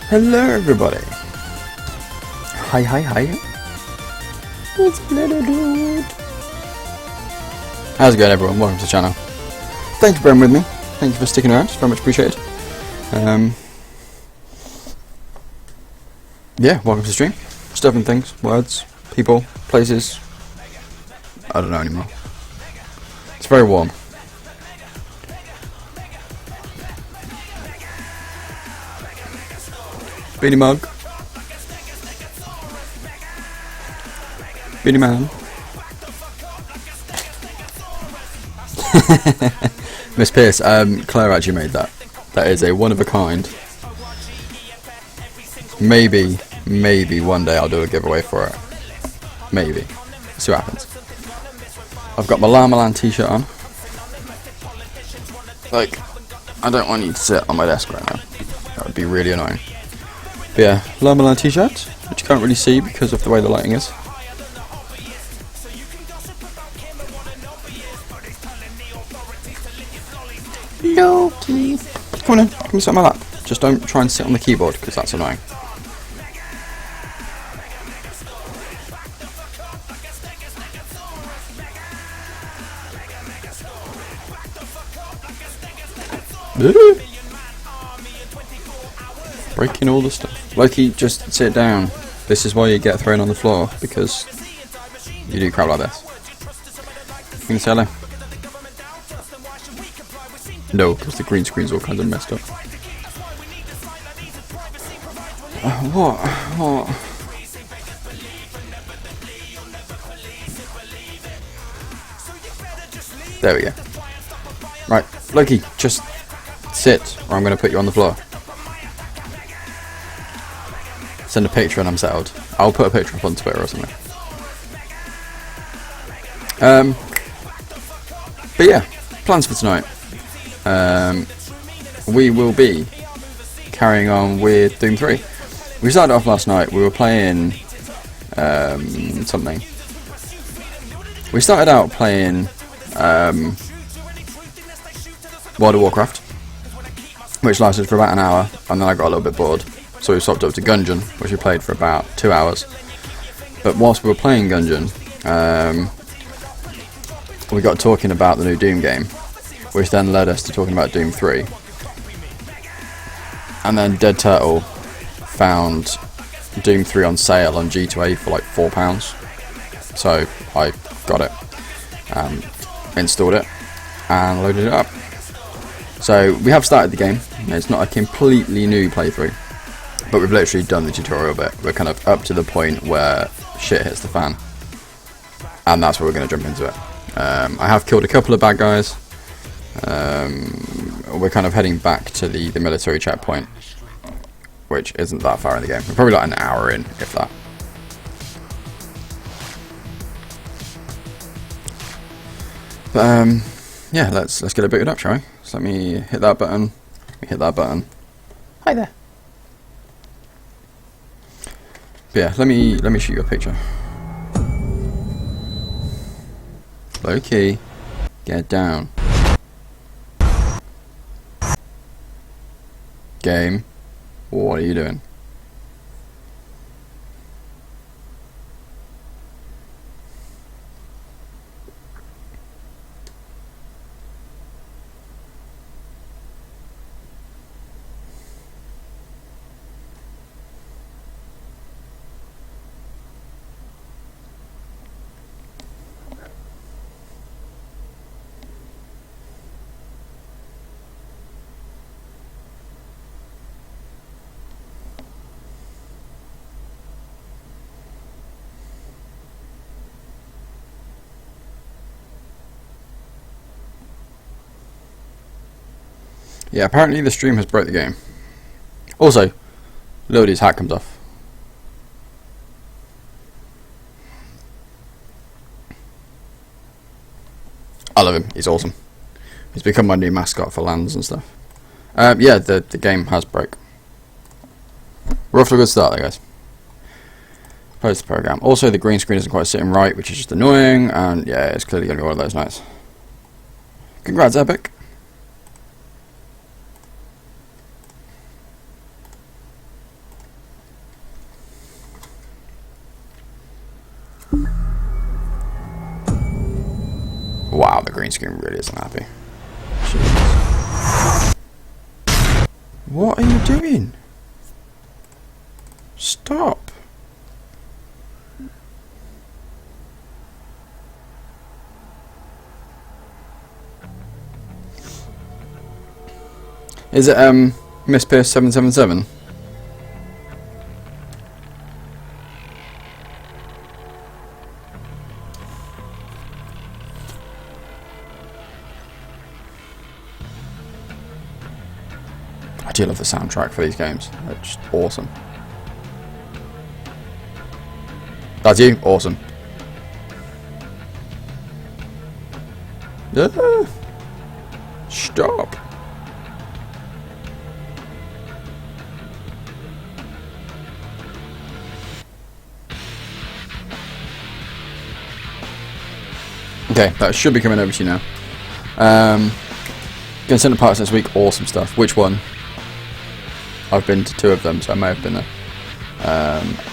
Hello everybody. Hi. What's up, little dude? How's it going, everyone? Welcome to the channel. Thank you for being with me. Thank you for sticking around. It's very much appreciated. Yeah, welcome to the stream. Stuff and things, words, people, places. I don't know anymore. It's very warm. Beanie mug. Beanie man. Miss Pierce, Claire actually made that. That is a one of a kind. Maybe one day I'll do a giveaway for it. Maybe. See what happens. I've got my Llama t-shirt on. Like, I don't want you to sit on my desk right now. That would be really annoying. But yeah, Llama t-shirt, which you can't really see because of the way the lighting is. Loki. Come on in, come sit on my lap. Just don't try and sit on the keyboard because that's annoying. Breaking all the stuff. Loki, just sit down. This is why you get thrown on the floor, because you do crap like this. You can say hello? No, because the green screen's all kinds of messed up. What? There we go. Right, Loki, just sit, or I'm going to put you on the floor. Send a picture and I'm settled. I'll put a picture up on Twitter or something. But yeah, plans for tonight. We will be carrying on with Doom 3. We started off last night, we were playing something. We started out playing World of Warcraft, which lasted for about an hour, and then I got a little bit bored. So we swapped up to Gungeon, which we played for about 2 hours. But whilst we were playing Gungeon, we got talking about the new Doom game, which then led us to talking about Doom 3. And then Dead Turtle found Doom 3 on sale on G2A for like £4. So I got it, installed it, and loaded it up. So we have started the game. It's not a completely new playthrough, but we've literally done the tutorial bit. We're kind of up to the point where shit hits the fan, and that's where we're going to jump into it. I have killed a couple of bad guys. We're kind of heading back to the military checkpoint, which isn't that far in the game. We're probably like an hour in, if that. But yeah, let's get it booted up, shall we? So let me hit that button. Hit that button. Hi there. But yeah, let me shoot you a picture. Loki, get down. Game, what are you doing? Yeah, apparently the stream has broke the game. Also, Lodi's hat comes off. I love him, he's awesome. He's become my new mascot for LANs and stuff. Yeah, the game has broke. We're off to a good start there, guys. Close the program. Also, the green screen isn't quite sitting right, which is just annoying, and yeah, it's clearly going to be one of those nights. Congrats, Epic. the green screen really isn't happy. Jeez. What are you doing? Stop. Is it Miss Pierce 777? I do love the soundtrack for these games. It's just awesome. That's you? Awesome. Stop. Okay, that should be coming over to you now. Gonna send the parts next week. Awesome stuff. Which one? I've been to 2 of them, so I may have been there.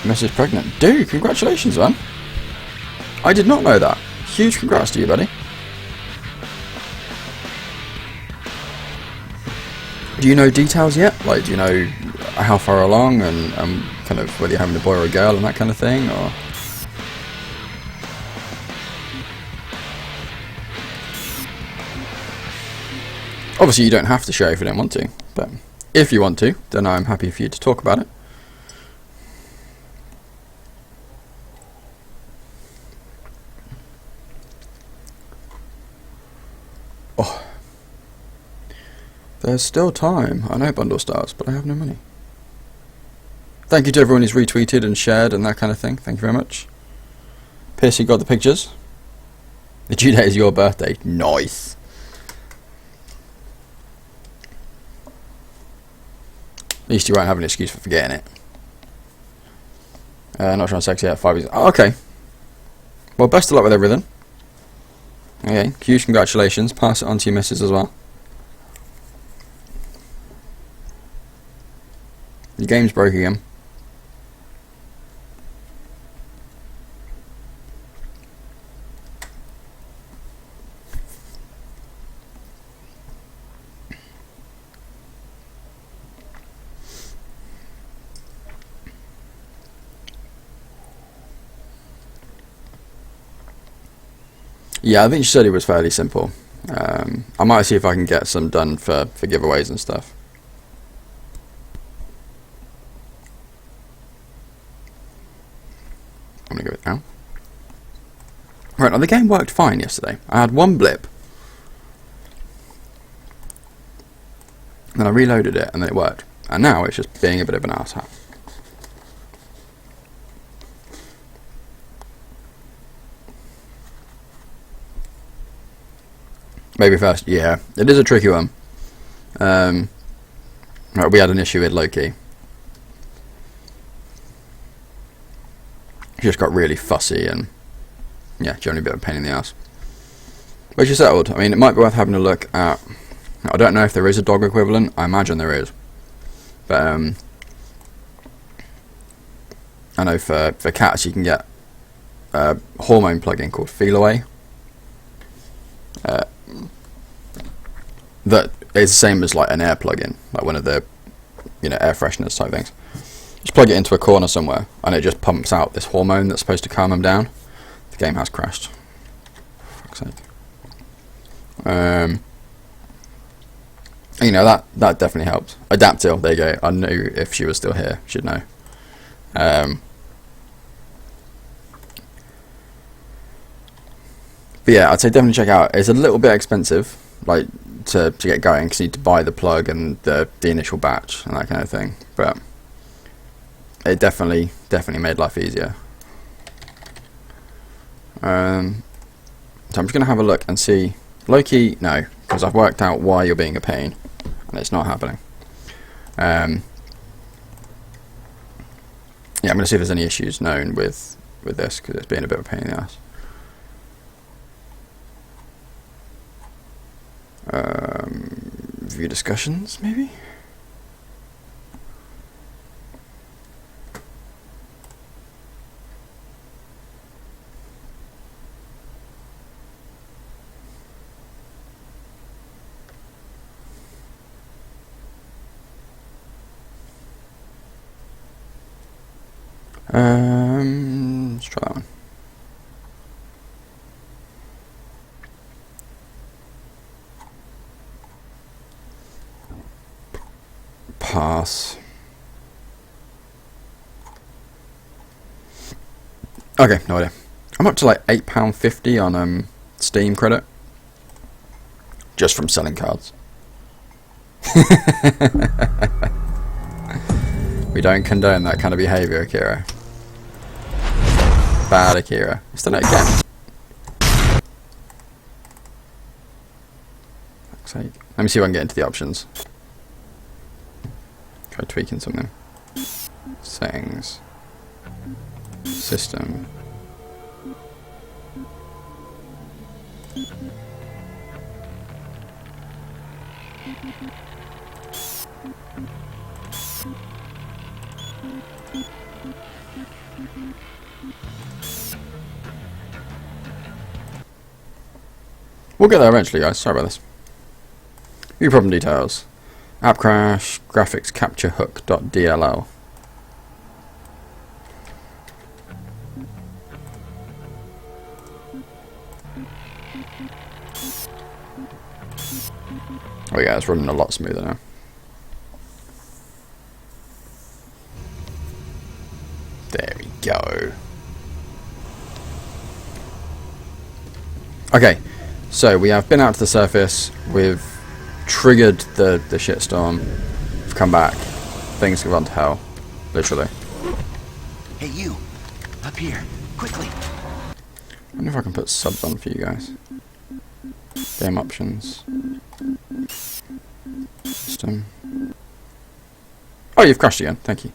Mrs. Pregnant. Dude, congratulations, man. I did not know that. Huge congrats to you, buddy. Do you know details yet? Like, do you know how far along and kind of whether you're having a boy or a girl and that kind of thing, or? Obviously, you don't have to share if you don't want to, but if you want to, then I'm happy for you to talk about it. Oh, there's still time. I know bundle starts, but I have no money. Thank you to everyone who's retweeted and shared and that kind of thing. Thank you very much. Piercy got the pictures. The due date is your birthday. Nice. At least you won't have an excuse for forgetting it. Not trying to sexy out 5 years. Oh, okay. Well, best of luck with everything. Okay, huge congratulations. Pass it on to your missus as well. Your game's broke again. Yeah, I think she said it was fairly simple. I might see if I can get some done for giveaways and stuff. I'm gonna go with now. Right, now the game worked fine yesterday. I had one blip. Then I reloaded it and then it worked. And now it's just being a bit of an arsehole. Maybe first, yeah. It is a tricky one. Right, we had an issue with Loki. He just got really fussy and, yeah, generally a bit of a pain in the ass. But she settled. I mean, it might be worth having a look at. I don't know if there is a dog equivalent. I imagine there is. But I know for cats you can get a hormone plugin called Feel Away. That is the same as like an air plugin, like one of the, air fresheners type things. Just plug it into a corner somewhere, and it just pumps out this hormone that's supposed to calm them down. The game has crashed. For fuck's sake. That definitely helped. Adaptil, there you go. I knew if she was still here, she'd know. But yeah, I'd say definitely check out. It's a little bit expensive, like to get going, because you need to buy the plug and the initial batch and that kind of thing. But it definitely made life easier. So I'm just gonna have a look and see. Loki, no, because I've worked out why you're being a pain, and it's not happening. Yeah, I'm gonna see if there's any issues known with this, because it's being a bit of a pain in the ass. View discussions, maybe? Let's try that one. Pass. Okay, no idea. I'm up to like £8.50 on Steam credit. Just from selling cards. We don't condone that kind of behaviour, Akira. Bad Akira. It's done it again. Fuck's sake. Let me see if I can get into the options. Try tweaking something. Settings. System. We'll get there eventually, guys. Sorry about this. View problem details. App crash. Graphics capture hook.dll. Oh yeah, it's running a lot smoother now. There we go. Okay, so we have been out to the surface, we've triggered the shitstorm, we've come back, things have gone to hell, literally. Hey you, up here, quickly. I wonder if I can put subs on for you guys. Game options. System. Oh, you've crashed again, thank you.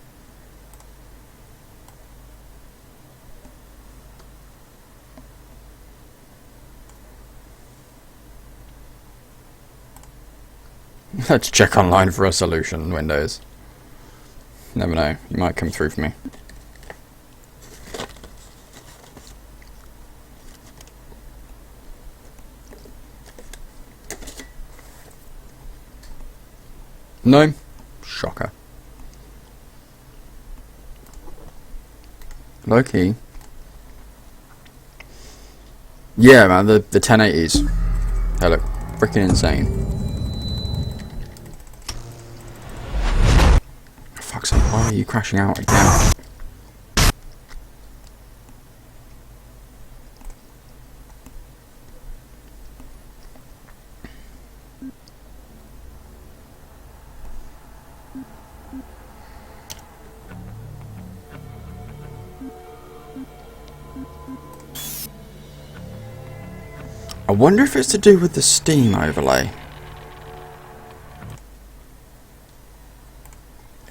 Let's check online for a solution, Windows. Never know, you might come through for me. No? Shocker. Low-key. Yeah, man, the 1080s. They look freaking insane. For fuck's sake, why are you crashing out again? I wonder if it's to do with the Steam overlay.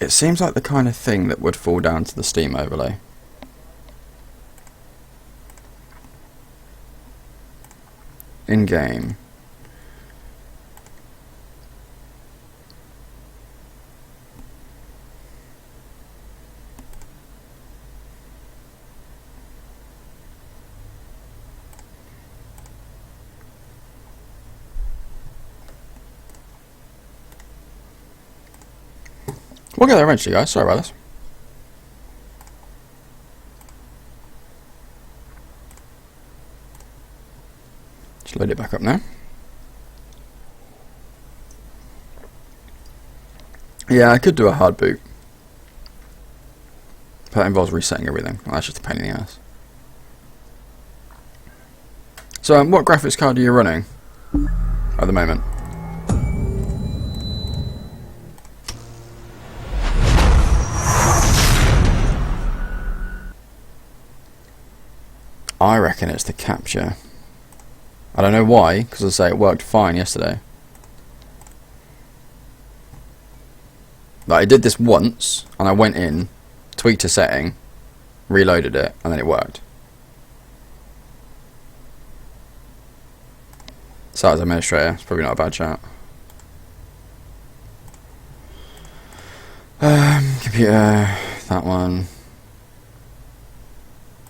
It seems like the kind of thing that would fall down to the Steam overlay. In-game. We'll get there eventually, guys. Sorry about this. Just load it back up now. Yeah, I could do a hard boot. But that involves resetting everything. Well, that's just a pain in the ass. So, what graphics card are you running at the moment? I reckon it's the capture. I don't know why, because I say it worked fine yesterday. Like, I did this once, and I went in, tweaked a setting, reloaded it, and then it worked. So as administrator, it's probably not a bad shout. Computer, that one.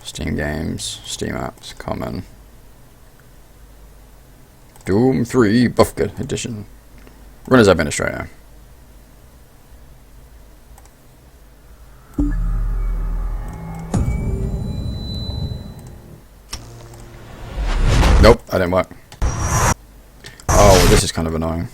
Steam games, Steam apps, common. Doom 3 Buffgut edition. Run as administrator. don't work. Oh, this is kind of annoying.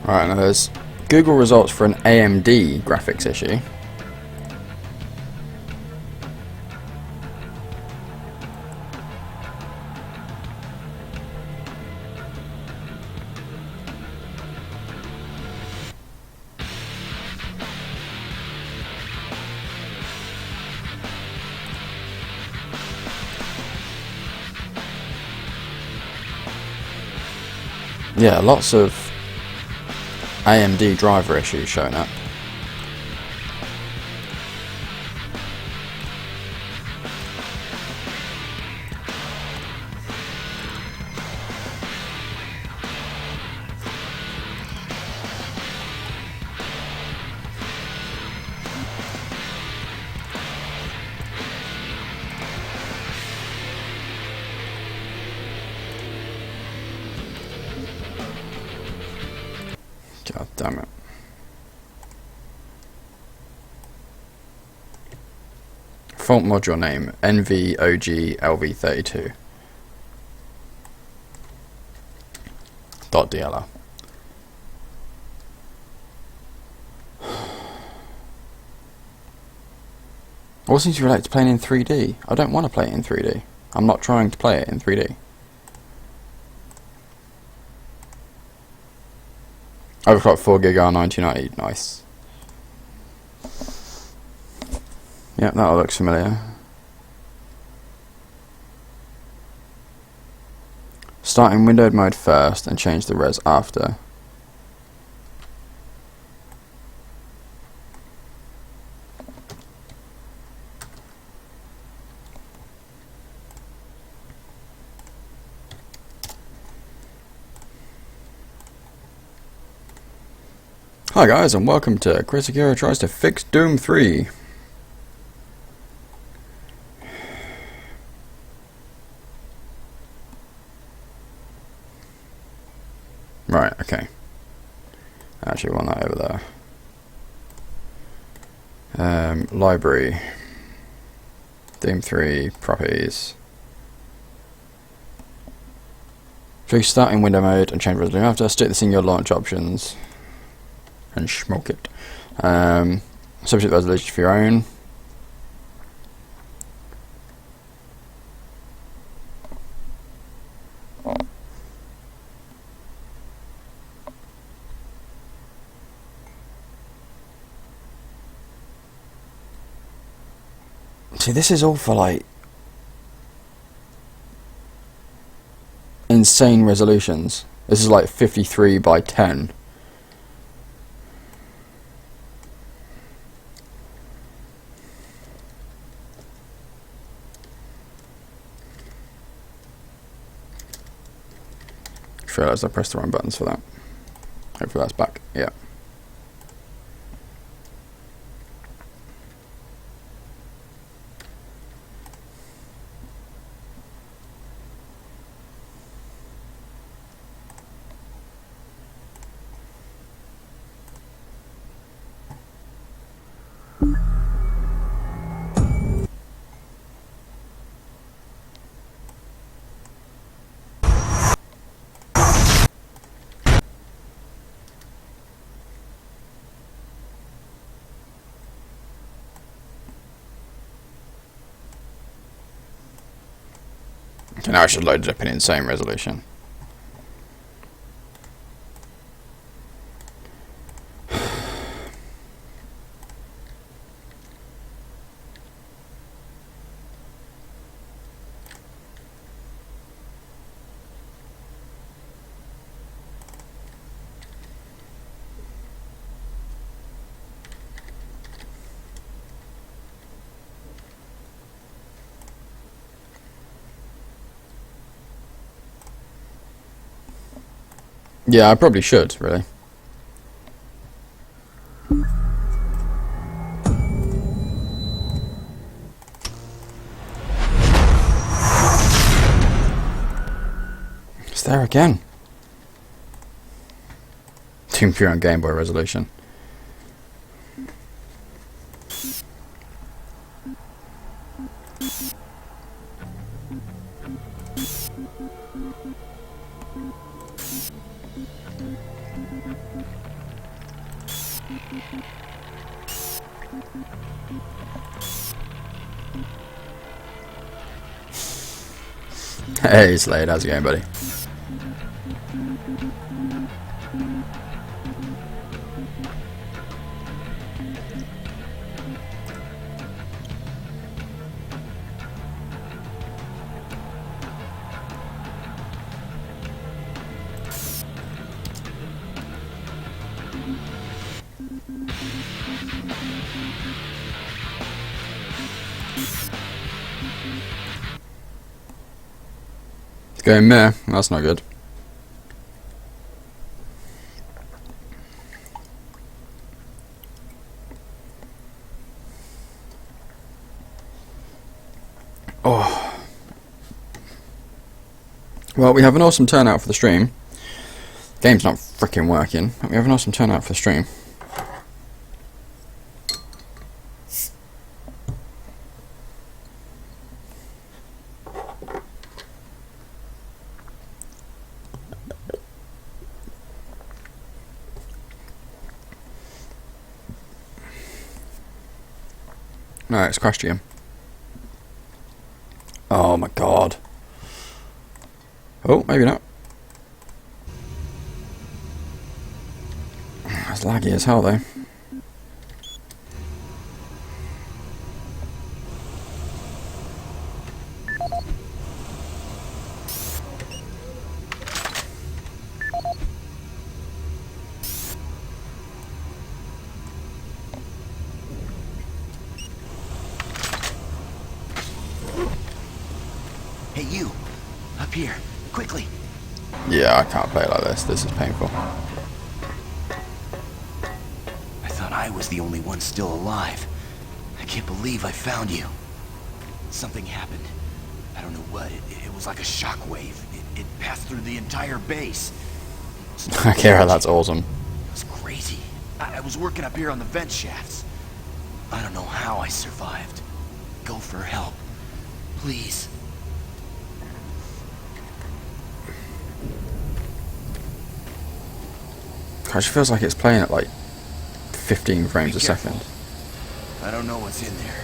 Alright, now there's Google results for an AMD graphics issue. Yeah, lots of AMD driver issues showing up. God damn it. Fault module name NVOGLV32 .dll. What seems to relate to playing in 3D? I don't want to play it in 3D. I'm not trying to play it in 3D. Overclock 4GB R1990, nice. Yep, that all looks familiar. Start in windowed mode first and change the res after. Hi guys, and welcome to ChrisAkira tries to fix Doom 3. Right, okay. I actually want that over there. Library. Doom 3, properties. So you start in window mode and change resolution after. Stick this in your launch options and smoke it. Subject resolution for your own. See, this is all for like insane resolutions. This is like 53 by 10. I realised I pressed the wrong buttons for that. Hopefully that's back. Yeah. Okay, now I should load it up in insane resolution. Yeah, I probably should, really. It's there again. Doom Fury on Game Boy resolution. Hey Slade, how's it going, buddy? It's going meh, that's not good. Oh. Well, we have an awesome turnout for the stream. Game's not freaking working, but we have an awesome turnout for the stream. No, it's crashed again. Oh my god. Oh, maybe not. It's laggy as hell though. Hey, you! Up here, quickly! Yeah, I can't play like this. This is painful. I thought I was the only one still alive. I can't believe I found you. Something happened. I don't know what. It was like a shockwave. It passed through the entire base. Akira, that's awesome. It was crazy. I was working up here on the vent shafts. I don't know how I survived. Go for help. Please. Gosh, it feels like it's playing at like 15 frames a second. I don't know what's in there.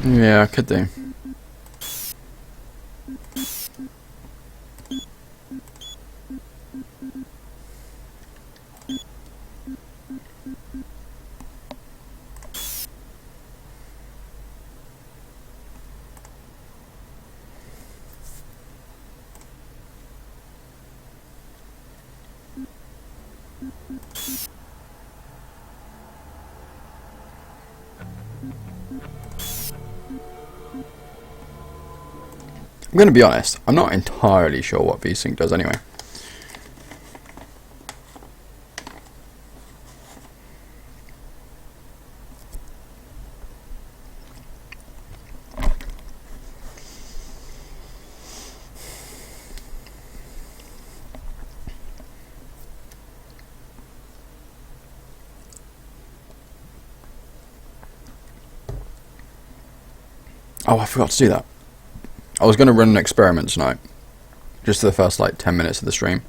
Yeah, I could do. I'm going to be honest, I'm not entirely sure what VSync does anyway. Oh, I forgot to do that. I was going to run an experiment tonight, just for the first like 10 minutes of the stream.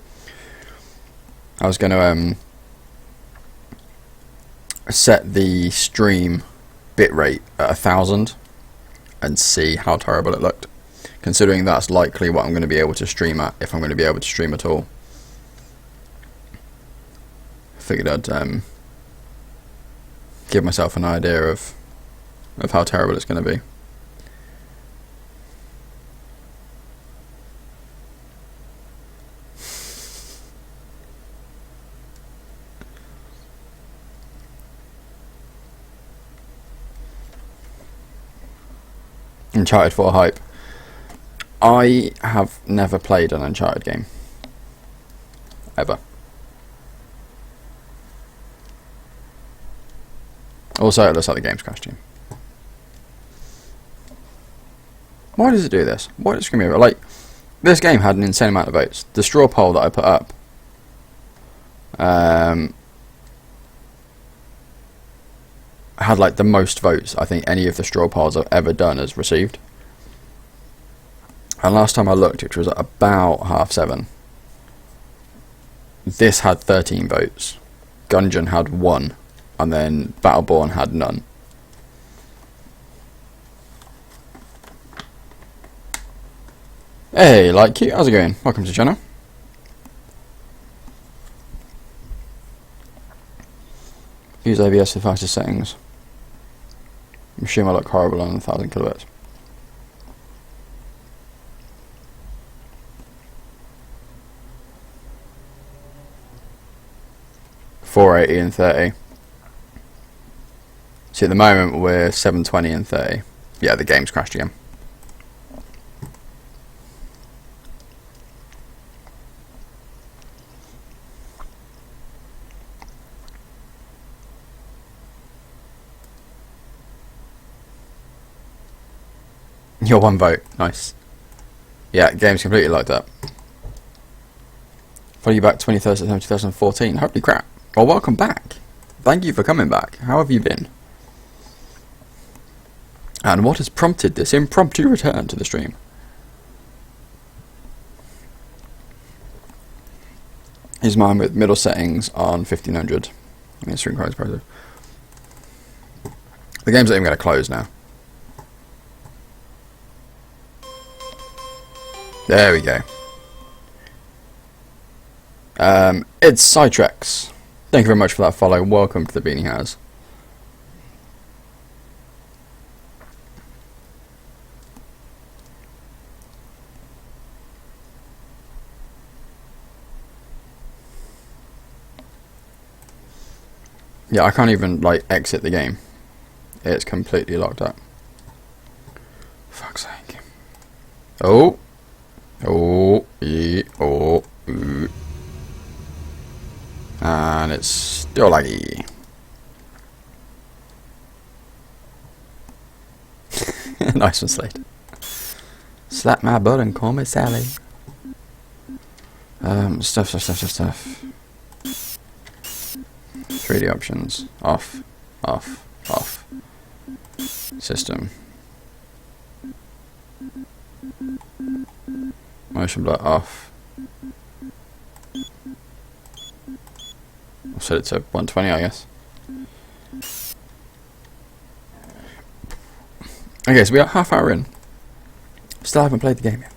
I was going to set the stream bitrate at 1000 and see how terrible it looked, considering that's likely what I'm going to be able to stream at, if I'm going to be able to stream at all. I figured I'd give myself an idea of of how terrible it's going to be. Uncharted 4 hype. I have never played an Uncharted game. Ever. Also, it looks like the game's crashed. Why does it do this? Why does it screw me over? Like, this game had an insane amount of votes. The straw poll that I put up had like the most votes I think any of the straw polls I've ever done has received. And last time I looked, which was at about 7:30, this had 13 votes. Gungeon had 1, and then Battleborn had none. Hey, like cute, how's it going? Welcome to the channel. Use OBS for fastest settings. I'm assuming I look horrible on 1000 kilohertz. .480 and 30. See, at the moment we're 720 and 30. Yeah, the game's crashed again. Your 1 vote, nice. Yeah, game's completely locked up. Follow you back 23rd September 2014. Holy crap. Well, welcome back. Thank you for coming back. How have you been? And what has prompted this impromptu return to the stream? Here's mine with middle settings on 1500. In the synchronized process. The game's not even going to close now. There we go. It's Cytrex. Thank you very much for that follow. Welcome to the Beanie House. Yeah, I can't even like exit the game. It's completely locked up. Fuck's sake. Oh. Oh. Yeah. Oh. Ooh. And it's still laggy. Nice one, Slade. Slap my butt and call me Sally. Stuff. 3D options. Off. System. Motion blur off. I'll set it to 120, I guess. Okay, so we are half hour in. Still haven't played the game yet.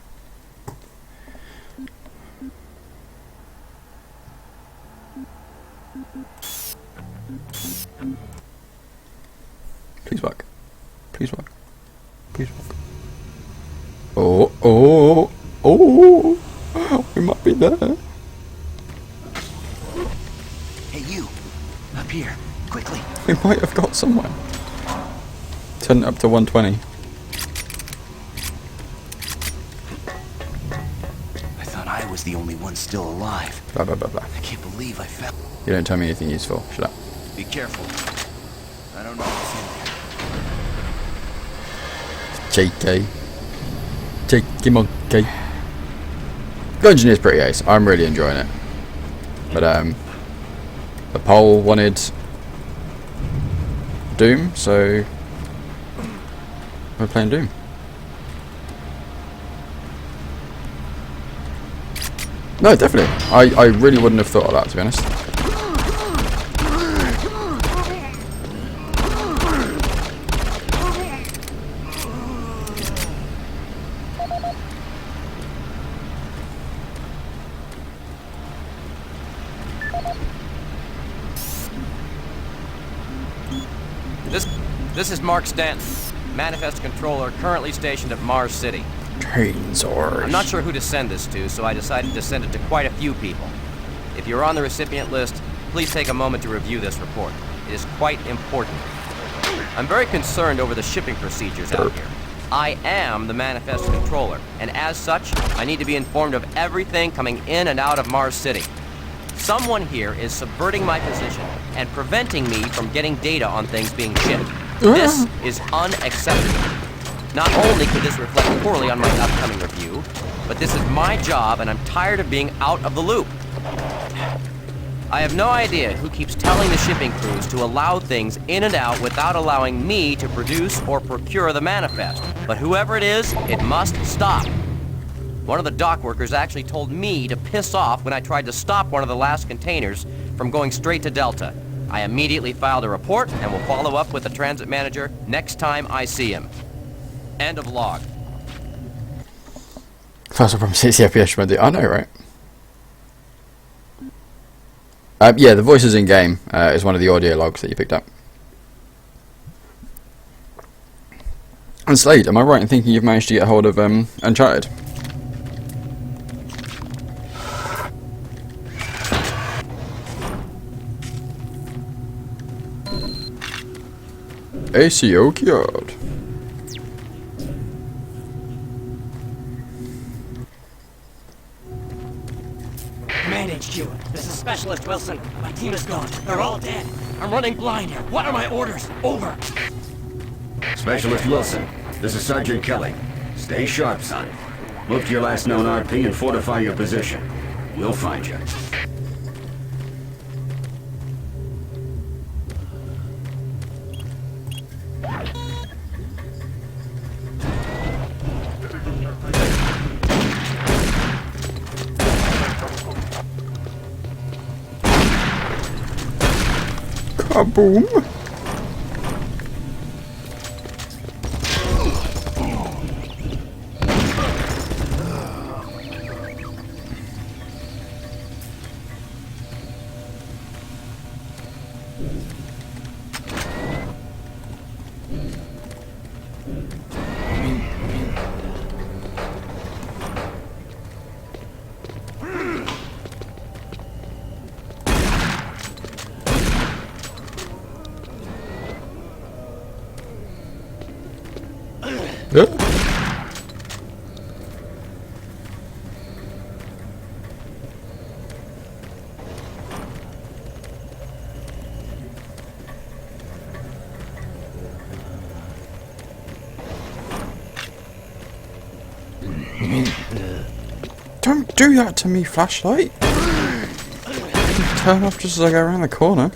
Please work. Please work. Please work. Oh. We might be there. Hey, you. Up here. Quickly. We might have got somewhere. Turn it up to 120. I thought I was the only one still alive. Blah, blah, blah, blah. I can't believe I found... You don't tell me anything useful. Shut up. Be careful. I don't know what's in there. JK. Cheeky monkey. Gungeon is pretty ace. I'm really enjoying it. But the poll wanted Doom, so we're playing Doom. No, definitely. I really wouldn't have thought of that, to be honest. This is Mark Stanton, Manifest Controller, currently stationed at Mars City. Chainsaws. I'm not sure who to send this to, so I decided to send it to quite a few people. If you're on the recipient list, please take a moment to review this report. It is quite important. I'm very concerned over the shipping procedures out here. I am the Manifest Controller, and as such, I need to be informed of everything coming in and out of Mars City. Someone here is subverting my position and preventing me from getting data on things being shipped. This is unacceptable. Not only could this reflect poorly on my upcoming review, but this is my job and I'm tired of being out of the loop. I have no idea who keeps telling the shipping crews to allow things in and out without allowing me to produce or procure the manifest. But whoever it is, it must stop. One of the dock workers actually told me to piss off when I tried to stop one of the last containers from going straight to Delta. I immediately filed a report and will follow up with the transit manager next time I see him. End of log. First from 60 FPS, I know, right? Yeah, the voices in game is one of the audio logs that you picked up. And Slade, am I right in thinking you've managed to get a hold of Uncharted? ACO cured. Command HQ, this is Specialist Wilson. My team is gone. They're all dead. I'm running blind here. What are my orders? Over. Specialist Wilson, this is Sergeant Kelly. Stay sharp, son. Move to your last known RP and fortify your position. We'll find you. Kaboom! Yeah. Don't do that to me, flashlight. Turn off just as I go around the corner.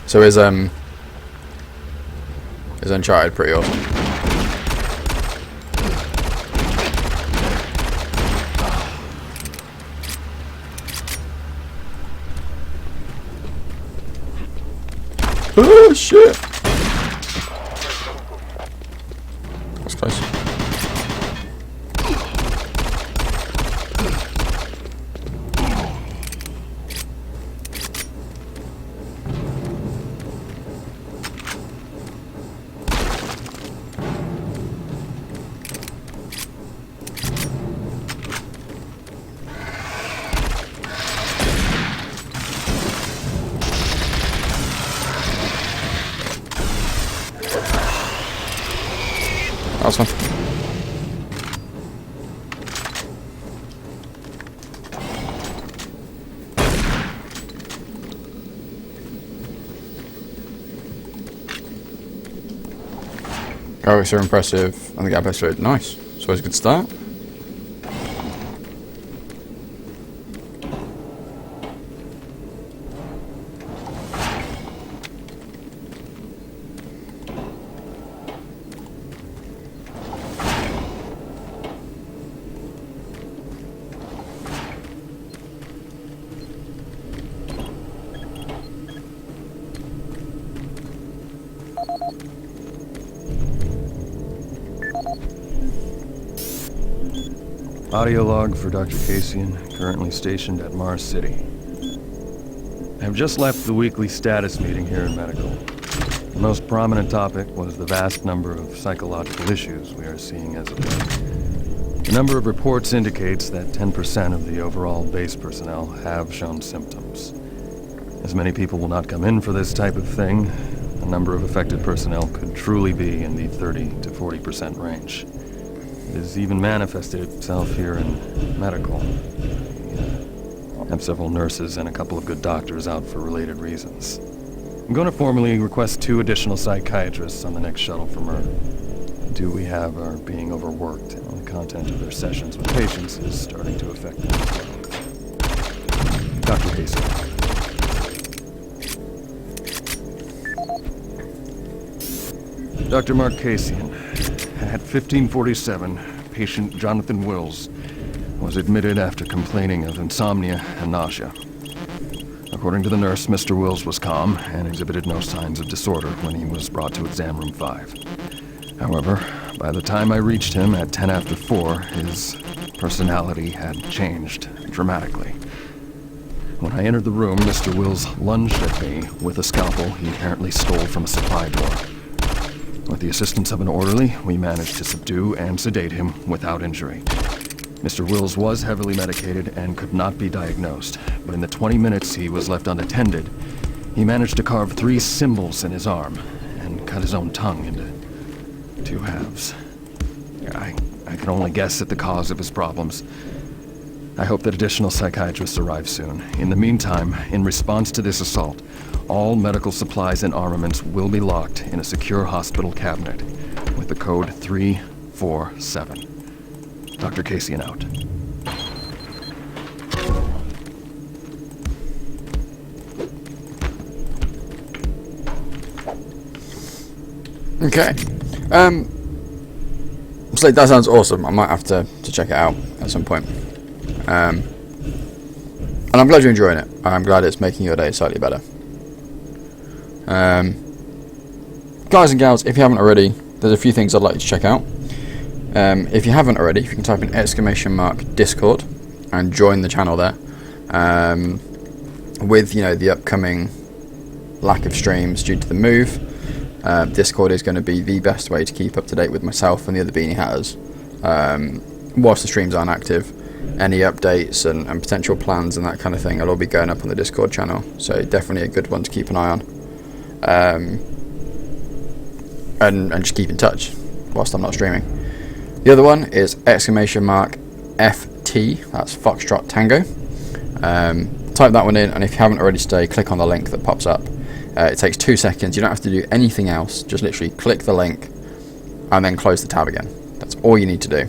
So is Uncharted pretty awesome? Oh shit! That's close. Awesome. Oh, it's so impressive. I think episode nice. It's always a good start. Audio log for Dr. Cassian, currently stationed at Mars City. I have just left the weekly status meeting here in Medical. The most prominent topic was the vast number of psychological issues we are seeing as of late. The number of reports indicates that 10% of the overall base personnel have shown symptoms. As many people will not come in for this type of thing, the number of affected personnel could truly be in the 30 to 40% range. It has even manifested itself here in Medical. We have several nurses and a couple of good doctors out for related reasons. I'm going to formally request 2 additional psychiatrists on the next shuttle from Earth. The 2 we have are being Overworked, and the content of their sessions with patients is starting to affect them as well. Dr. Casey. Dr. Mark Cassian. At 1547, patient Jonathan Wills was admitted after complaining of insomnia and nausea. According to the nurse, Mr. Wills was calm and exhibited no signs of disorder when he was brought to exam room 5. However, by the time I reached him at 10 after 4, his personality had changed dramatically. When I entered the room, Mr. Wills lunged at me with a scalpel he apparently stole from a supply drawer. With the assistance of an orderly, we managed to subdue and sedate him without injury. Mr. Wills was heavily medicated and could not be diagnosed, but in the 20 minutes he was left unattended, he managed to carve 3 symbols in his arm and cut his own tongue into 2 halves. I can only guess at the cause of his problems. I hope that additional psychiatrists arrive soon. In the meantime, in response to this assault, all medical supplies and armaments will be locked in a secure hospital cabinet with the code 347. Dr. Cassian out. Okay. So that sounds awesome. I might have to check it out at some point. And I'm glad you're enjoying it. I'm glad it's making your day slightly better. Guys and gals, if you haven't already, there's a few things I'd like you to check out. If you haven't already, if you can type in !Discord and join the channel there. With the upcoming lack of streams due to the move, Discord is going to be the best way to keep up to date with myself and the other Beanie Hatters. Whilst the streams aren't active, any updates and potential plans and that kind of thing will all be going up on the Discord channel. So definitely a good one to keep an eye on. And just keep in touch whilst I'm not streaming. The other one is !FT, that's Foxtrot Tango. Type that one in, and if you haven't already click on the link that pops up. It takes 2 seconds, you don't have to do anything else, just literally click the link and then close the tab again. That's all you need to do.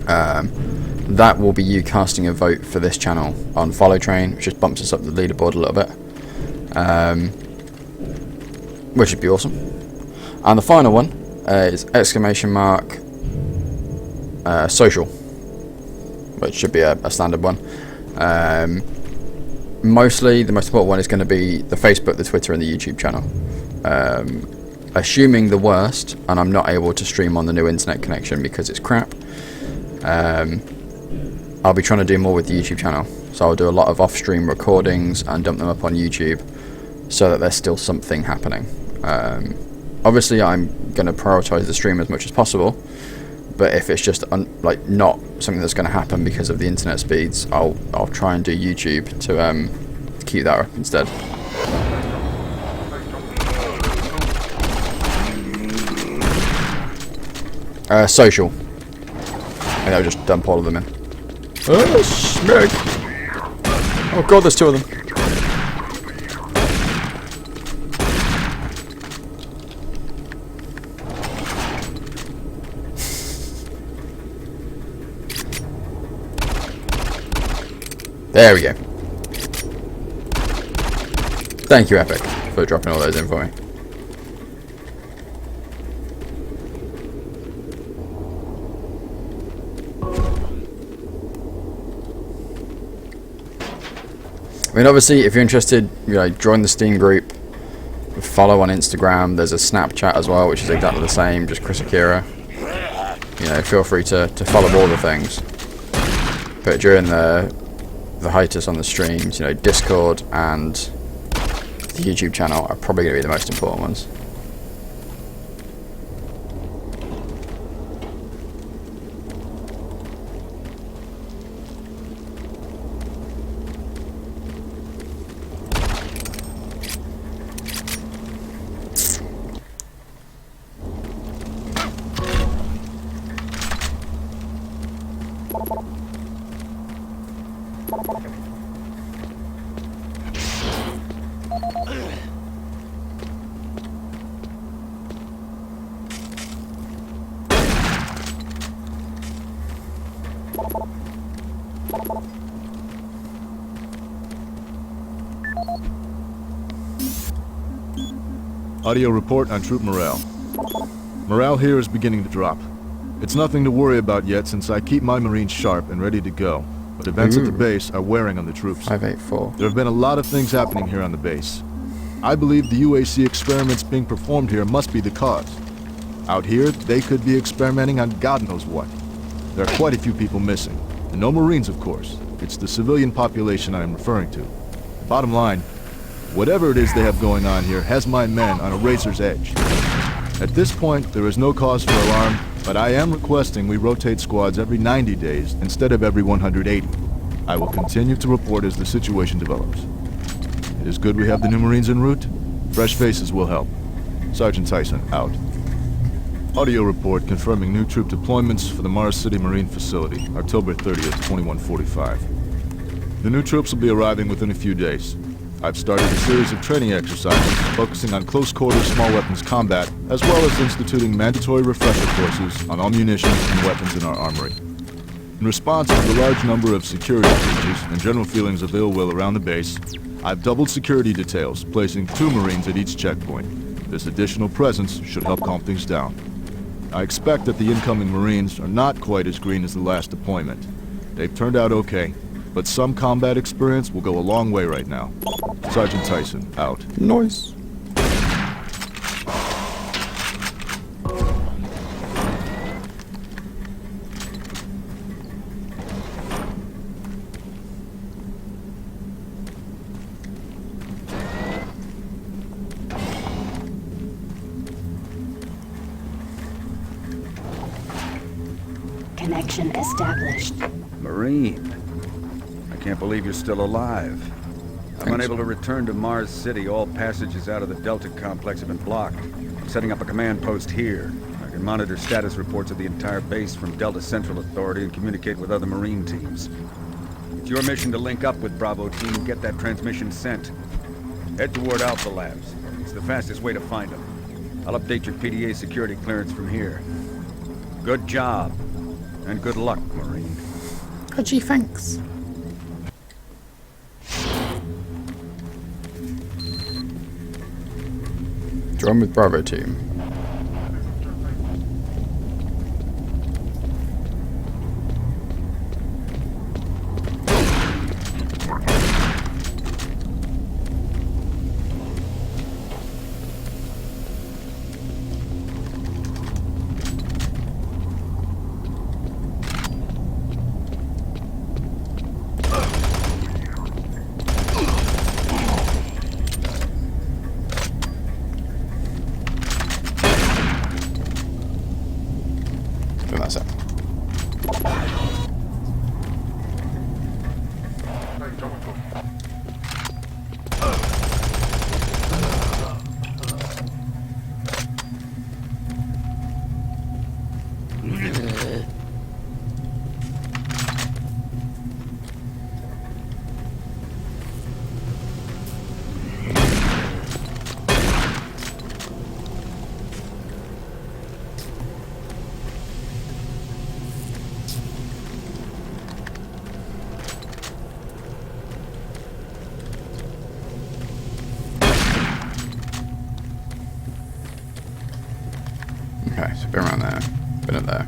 That will be you casting a vote for this channel on Follow Train, which just bumps us up the leaderboard a little bit. which would be awesome. And the final one is exclamation mark social, which should be a standard one. Mostly, the most important one is going to be the Facebook, the Twitter, and the YouTube channel. Assuming the worst, and I'm not able to stream on the new internet connection because it's crap, I'll be trying to do more with the YouTube channel. So I'll do a lot of off-stream recordings and dump them up on YouTube so that there's still something happening. Obviously, I'm going to prioritize the stream as much as possible, but if it's just not something that's going to happen because of the internet speeds, I'll try and do YouTube to keep that up instead. Social. And I'll just dump all of them in. Oh, smack! Oh god, there's two of them. There we go. Thank you, Epic, for dropping all those in for me. I mean, obviously, if you're interested, join the Steam group, follow on Instagram. There's a Snapchat as well, which is exactly the same, just ChrisAkira. Feel free to follow all the things. But during the hiatus on the streams, Discord and the YouTube channel are probably going to be the most important ones. Audio report on troop morale. Morale here is beginning to drop. It's nothing to worry about yet since I keep my Marines sharp and ready to go, but events at the base are wearing on the troops. 584. There have been a lot of things happening here on the base. I believe the UAC experiments being performed here must be the cause. Out here, they could be experimenting on God knows what. There are quite a few people missing, and no Marines, of course. It's the civilian population I am referring to. Bottom line, whatever it is they have going on here has my men on a razor's edge. At this point, there is no cause for alarm, but I am requesting we rotate squads every 90 days instead of every 180. I will continue to report as the situation develops. It is good we have the new Marines en route. Fresh faces will help. Sergeant Tyson, out. Audio report confirming new troop deployments for the Mars City Marine Facility, October 30th, 2145. The new troops will be arriving within a few days. I've started a series of training exercises focusing on close-quarter small weapons combat, as well as instituting mandatory refresher courses on all munitions and weapons in our armory. In response to the large number of security breaches and general feelings of ill will around the base, I've doubled security details, placing 2 Marines at each checkpoint. This additional presence should help calm things down. I expect that the incoming Marines are not quite as green as the last deployment. They've turned out okay, but some combat experience will go a long way right now. Sergeant Tyson, out. Nice. Connection established. Marine. I can't believe you're still alive. I'm unable to return to Mars City. All passages out of the Delta complex have been blocked. I'm setting up a command post here. I can monitor status reports of the entire base from Delta Central Authority and communicate with other Marine teams. It's your mission to link up with Bravo Team and get that transmission sent. Head toward Alpha Labs. It's the fastest way to find them. I'll update your PDA security clearance from here. Good job. And good luck, Marine. Oh, gee, thanks. Going with Bravo team. I think that's it. Okay, so been around there, been up there.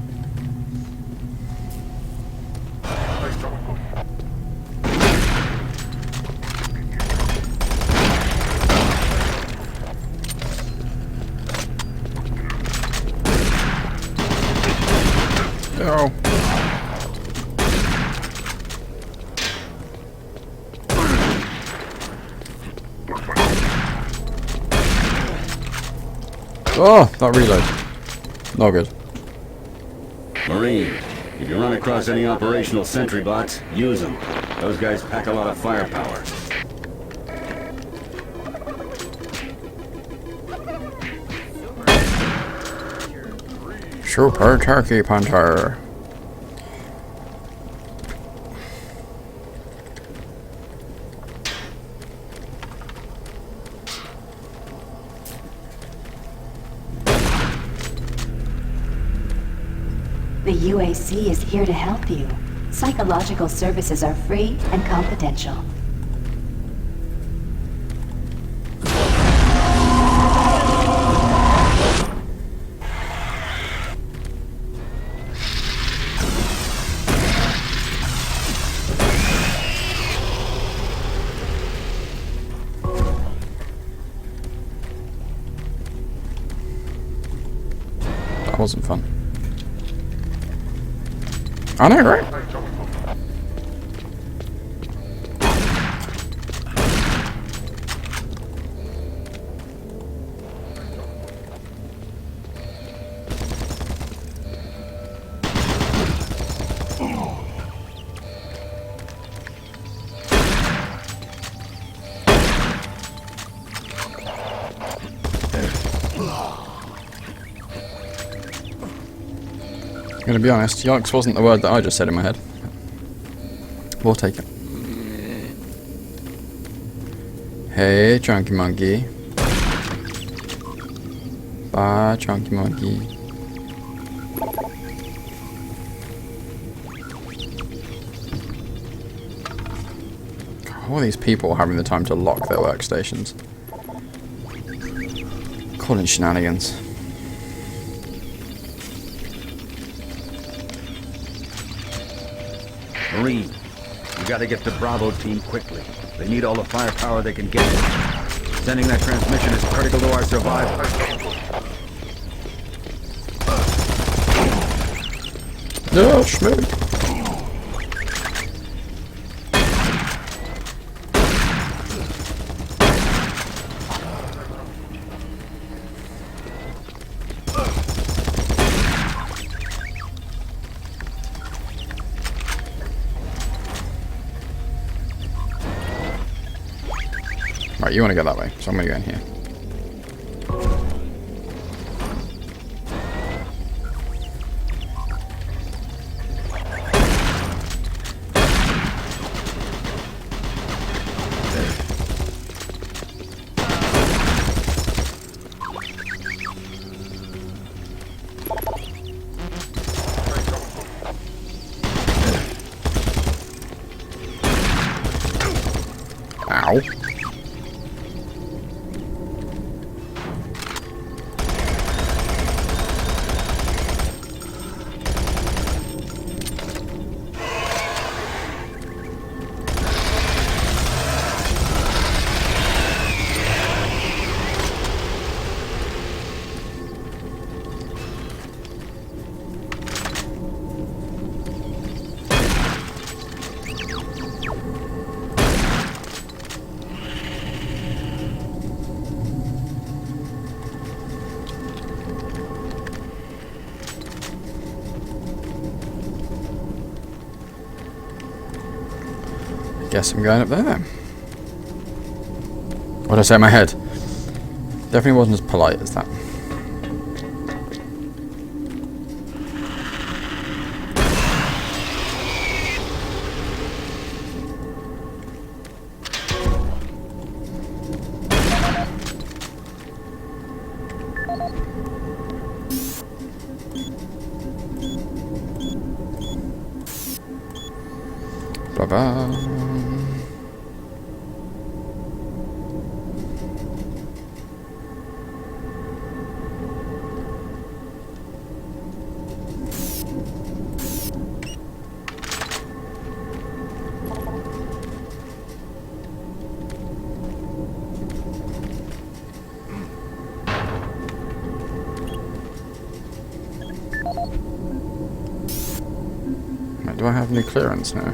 Oh. Oh, that reload. No good. Marine, if you run across any operational sentry bots, use them. Those guys pack a lot of firepower. Super Turkey Puncher. The UAC is here to help you. Psychological services are free and confidential. That wasn't fun. I know, right? I'm gonna be honest, yikes wasn't the word that I just said in my head. We'll take it. Hey, Chunky Monkey. Bye, Chunky Monkey. All these people having the time to lock their workstations. Calling shenanigans. Marine, we gotta get the Bravo team quickly. They need all the firepower they can get. Sending that transmission is critical to our survival. No, Schmidt. Right, you want to go that way, so I'm going to go in here. Ow. Guess I'm going up there then. What did I say in my head? Definitely wasn't as polite as that. Bye-bye. Do I have any clearance now?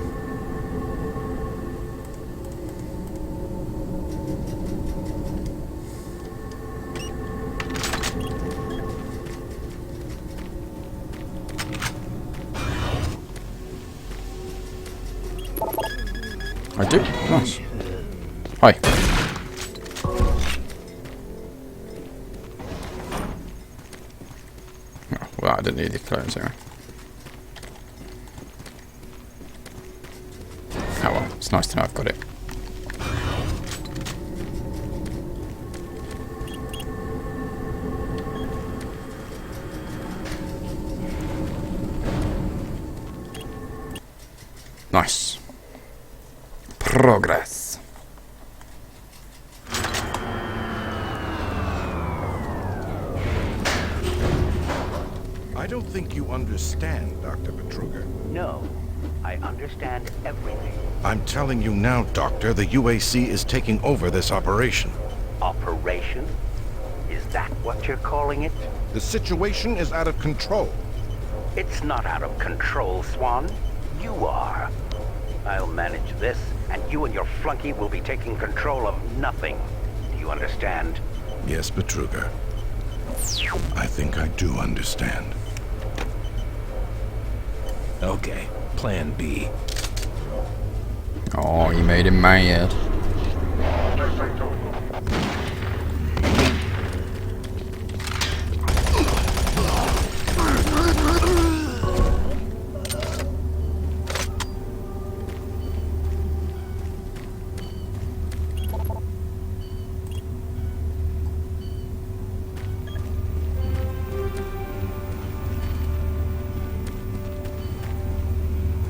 I do. Nice. Hi. Oh, well, I didn't need the clearance anyway. Oh well, it's nice to know I've got it. Nice. Progress. I don't think you understand, Dr. Betruger. No, I understand everything. I'm telling you now, Doctor, the UAC is taking over this operation. Operation? Is that what you're calling it? The situation is out of control. It's not out of control, Swan. You are. I'll manage this, and you and your flunky will be taking control of nothing. Do you understand? Yes, Betruger. I think I do understand. Okay, plan B. Oh, you made him mad.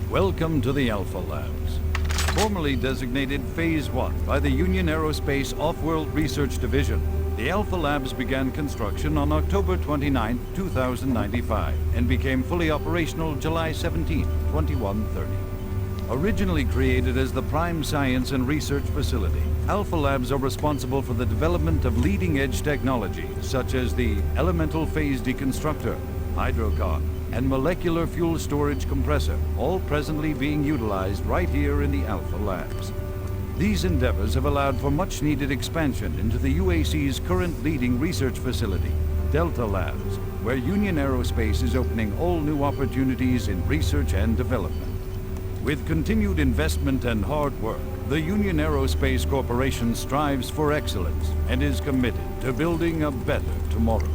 Welcome to the Alpha Labs, formerly designated Phase 1 by the Union Aerospace Off-World Research Division. The Alpha Labs began construction on October 29, 2095, and became fully operational July 17, 2130. Originally created as the prime science and research facility, Alpha Labs are responsible for the development of leading-edge technology, such as the elemental phase deconstructor, hydrocon, and molecular fuel storage compressor, all presently being utilized right here in the Alpha Labs. These endeavors have allowed for much-needed expansion into the UAC's current leading research facility, Delta Labs, where Union Aerospace is opening all new opportunities in research and development. With continued investment and hard work, the Union Aerospace Corporation strives for excellence and is committed to building a better tomorrow.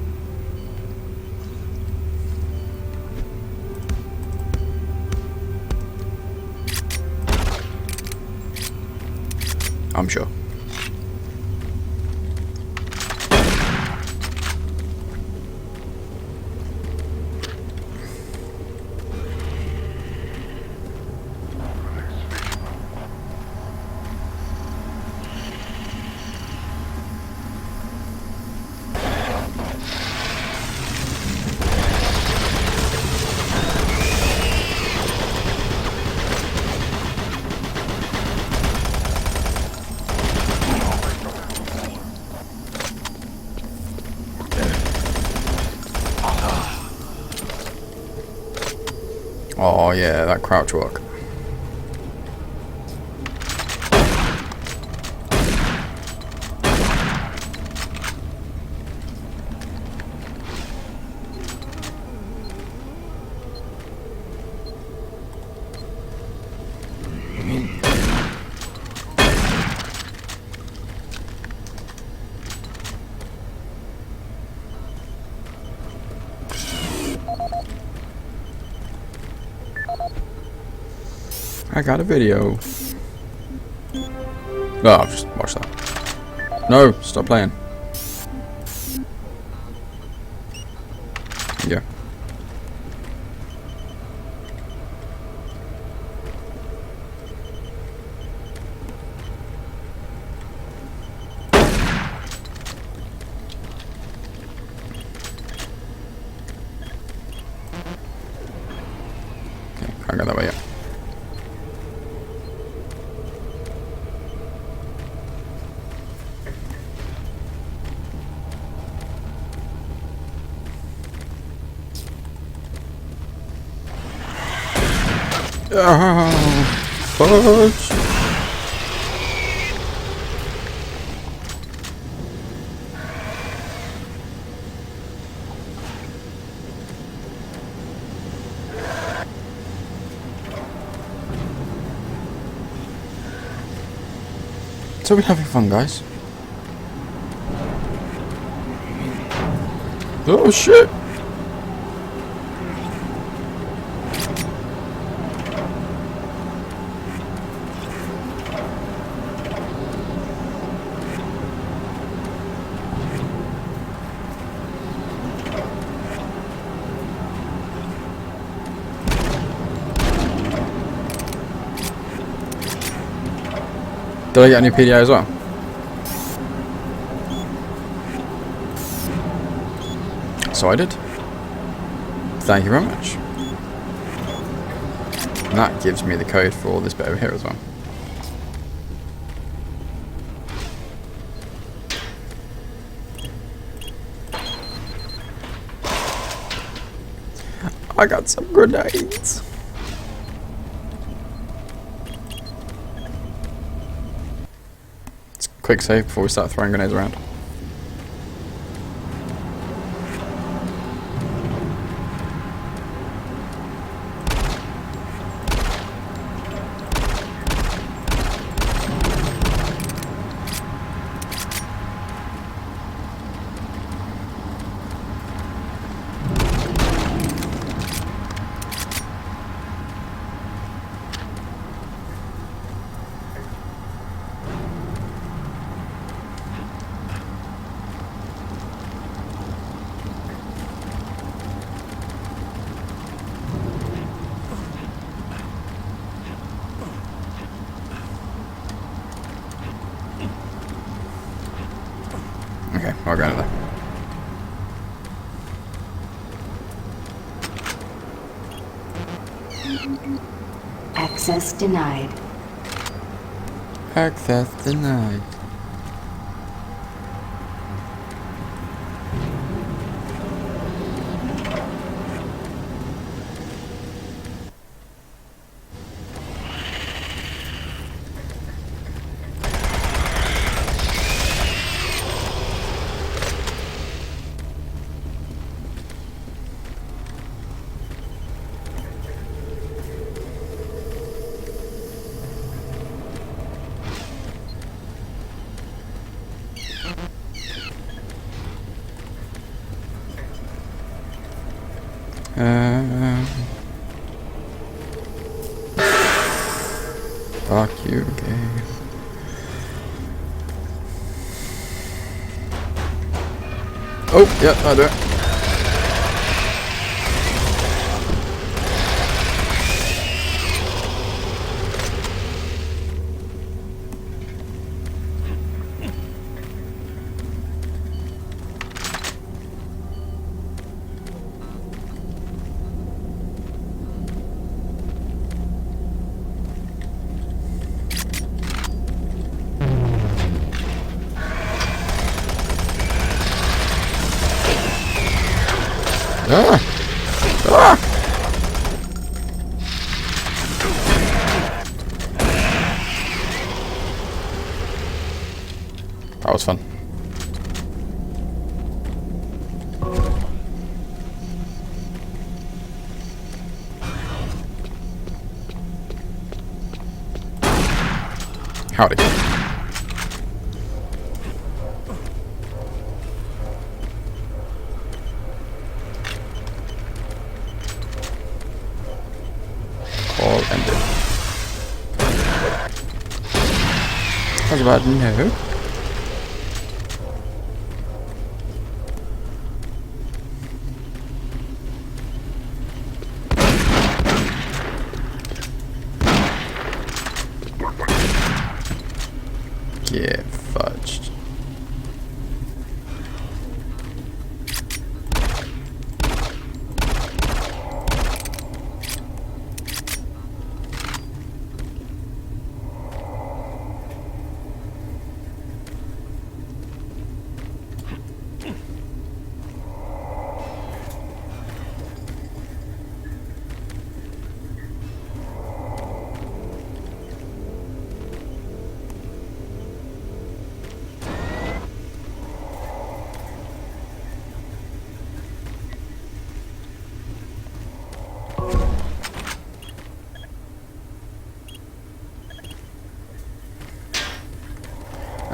I'm sure. Oh yeah, that crouch walk. I got a video. Oh, I'll just watch that. No, stop playing. Yeah. Okay, can't go that way yet. Oh, fudge. So we're having fun, guys. Oh shit! Did I get any PDA as well? So I did. Thank you very much. And that gives me the code for this bit over here as well. I got some grenades. Quick save before we start throwing grenades around. Okay, I'll go there. Access denied. Access denied. Fuck you, game. Oh, yeah, I'll do it. Ah! Ah! That was fun. Howdy. All ended. about no. Get fudged.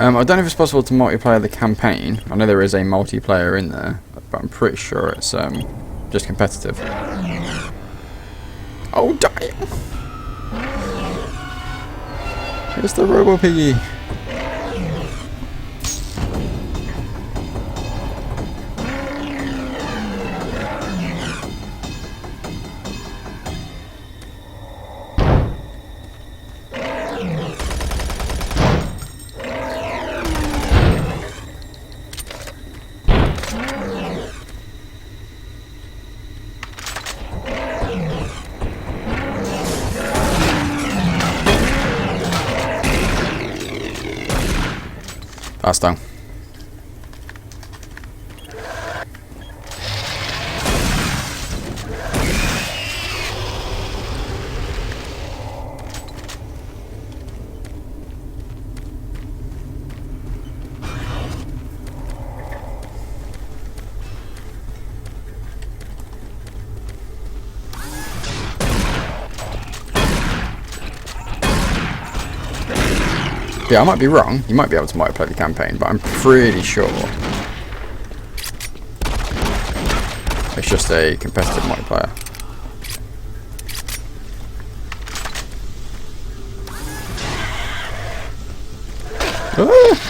I don't know if it's possible to multiplayer the campaign. I know there is a multiplayer in there, but I'm pretty sure it's just competitive. Oh damn! It's the Robo Piggy. That's done. Yeah, I might be wrong. You might be able to multiplayer the campaign, but I'm pretty sure it's just a competitive multiplayer. Ah!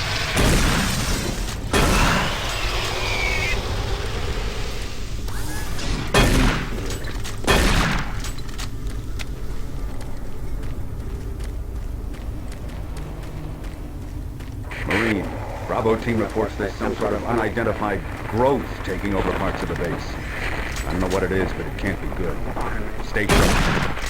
Marine, Bravo team reports there's some sort of unidentified growth taking over parts of the base. I don't know what it is, but it can't be good. Stay sharp.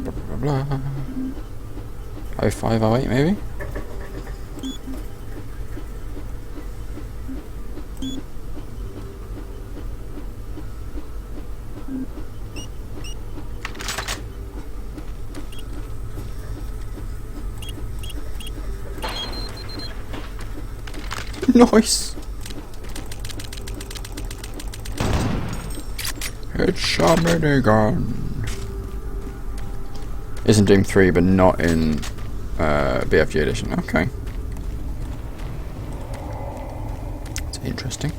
Blah, blah, blah. 0508 maybe? Nice! It's a minigun! It's in Doom 3, but not in BFG edition. Okay. It's interesting.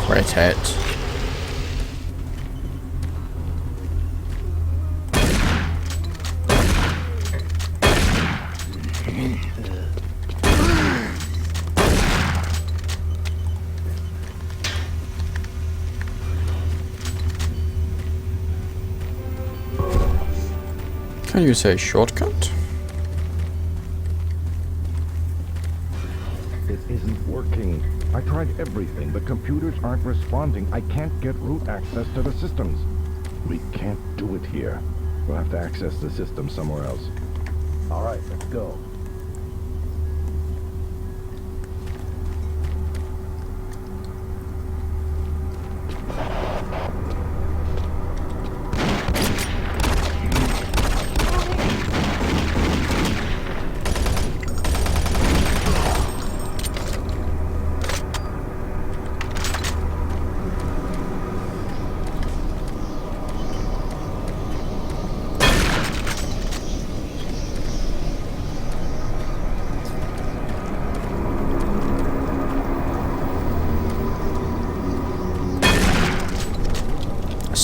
Crit hit. Can you say shortcut? It isn't working. I tried everything. The computers aren't responding. I can't get root access to the systems. We can't do it here. We'll have to access the system somewhere else. All right, let's go.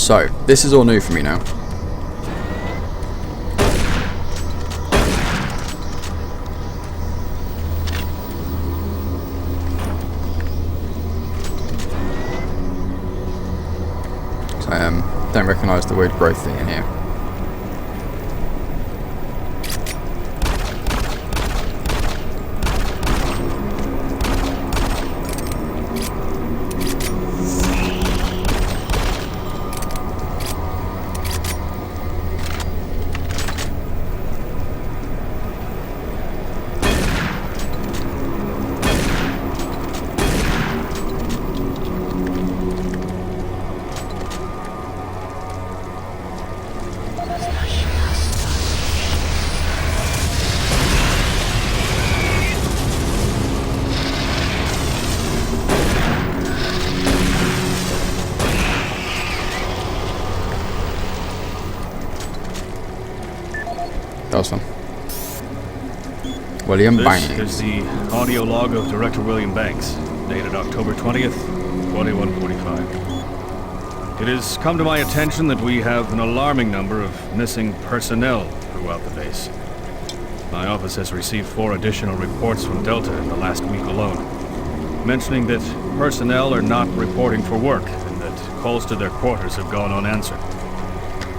So, this is all new for me now. Don't recognise the weird growth thing in here. Awesome. William Banks. This is the audio log of Director William Banks, dated October 20th, 2145. It has come to my attention that we have an alarming number of missing personnel throughout the base. My office has received 4 additional reports from Delta in the last week alone, mentioning that personnel are not reporting for work and that calls to their quarters have gone unanswered.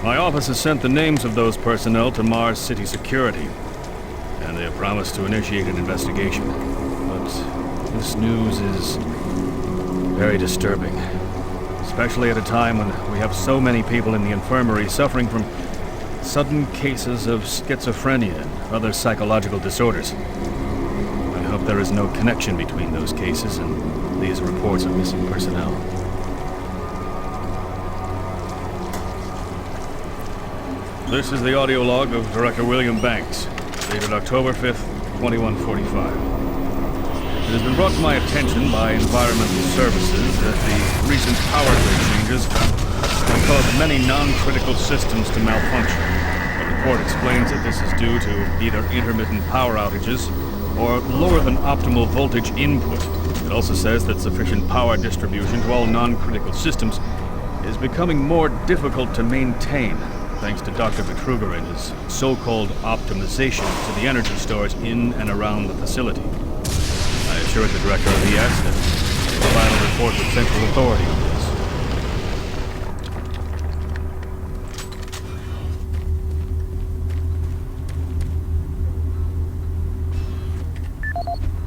My office has sent the names of those personnel to Mars City Security, and they have promised to initiate an investigation. But this news is very disturbing, especially at a time when we have so many people in the infirmary suffering from sudden cases of schizophrenia and other psychological disorders. I hope there is no connection between those cases and these reports of missing personnel. This is the audio log of Director William Banks, dated October 5th, 2145. It has been brought to my attention by Environmental Services that the recent power grid changes have caused many non-critical systems to malfunction. The report explains that this is due to either intermittent power outages or lower than optimal voltage input. It also says that sufficient power distribution to all non-critical systems is becoming more difficult to maintain, thanks to Dr. Vitruger and his so-called optimization to the energy stores in and around the facility. I assured the director of the ES that the final report with central authority on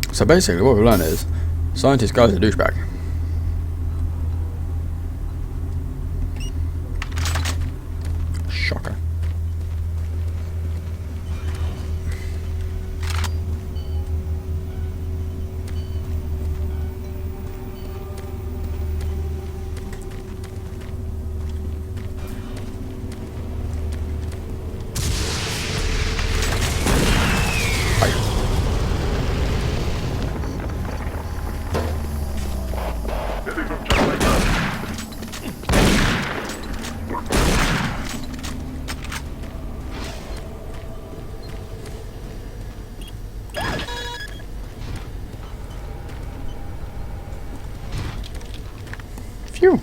this. So basically what we've learned is, scientist guy's a douchebag. Shocker. Phew.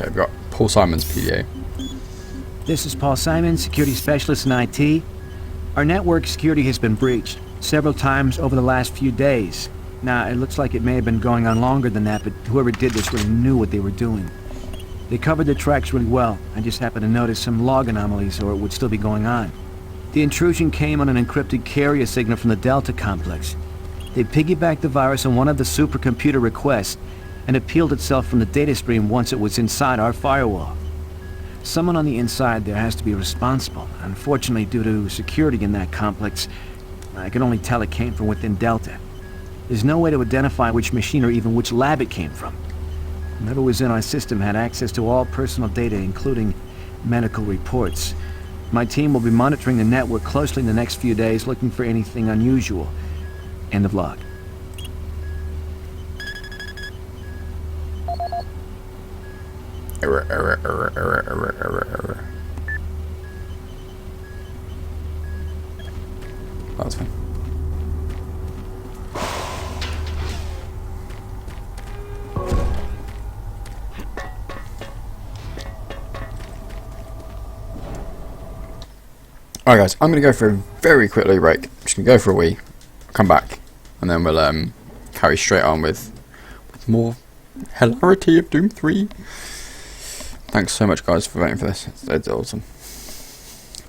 Okay, we've got Paul Simon's PDA. This is Paul Simon, security specialist in IT. Our network security has been breached several times over the last few days. Now, it looks like it may have been going on longer than that, but whoever did this really knew what they were doing. They covered the tracks really well. I just happened to notice some log anomalies, or it would still be going on. The intrusion came on an encrypted carrier signal from the Delta complex. They piggybacked the virus on one of the supercomputer requests, and it peeled itself from the data stream once it was inside our firewall. Someone on the inside there has to be responsible. Unfortunately, due to security in that complex, I can only tell it came from within Delta. There's no way to identify which machine or even which lab it came from. Whoever was in our system had access to all personal data, including medical reports. My team will be monitoring the network closely in the next few days, looking for anything unusual. End of log. Error. That's fine. Alright guys, I'm going to go for a very quick little break. I'm just going to go for a wee, come back, and then we'll carry straight on with more hilarity of Doom 3. Thanks so much guys for voting for this, it's awesome.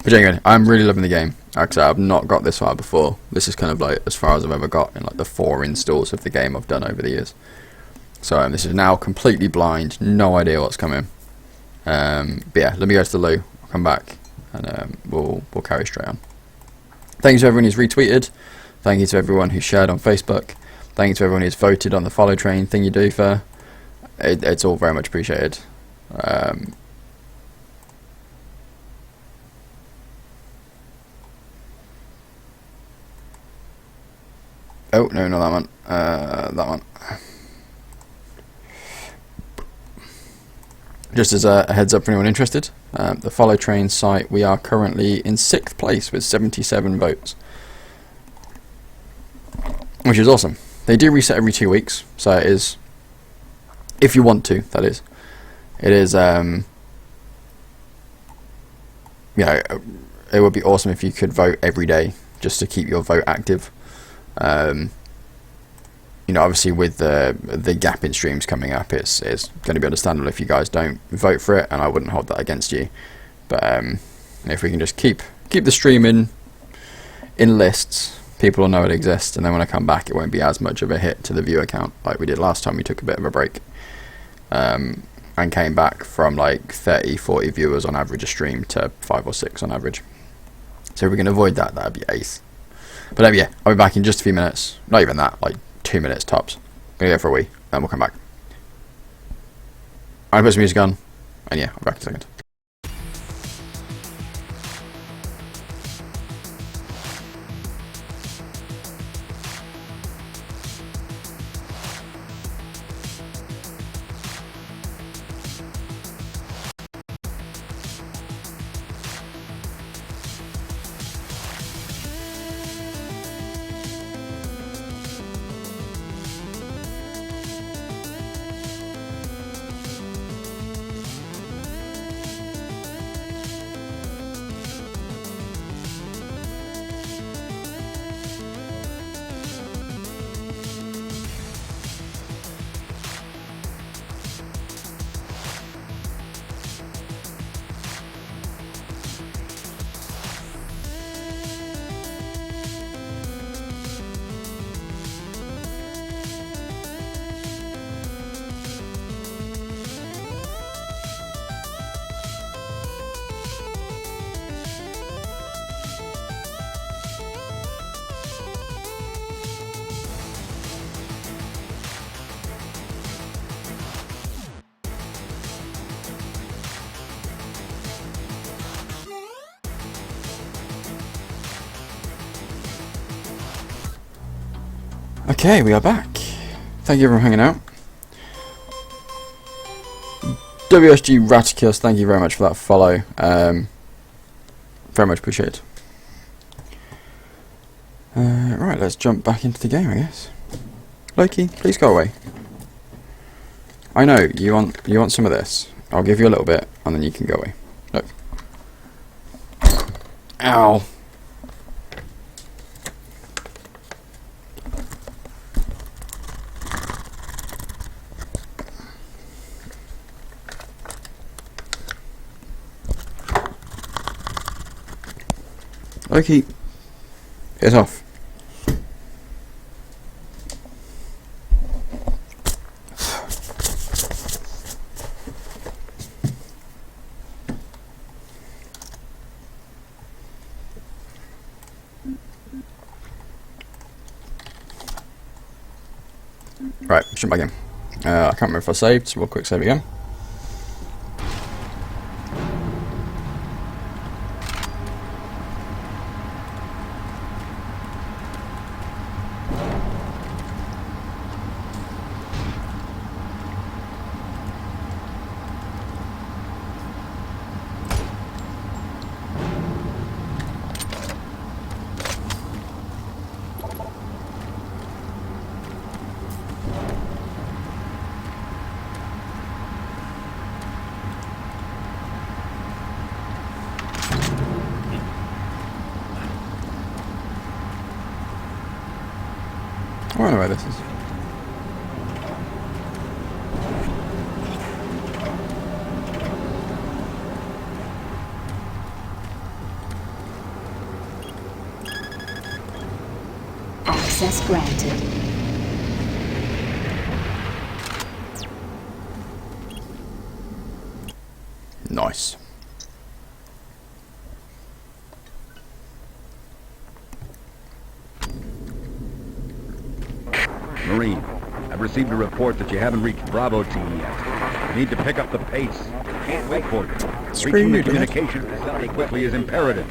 But anyway, I'm really loving the game. Like I said, I've not got this far before. This is kind of like as far as I've ever got in like the 4 installs of the game I've done over the years. So this is now completely blind, no idea what's coming. But yeah, let me go to the loo, I'll come back, and we'll carry straight on. Thank you to everyone who's retweeted. Thank you to everyone who shared on Facebook. Thank you to everyone who's voted on the follow train thing you do for. It's all very much appreciated. Oh, no, not that one. That one. Just as a heads up for anyone interested, the Follow Train site, we are currently in 6th place with 77 votes. Which is awesome. They do reset every 2 weeks, so it is, if you want to, that is. It is, yeah, it would be awesome if you could vote every day, just to keep your vote active. You know, obviously with the gap in streams coming up, it's going to be understandable if you guys don't vote for it, and I wouldn't hold that against you. But if we can just keep the stream in lists, people will know it exists, and then when I come back, it won't be as much of a hit to the viewer count like we did last time. We took a bit of a break, and came back from like 30-40 viewers on average a stream to 5 or 6 on average. So if we can avoid that, that'd be ace. But yeah, I'll be back in just a few minutes. Not even that, like 2 minutes tops. Gonna go for a wee, then we'll come back. I'm gonna put some music on, and yeah, I'll be back in a second. Okay, we are back. Thank you everyone for hanging out. WSG Raticus, thank you very much for that follow. Very much appreciated. Right, let's jump back into the game, I guess. Loki, please go away. I know you want some of this. I'll give you a little bit, and then you can go away. Look. Ow. Loki, get off. Right, jump back in. I can't remember if I saved, so we'll quick save again. I don't know where this is. Access granted. Nice. Marine, I've received a report that you haven't reached Bravo Team yet. You need to pick up the pace. Can't wait for you. Reaching the communication facility quickly is imperative.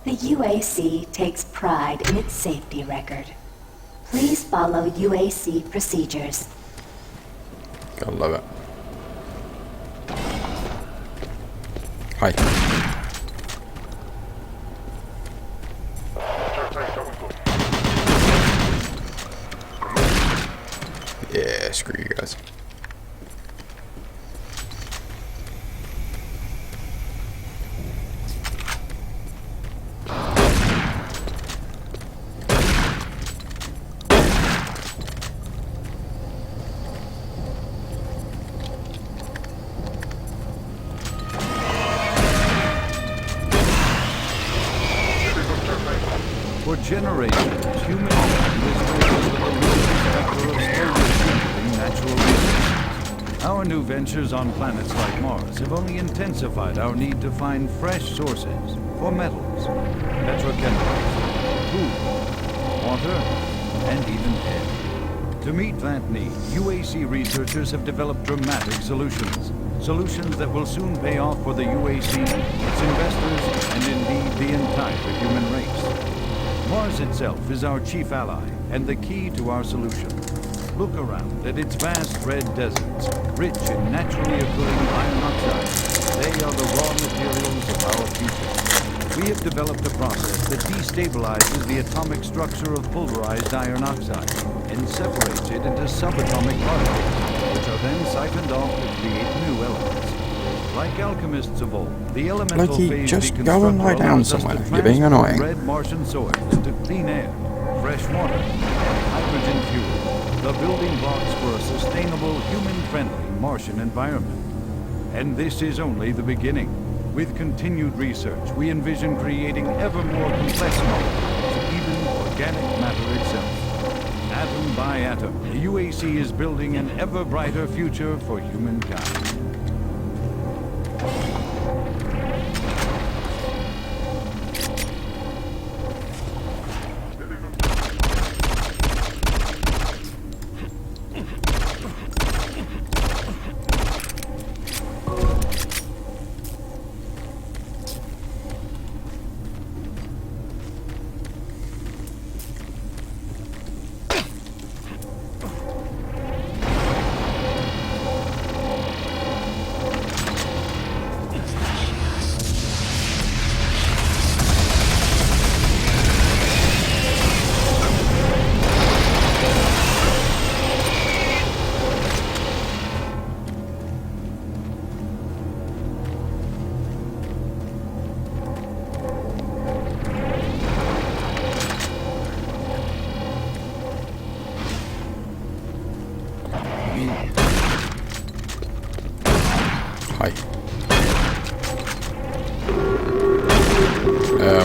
The UAC takes pride in its safety record. Please follow UAC procedures. Gotta love it. Hi. Yeah, screw you guys. For generations, humankind has focused on the limited factor of slowly dwindling natural resources. Our new ventures on planets like Mars have only intensified our need to find fresh sources for metals, petrochemicals, food, water, and even air. To meet that need, UAC researchers have developed dramatic solutions. Solutions that will soon pay off for the UAC, its investors, and indeed the entire human race. Mars itself is our chief ally and the key to our solution. Look around at its vast red deserts, rich in naturally occurring iron oxides. They are the raw materials of our future. We have developed a process that destabilizes the atomic structure of pulverized iron oxide and separates it into subatomic particles, which are then siphoned off to create new elements. Like alchemists of old, the elemental Loki, phase just go and lie deconstructor down allows us somewhere. to You're being transform annoying. red Martian soil into clean air, fresh water, and hydrogen fuel, the building blocks for a sustainable, human-friendly Martian environment. And this is only the beginning. With continued research, we envision creating ever more complex molecules, even organic matter itself. Atom by atom, the UAC is building an ever brighter future for humankind. Hi.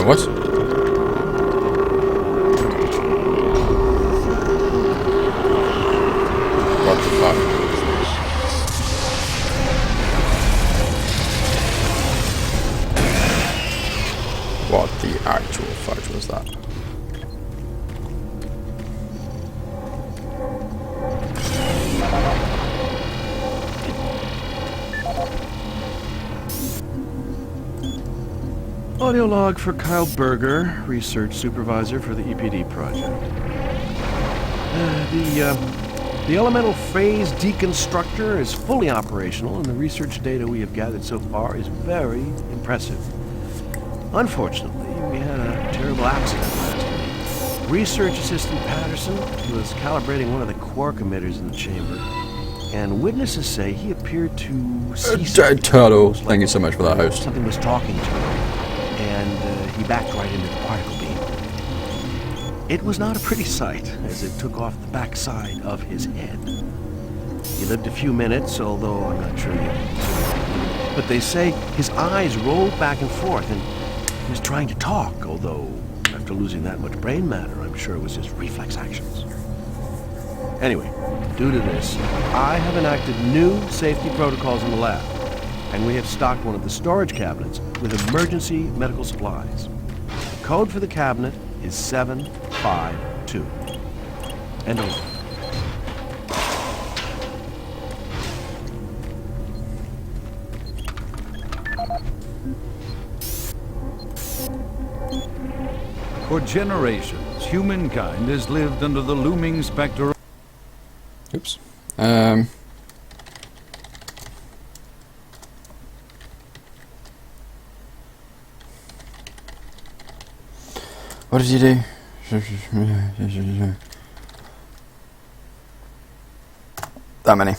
What? What the fuck? What the actual fudge was that? Audio log for Kyle Berger, research supervisor for the EPD project. The elemental phase deconstructor is fully operational, and the research data we have gathered so far is very impressive. Unfortunately, we had a terrible accident last week. Research assistant Patterson was calibrating one of the quark emitters in the chamber, and witnesses say he appeared to see Dead turtle. Thank you so much for that, host. something was talking to him, and he backed right into the particle beam. It was not a pretty sight, as it took off the backside of his head. He lived a few minutes, although I'm not sure yet. But they say his eyes rolled back and forth, and he was trying to talk, although after losing that much brain matter, I'm sure it was just reflex actions. Anyway, due to this, I have enacted new safety protocols in the lab, and we have stocked one of the storage cabinets with emergency medical supplies. The code for the cabinet is 752. And over. For generations, humankind has lived under the looming specter. Oops. What did you do? That many.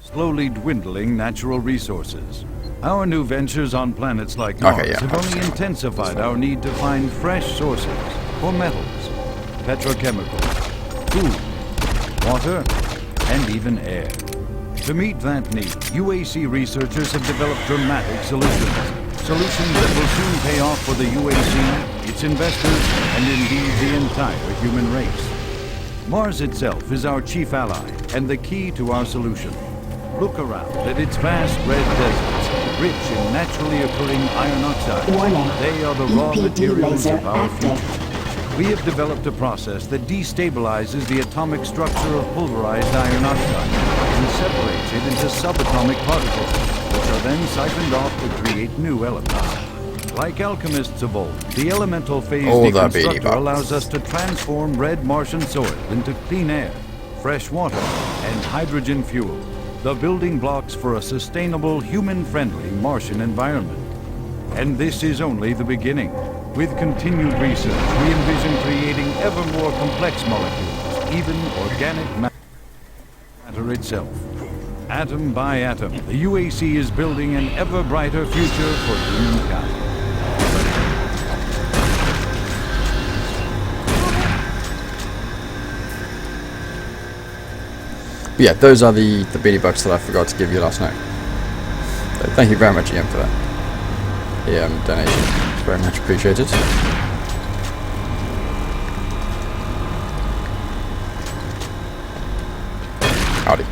Slowly dwindling natural resources. Our new ventures on planets like Mars have only intensified our need to find fresh sources for metals, petrochemicals, food, water, and even air. To meet that need, UAC researchers have developed dramatic solutions. Solutions that will soon pay off for the UAC, its investors, and indeed the entire human race. Mars itself is our chief ally and the key to our solution. Look around at its vast red deserts, rich in naturally occurring iron oxides. They are the raw materials of our future. We have developed a process that destabilizes the atomic structure of pulverized iron oxide and separates it into subatomic particles, which are then siphoned off to create new elements. Like alchemists of old, the elemental phase deconstructor allows us to transform red Martian soil into clean air, fresh water, and hydrogen fuel, the building blocks for a sustainable, human-friendly Martian environment. And this is only the beginning. With continued research, we envision creating ever more complex molecules, even organic matter itself. Atom by atom, the UAC is building an ever brighter future for humankind. Yeah, those are the beanie bucks that I forgot to give you last night. So thank you very much, Ian, for that. The donation. It's very much appreciated. Howdy.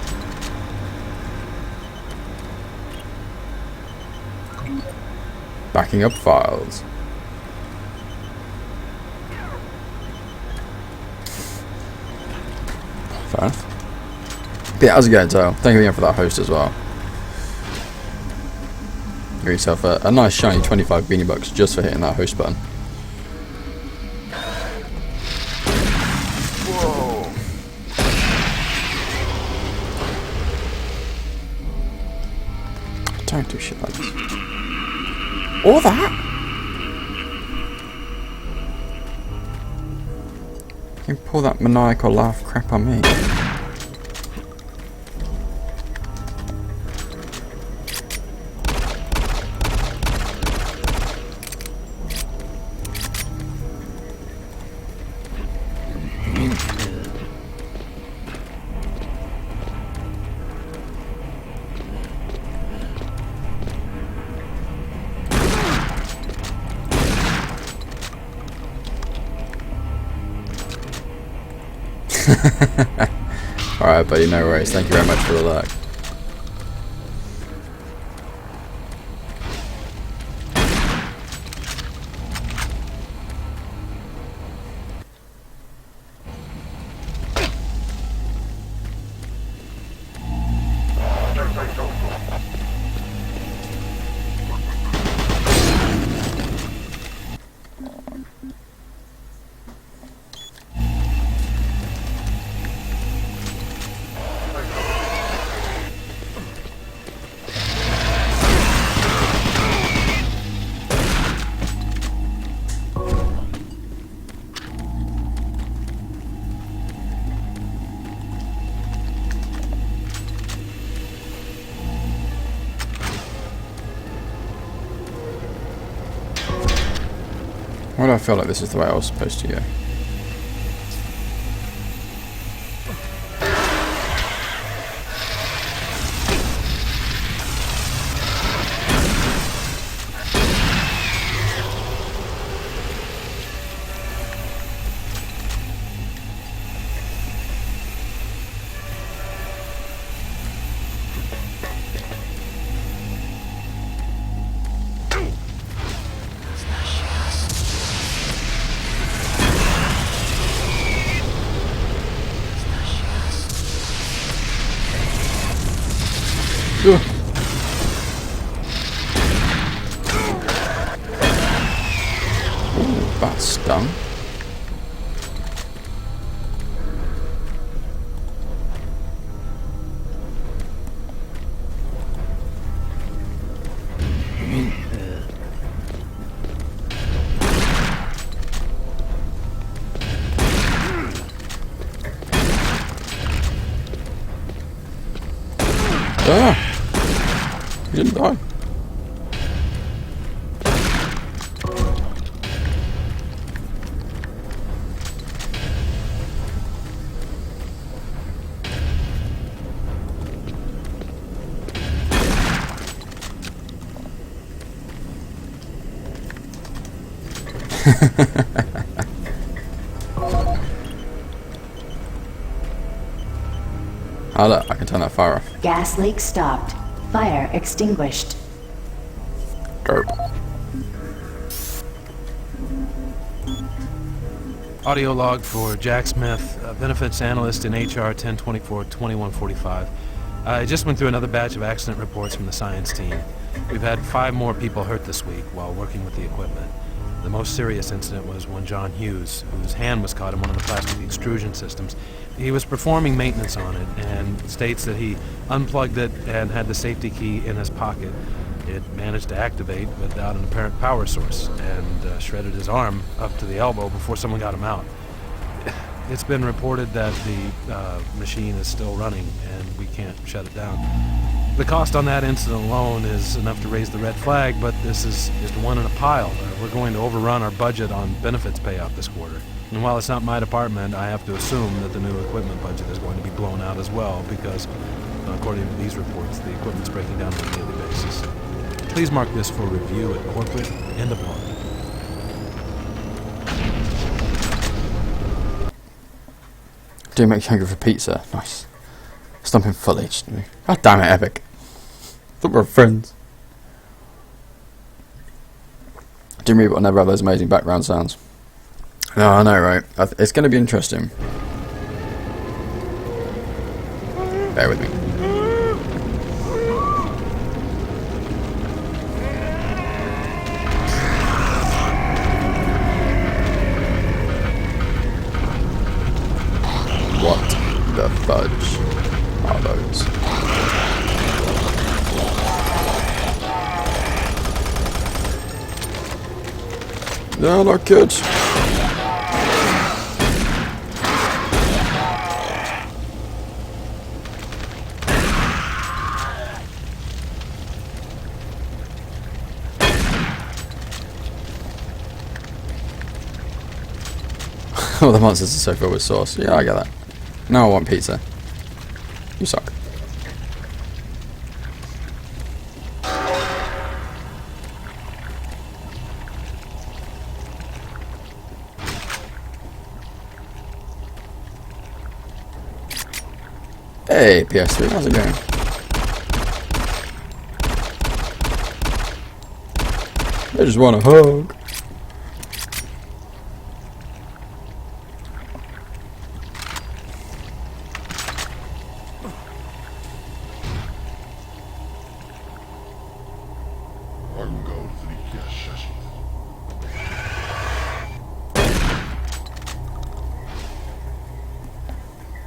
Backing up files. Fair enough. Yeah, how's it going, Dale? Thank you again for that host as well. Give yourself a nice shiny 25 beanie bucks just for hitting that host button. Whoa. Don't do shit like this. All that? You can pull that maniacal laugh crap on me. Alright, buddy, no worries. Thank you very much for the luck. Why do I feel like this is the way I was supposed to go? Ooh, that stung. Ah! He didn't die. Oh look, I can turn that fire off. Gas leak stopped. Fire extinguished. Go. Audio log for Jack Smith, benefits analyst in HR 1024-2145. I just went through another batch of accident reports from the science team. We've had 5 more people hurt this week while working with the equipment. The most serious incident was one John Hughes, whose hand was caught in one of the plastic extrusion systems. He was performing maintenance on it and states that he unplugged it and had the safety key in his pocket. It managed to activate without an apparent power source and shredded his arm up to the elbow before someone got him out. It's been reported that the machine is still running and we can't shut it down. The cost on that incident alone is enough to raise the red flag, but this is just one in a pile. We're going to overrun our budget on benefits payout this quarter. And while it's not my department, I have to assume that the new equipment budget is going to be blown out as well, because according to these reports, the equipment's breaking down on a daily basis. Please mark this for review at corporate end of month. Do make you hungry for pizza. Nice. Stomping foliage. God damn it, Epic. I thought we were friends. Doom Reboot will never have those amazing background sounds. No, I know, right? It's going to be interesting. Bear with me. What the fudge are those? No, not good. Oh, the monsters are so filled with sauce. Yeah, I get that. Now I want pizza. You suck. Hey, PS3, how's it going? I just want a hug.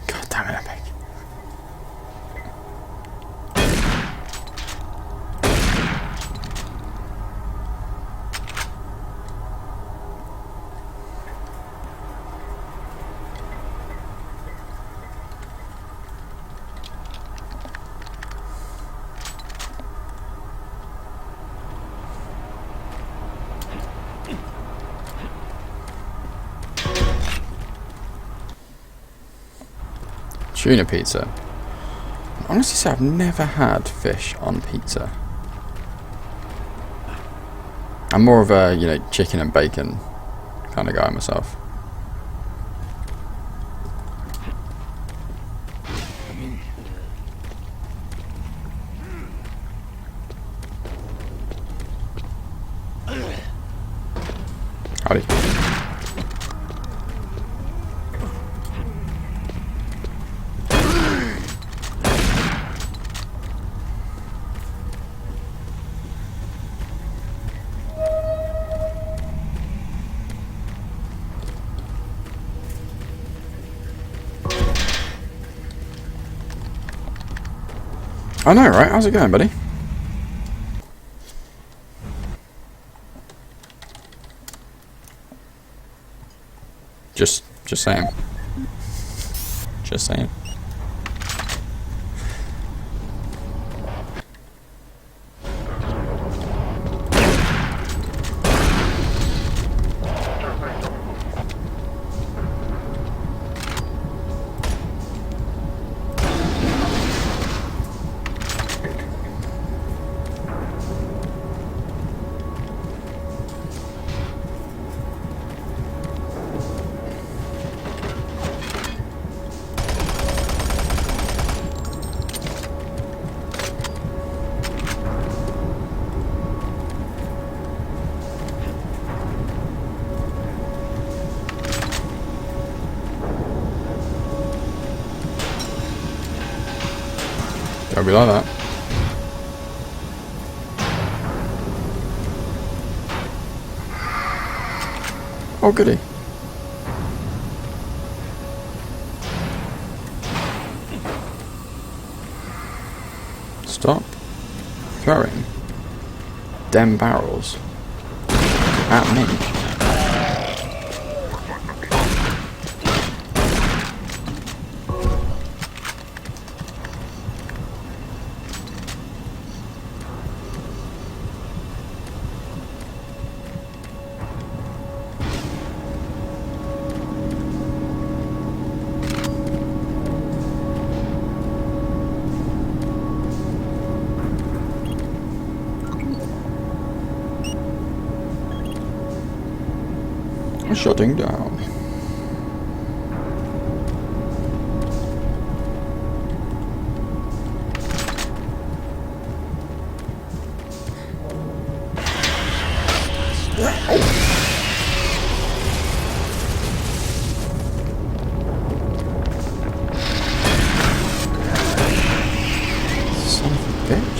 God damn it, Epic. Tuna pizza. Honestly, say I've never had fish on pizza. I'm more of a, you know, chicken and bacon kind of guy myself. Howdy. I know, right? How's it going, buddy? Just saying. Just saying. Don't be like that. Oh, goody. Stop throwing them barrels at me. Shutting down. Son of a bitch.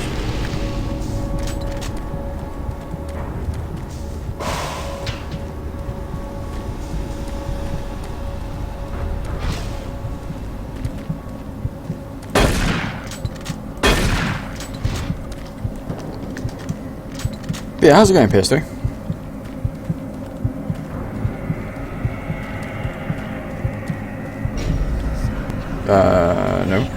But yeah, how's it going, PS3? No.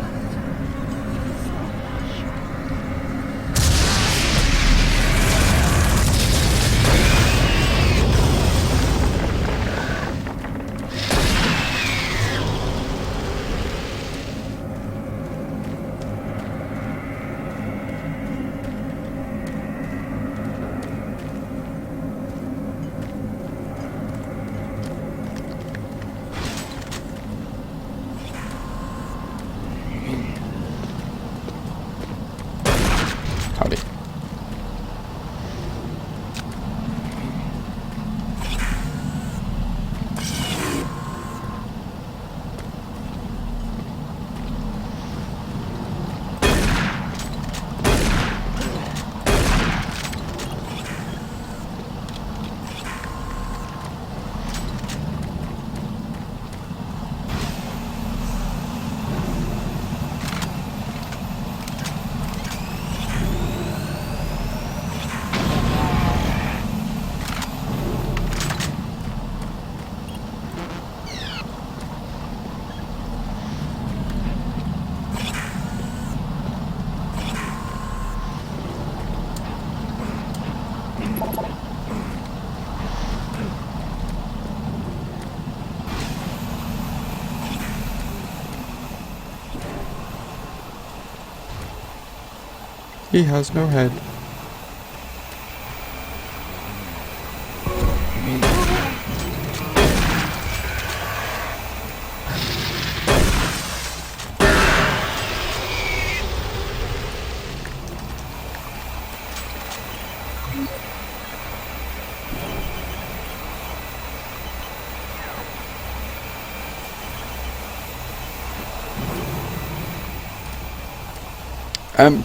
He has no head.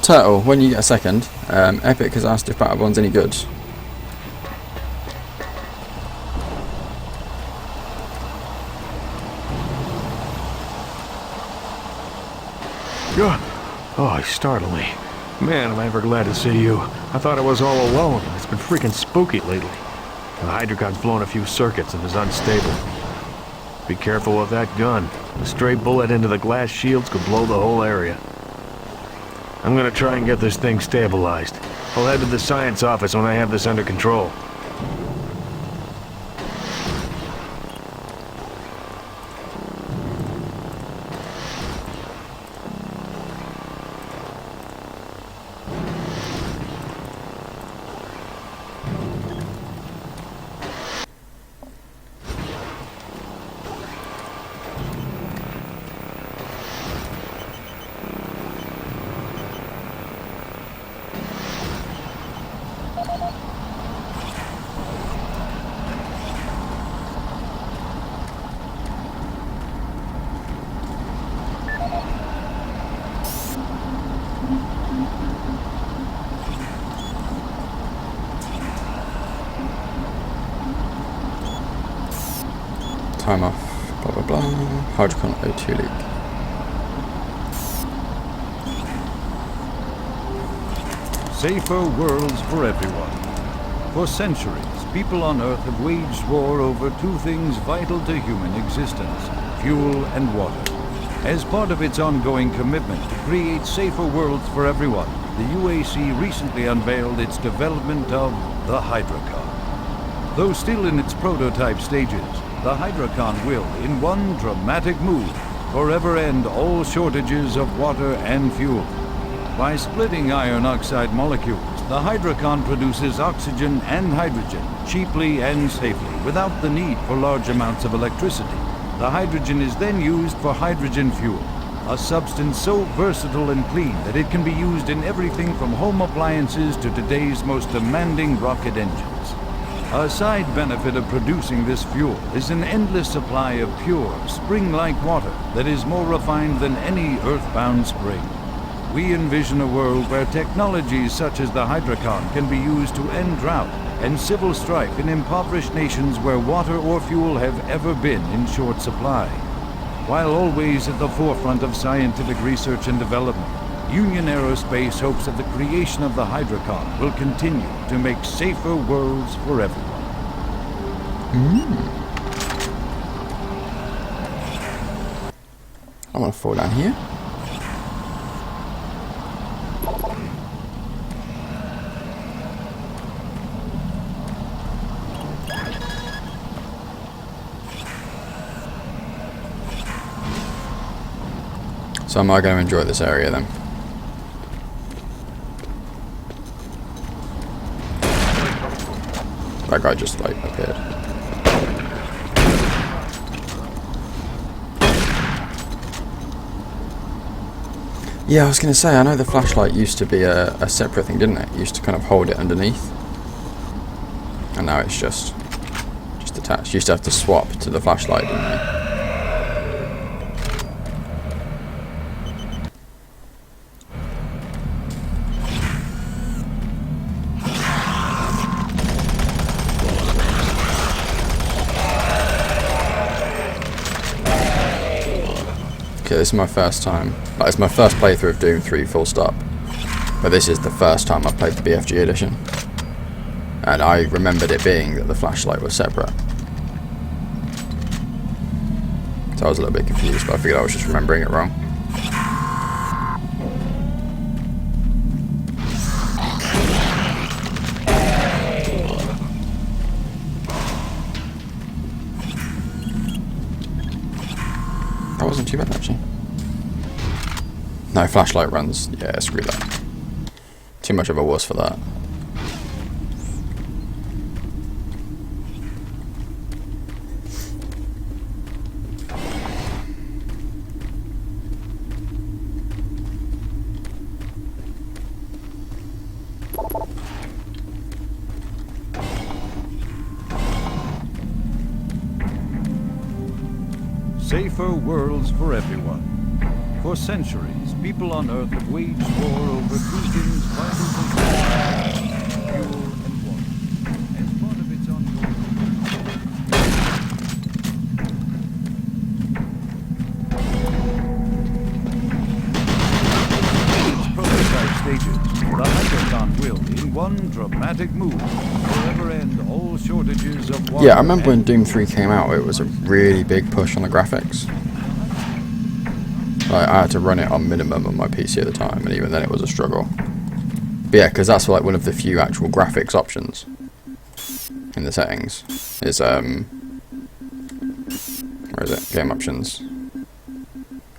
Turtle, when you get a second, Epic has asked if Battlebond's any good. Oh, you startled me. Man, am I ever glad to see you. I thought I was all alone. It's been freaking spooky lately. The Hydrocon's blown a few circuits and is unstable. Be careful with that gun. A stray bullet into the glass shields could blow the whole area. I'm gonna try and get this thing stabilized. I'll head to the science office when I have this under control. Time off, blah blah blah. Hydrocon O2 leak. Safer worlds for everyone. For centuries, people on Earth have waged war over two things vital to human existence: fuel and water. As part of its ongoing commitment to create safer worlds for everyone, the UAC recently unveiled its development of the Hydrocon. Though still in its prototype stages, the Hydrocon will, in one dramatic move, forever end all shortages of water and fuel. By splitting iron oxide molecules, the Hydrocon produces oxygen and hydrogen cheaply and safely, without the need for large amounts of electricity. The hydrogen is then used for hydrogen fuel, a substance so versatile and clean that it can be used in everything from home appliances to today's most demanding rocket engines. A side benefit of producing this fuel is an endless supply of pure, spring-like water that is more refined than any earthbound spring. We envision a world where technologies such as the Hydrocon can be used to end drought and civil strife in impoverished nations where water or fuel have ever been in short supply. While always at the forefront of scientific research and development, Union Aerospace hopes that the creation of the Hydrocon will continue to make safer worlds for everyone. I want to fall down here. So am I going to enjoy this area then? That guy just like appeared. Yeah, I was going to say, I know the flashlight used to be a separate thing, didn't it? It used to kind of hold it underneath. And now it's just attached. You used to have to swap to the flashlight, didn't you? Okay, this is my first time. Like, it's my first playthrough of Doom 3 full stop. But this is the first time I've played the BFG edition. And I remembered it being that the flashlight was separate. So I was a little bit confused, but I figured I was just remembering it wrong. That wasn't too bad, actually. No, flashlight runs. Yeah, screw that. Too much of a wuss for that. Safer worlds for everyone. For centuries, people on Earth have waged war over two things vital to life: fuel and water. As part of its ongoing prototype stages, the Hypercon will, in one dramatic move, forever end all shortages of water. Yeah, I remember when Doom 3 came out, it was a really big push on the graphics. Like, I had to run it on minimum on my PC at the time, and even then it was a struggle. But yeah, because that's like one of the few actual graphics options in the settings. Is where is it? Game options.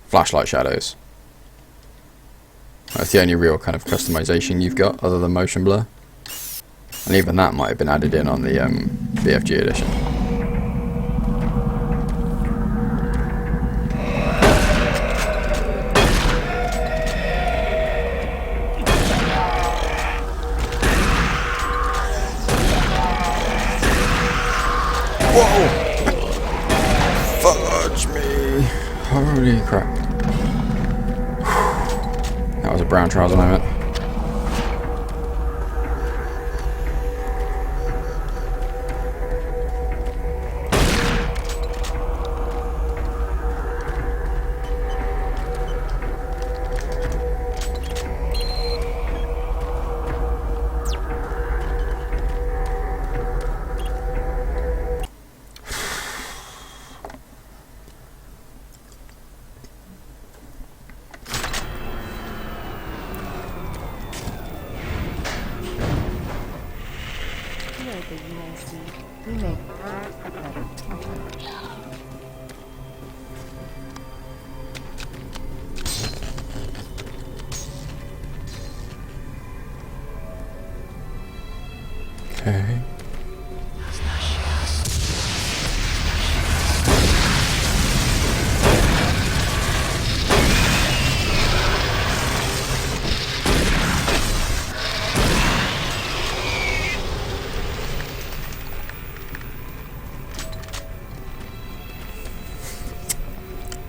Flashlight shadows. That's the only real kind of customization you've got, other than motion blur. And even that might have been added in on the BFG edition. Whoa! Fudge me! Holy crap. That was a brown trouser moment. Okay.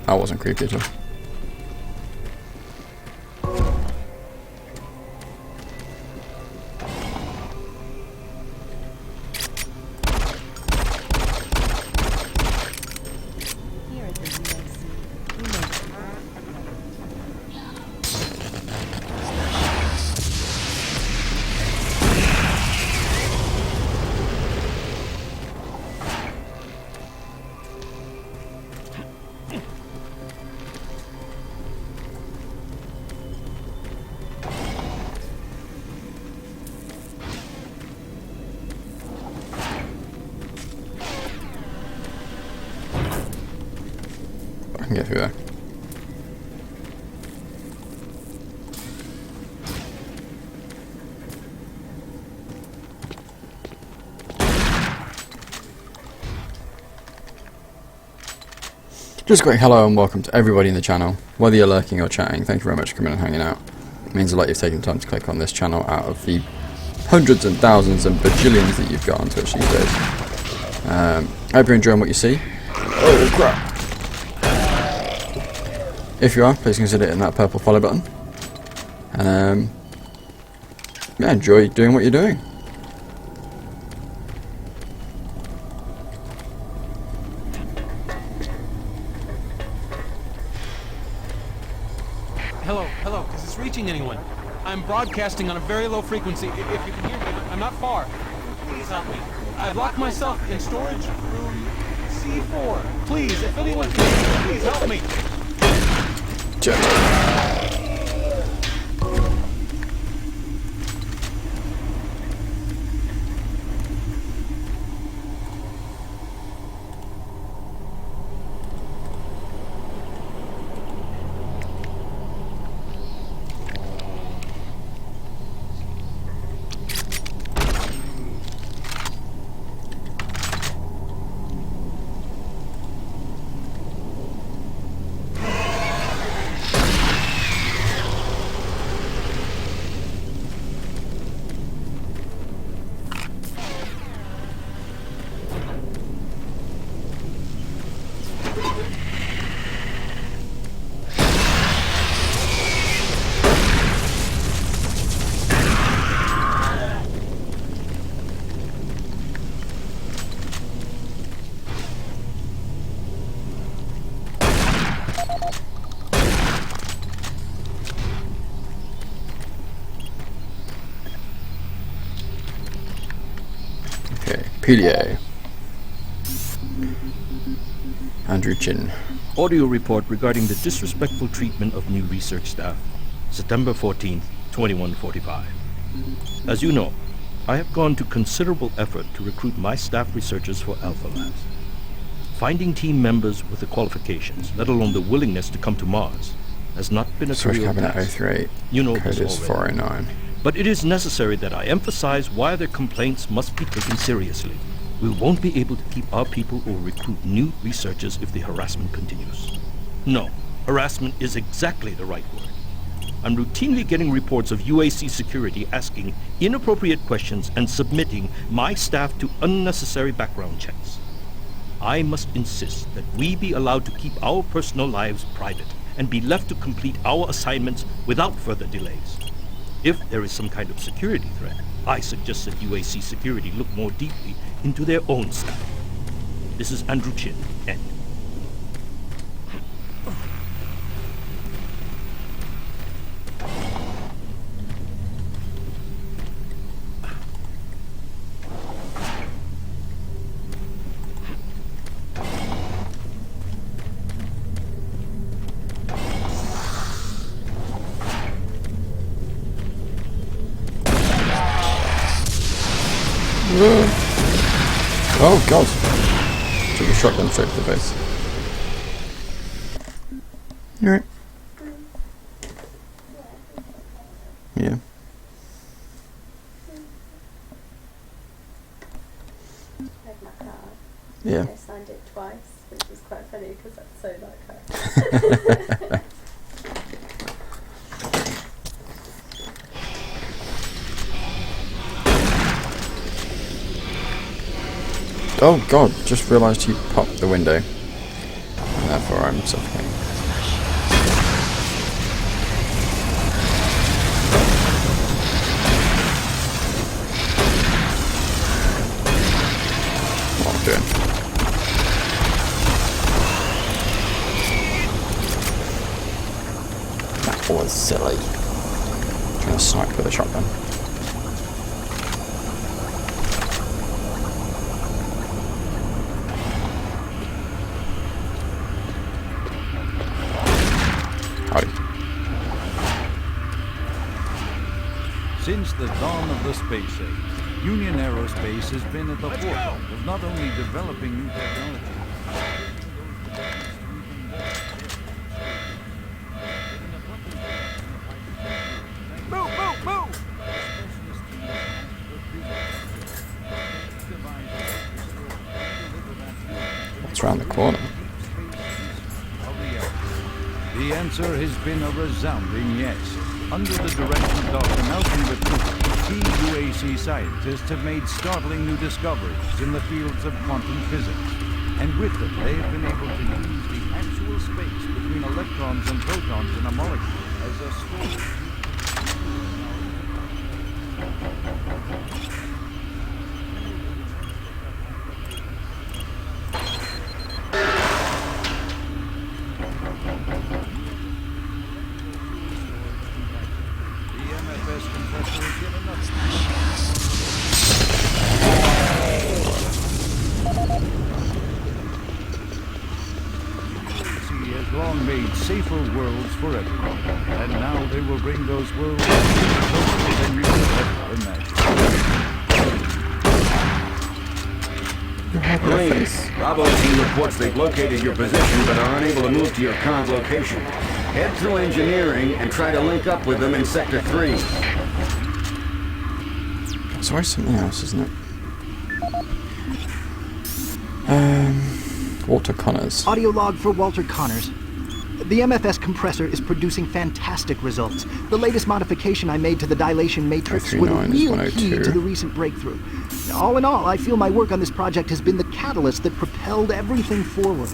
That wasn't creepy at all. I can get through there. Just a quick hello and welcome to everybody in the channel. Whether you're lurking or chatting, thank you very much for coming and hanging out. It means a lot you've taken the time to click on this channel out of the hundreds and thousands and bajillions that you've got on Twitch these days. I hope you're enjoying what you see. Oh crap! If you are, please consider hitting that purple follow button. And yeah, enjoy doing what you're doing. Hello, is this reaching anyone? I'm broadcasting on a very low frequency. If you can hear me, I'm not far. Please help me. I've locked myself in storage room C4. Please, if anyone can, please help me. PDA. Andrew Chin. Audio report regarding the disrespectful treatment of new research staff. September 14th, 2145. As you know, I have gone to considerable effort to recruit my staff researchers for Alpha Labs. Finding team members with the qualifications, let alone the willingness to come to Mars, has not been a Source trivial cabinet task. 038. You know Code this is already. 409. But it is necessary that I emphasize why their complaints must be taken seriously. We won't be able to keep our people or recruit new researchers if the harassment continues. No, harassment is exactly the right word. I'm routinely getting reports of UAC security asking inappropriate questions and submitting my staff to unnecessary background checks. I must insist that we be allowed to keep our personal lives private and be left to complete our assignments without further delays. If there is some kind of security threat, I suggest that UAC security look more deeply into their own staff. This is Andrew Chin, end. Oh god. Took a shotgun straight to the face. You alright? Yeah. Like my card. Yeah. I signed it twice, which was quite funny because that's so like her. Oh god, just realised he popped the window. And therefore I'm suffocating. What I'm doing. That was silly. Trying to snipe with a shotgun. Since the dawn of the space age, Union Aerospace has been at the forefront of not only developing new technology. What's around the corner? The answer has been a resounding yes. Under the direction of Dr. Malcolm Recruiter, key UAC scientists have made startling new discoveries in the fields of quantum physics. And with them, they have been able to use the actual space between electrons and protons in a molecule as a storage. Long made safer worlds for everyone, and now they will bring those worlds closer than you could ever imagine. Marine, Bravo team reports they've located your position but are unable to move to your current location. Head through engineering and try to link up with them in Sector 3. It's always something else, isn't it? Walter Connors. Audio log for Walter Connors. The MFS compressor is producing fantastic results. The latest modification I made to the dilation matrix was a real key to the recent breakthrough. All in all, I feel my work on this project has been the catalyst that propelled everything forward.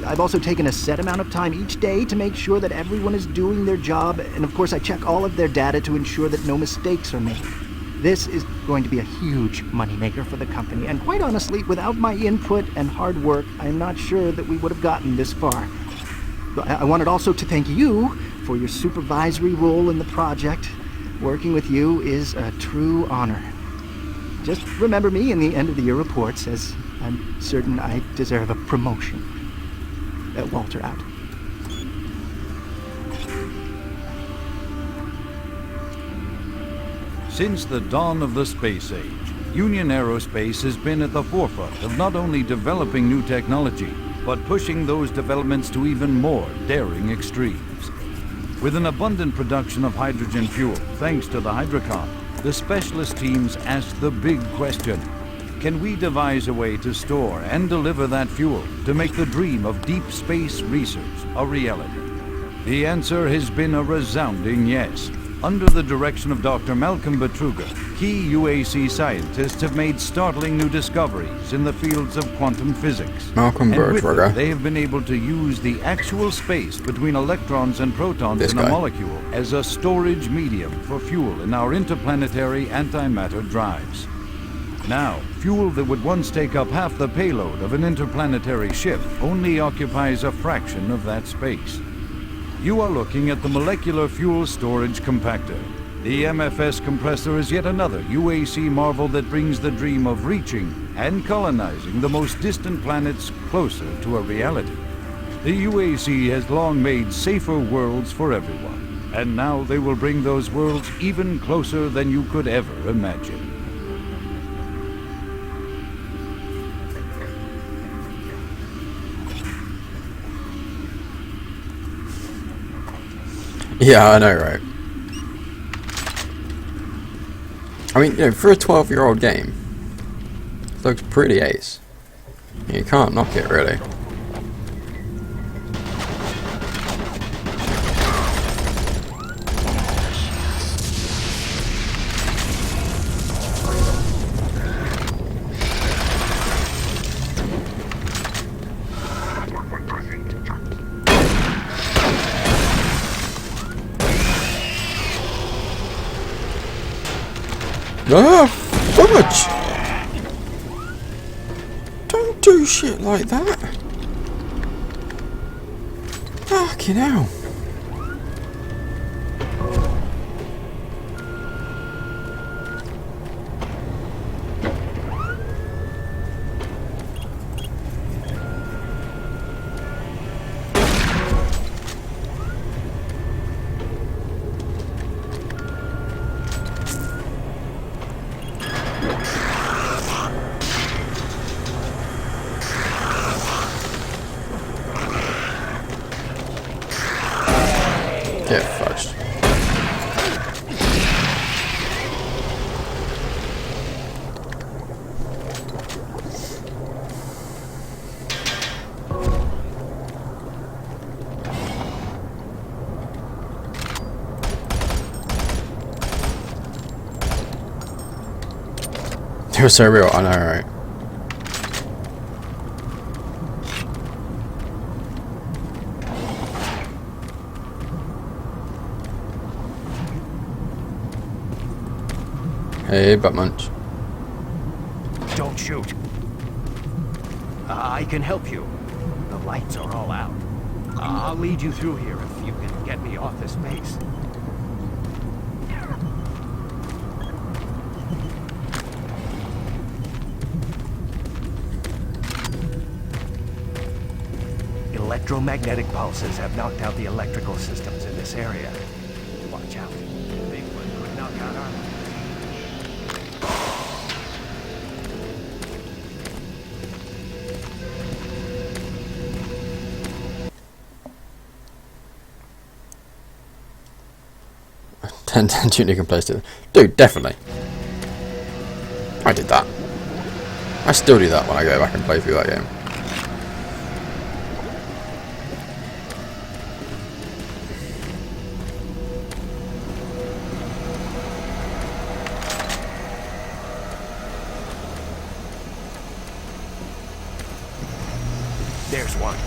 I've also taken a set amount of time each day to make sure that everyone is doing their job, and of course I check all of their data to ensure that no mistakes are made. This is going to be a huge moneymaker for the company, and quite honestly, without my input and hard work, I'm not sure that we would have gotten this far. I wanted also to thank you for your supervisory role in the project. Working with you is a true honor. Just remember me in the end-of-the-year reports, as I'm certain I deserve a promotion. Walter out. Since the dawn of the space age, Union Aerospace has been at the forefront of not only developing new technology, but pushing those developments to even more daring extremes. With an abundant production of hydrogen fuel, thanks to the Hydrocon, the specialist teams ask the big question: can we devise a way to store and deliver that fuel to make the dream of deep space research a reality? The answer has been a resounding yes. Under the direction of Dr. Malcolm Betruger, key UAC scientists have made startling new discoveries in the fields of quantum physics. Malcolm Betruger. They have been able to use the actual space between electrons and protons in a molecule as a storage medium for fuel in our interplanetary antimatter drives. Now, fuel that would once take up half the payload of an interplanetary ship only occupies a fraction of that space. You are looking at the Molecular Fuel Storage Compactor. The MFS compressor is yet another UAC marvel that brings the dream of reaching and colonizing the most distant planets closer to a reality. The UAC has long made safer worlds for everyone, and now they will bring those worlds even closer than you could ever imagine. Yeah, I know, right? I mean, you know, for a 12-year-old game, it looks pretty ace. You can't knock it, really. Ah, fudge! Don't do shit like that. Fucking hell. Get fudged. They're so real, I know, right? Hey, butt munch. Don't shoot. I can help you. The lights are all out. I'll lead you through here if you can get me off this base. Electromagnetic pulses have knocked out the electrical systems in this area. Watch out. The big one could knock out our... Ten tuning and place it. Dude, definitely. I did that. I still do that when I go back and play through that game. There's one.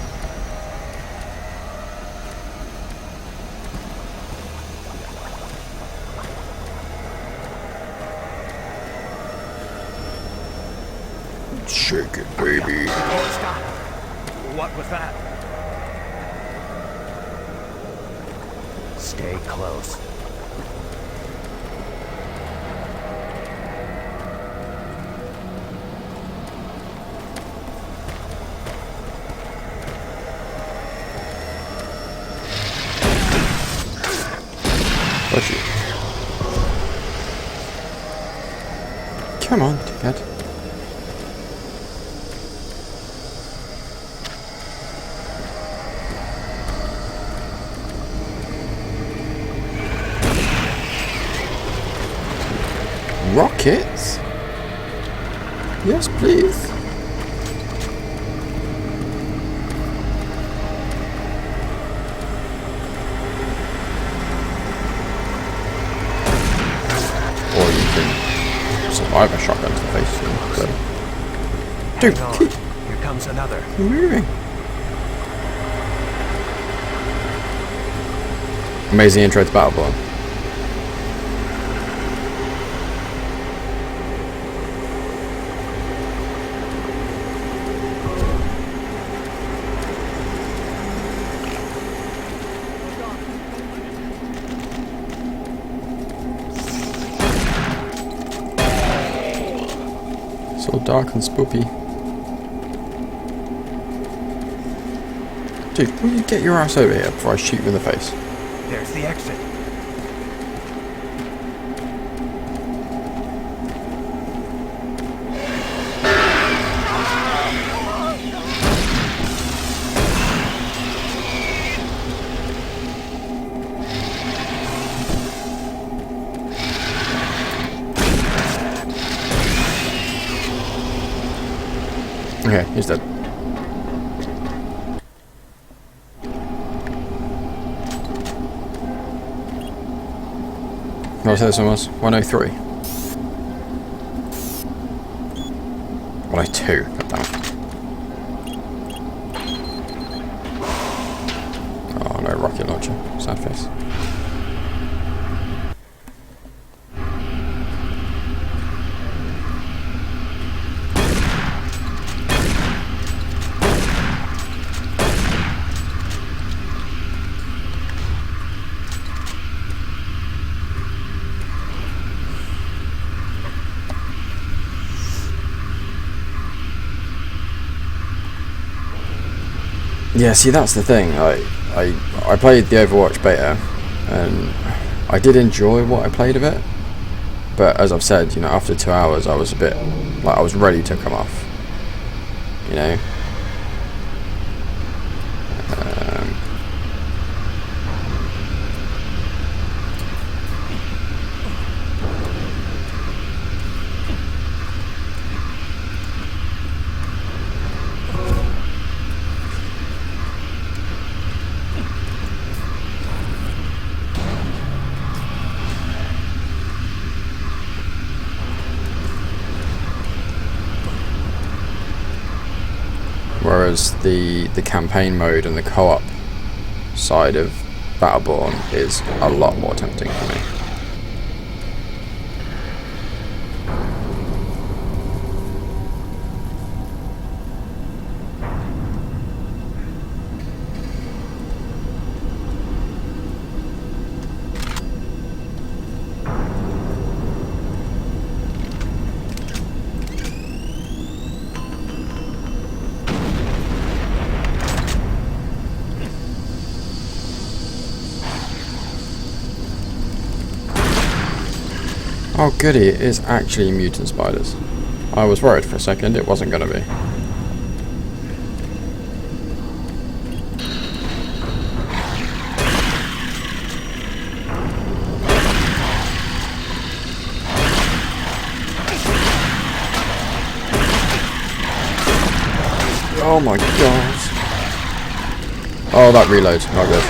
Shake it, baby. Oh, stop. What was that? Stay close. Come on, dickhead. Rockets? Yes, please. Or you can survive a shotgun to the face. So. Dude, keep Here comes another. moving. Amazing intro to Battleborn. So dark and spoopy. Dude, will you get your ass over here before I shoot you in the face? There's the exit. Okay, he's dead. What was this one was? 103. 102, god damn it. Oh no, rocket launcher. Sad face. Yeah, see that's the thing. I played the Overwatch beta, and I did enjoy what I played of it. But as I've said, you know, after 2 hours, I was a bit like I was ready to come off. You know. Whereas the campaign mode and the co-op side of Battleborn is a lot more tempting for me. Oh goody, it is actually mutant spiders. I was worried for a second it wasn't going to be. Oh my god. Oh, that reload, not good.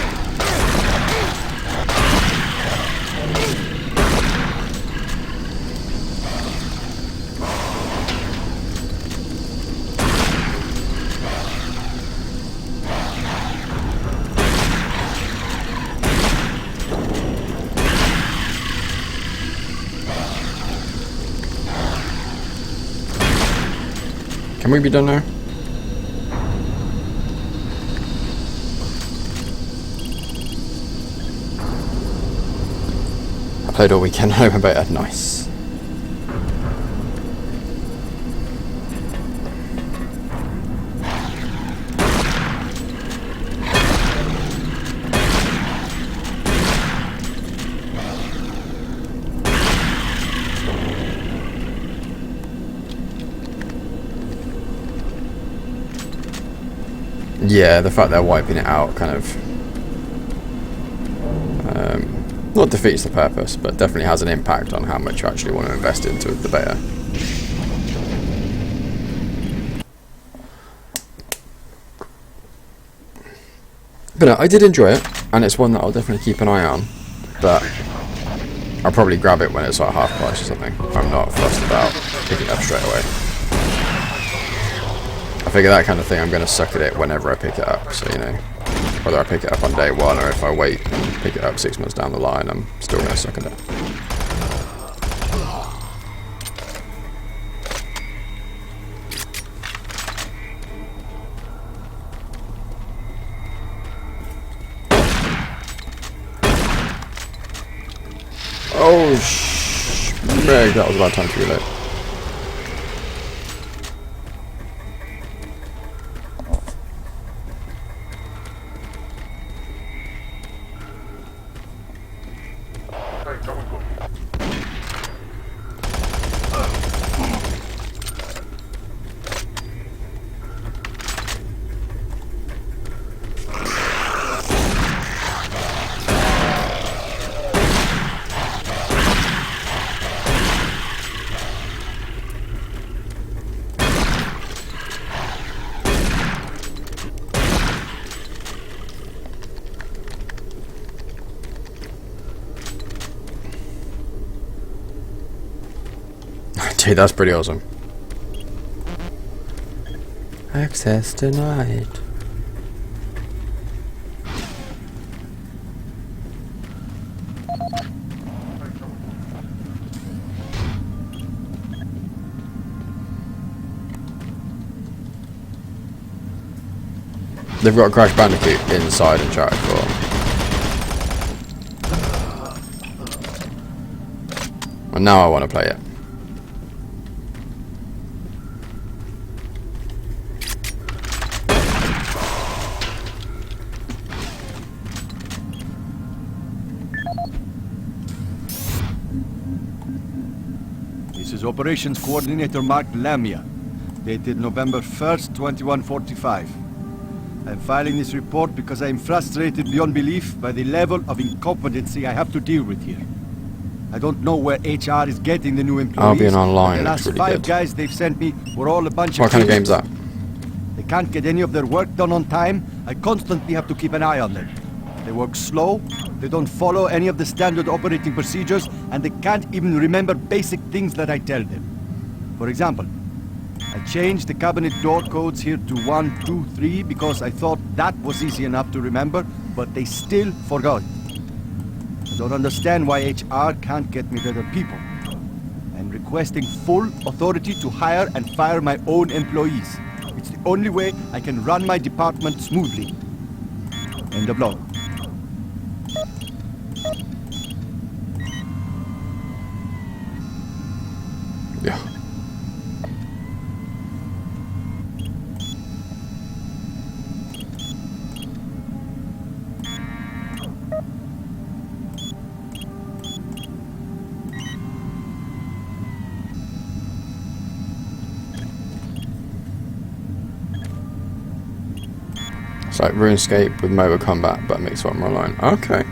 Can we be done now? I played all weekend over beta, nice. Yeah, the fact they're wiping it out kind of not defeats the purpose, but definitely has an impact on how much you actually want to invest into the beta. But no, I did enjoy it, and it's one that I'll definitely keep an eye on, but I'll probably grab it when it's like half price or something. I'm not fussed about picking it up straight away. I figure that kind of thing, I'm going to suck at it whenever I pick it up, so you know, whether I pick it up on day one or if I wait and pick it up 6 months down the line, I'm still going to suck at it. Oh, Meg, that was about time to reload. Dude, that's pretty awesome. Access denied. They've got Crash Bandicoot inside Uncharted 4. And now I want to play it. This is Operations Coordinator Mark Lamia, dated November 1st, 2145. I'm filing this report because I am frustrated beyond belief by the level of incompetency I have to deal with here. I don't know where HR is getting the new employees. Albion Online, the last really 5 good. guys they've sent me were all a bunch What of kind of game's that? They can't get any of their work done on time. I constantly have to keep an eye on them. They work slow, they don't follow any of the standard operating procedures, and they can't even remember basic things that I tell them. For example, I changed the cabinet door codes here to 1, 2, 3 because I thought that was easy enough to remember, but they still forgot it. I don't understand why HR can't get me better people. I'm requesting full authority to hire and fire my own employees. It's the only way I can run my department smoothly. End of log. Yeah. It's like RuneScape with mobile combat, but mixed up more online. Okay.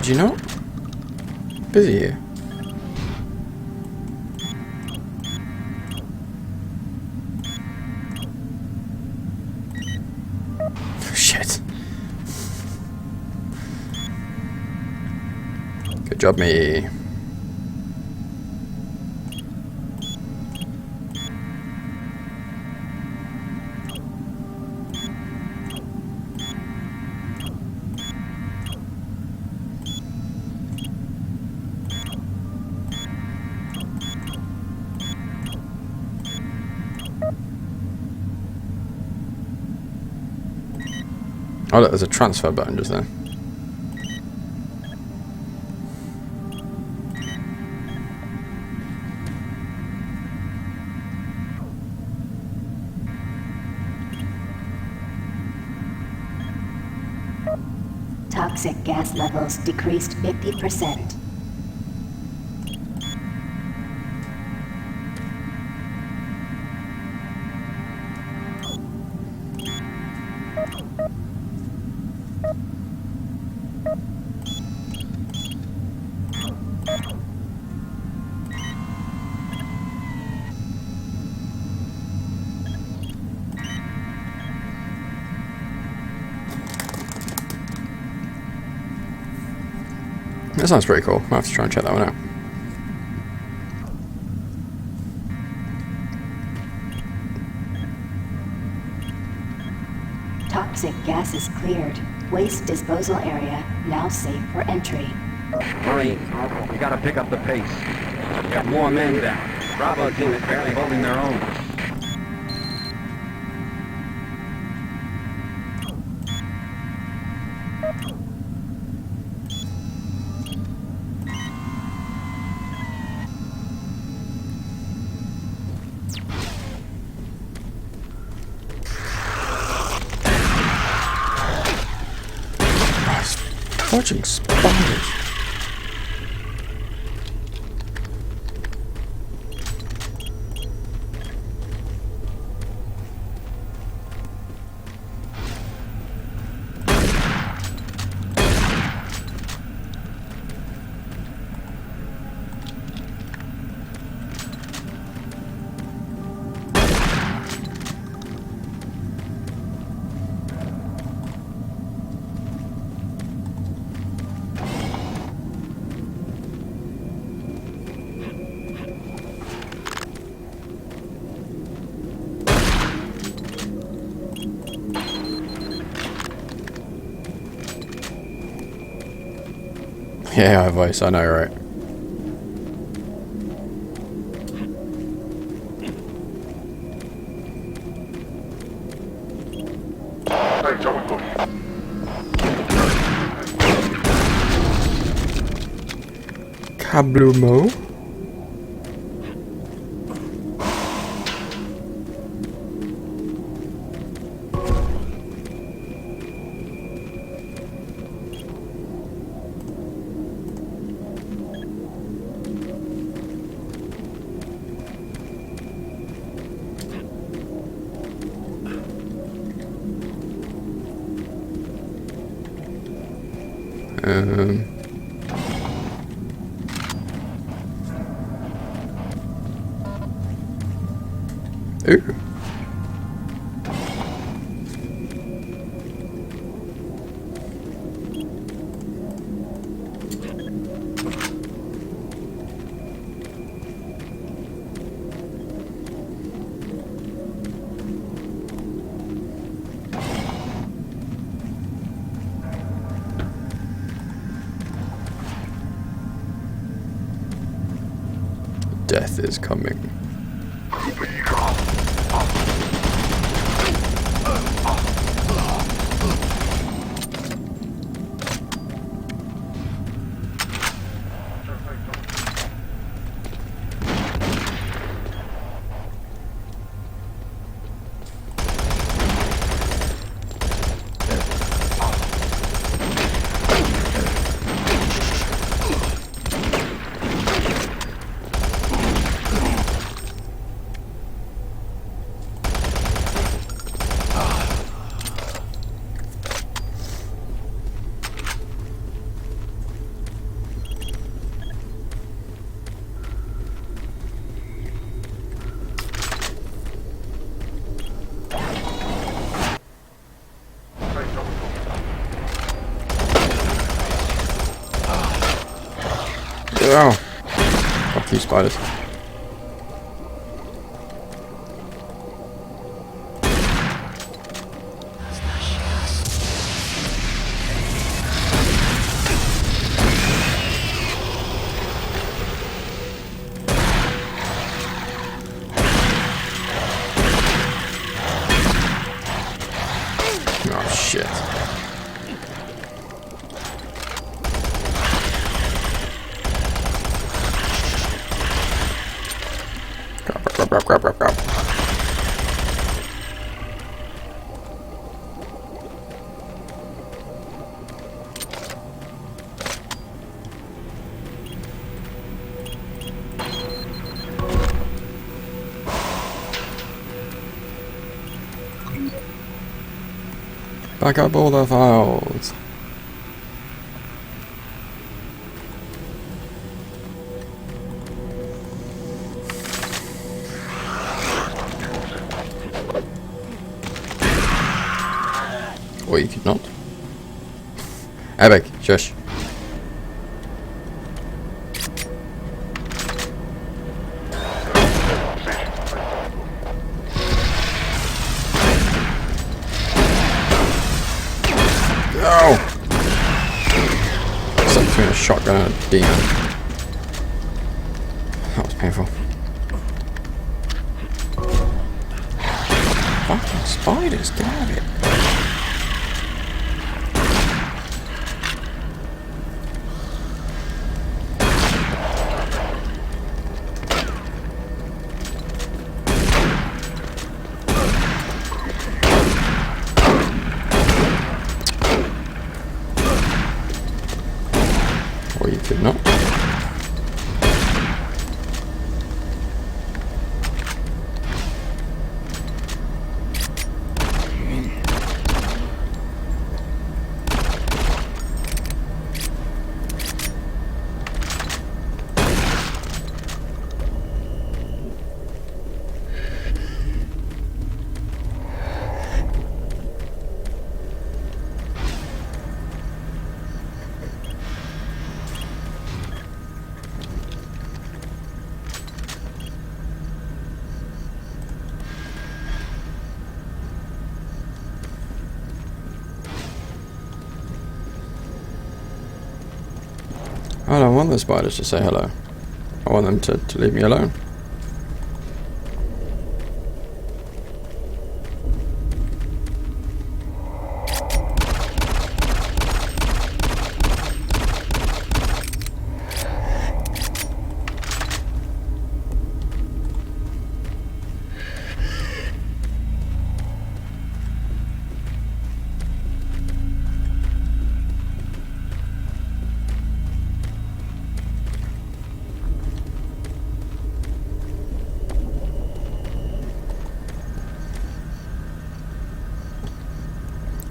Do you know? Busy here. Shit. Good job, me. Oh look, there's a transfer button just there. Toxic gas levels decreased 50%. That sounds pretty cool. I'll have to try and check that one out. Toxic gas is cleared. Waste disposal area now safe for entry. Marine, we gotta pick up the pace. We got more men down. Bravo team is barely holding their own. Watching spiders. Yeah, I voice, I know, right? Kablumo? Ooh. Death is coming. Oh, fuck you, spiders. Oh shit. Grab. Back up all the files. Or you could not. Ebek, shush. Ow! Stuck between a shotgun and a demon. That was painful. Fucking spiders, get out of it. Or you could not. I don't want the spiders to say hello. I want them to leave me alone.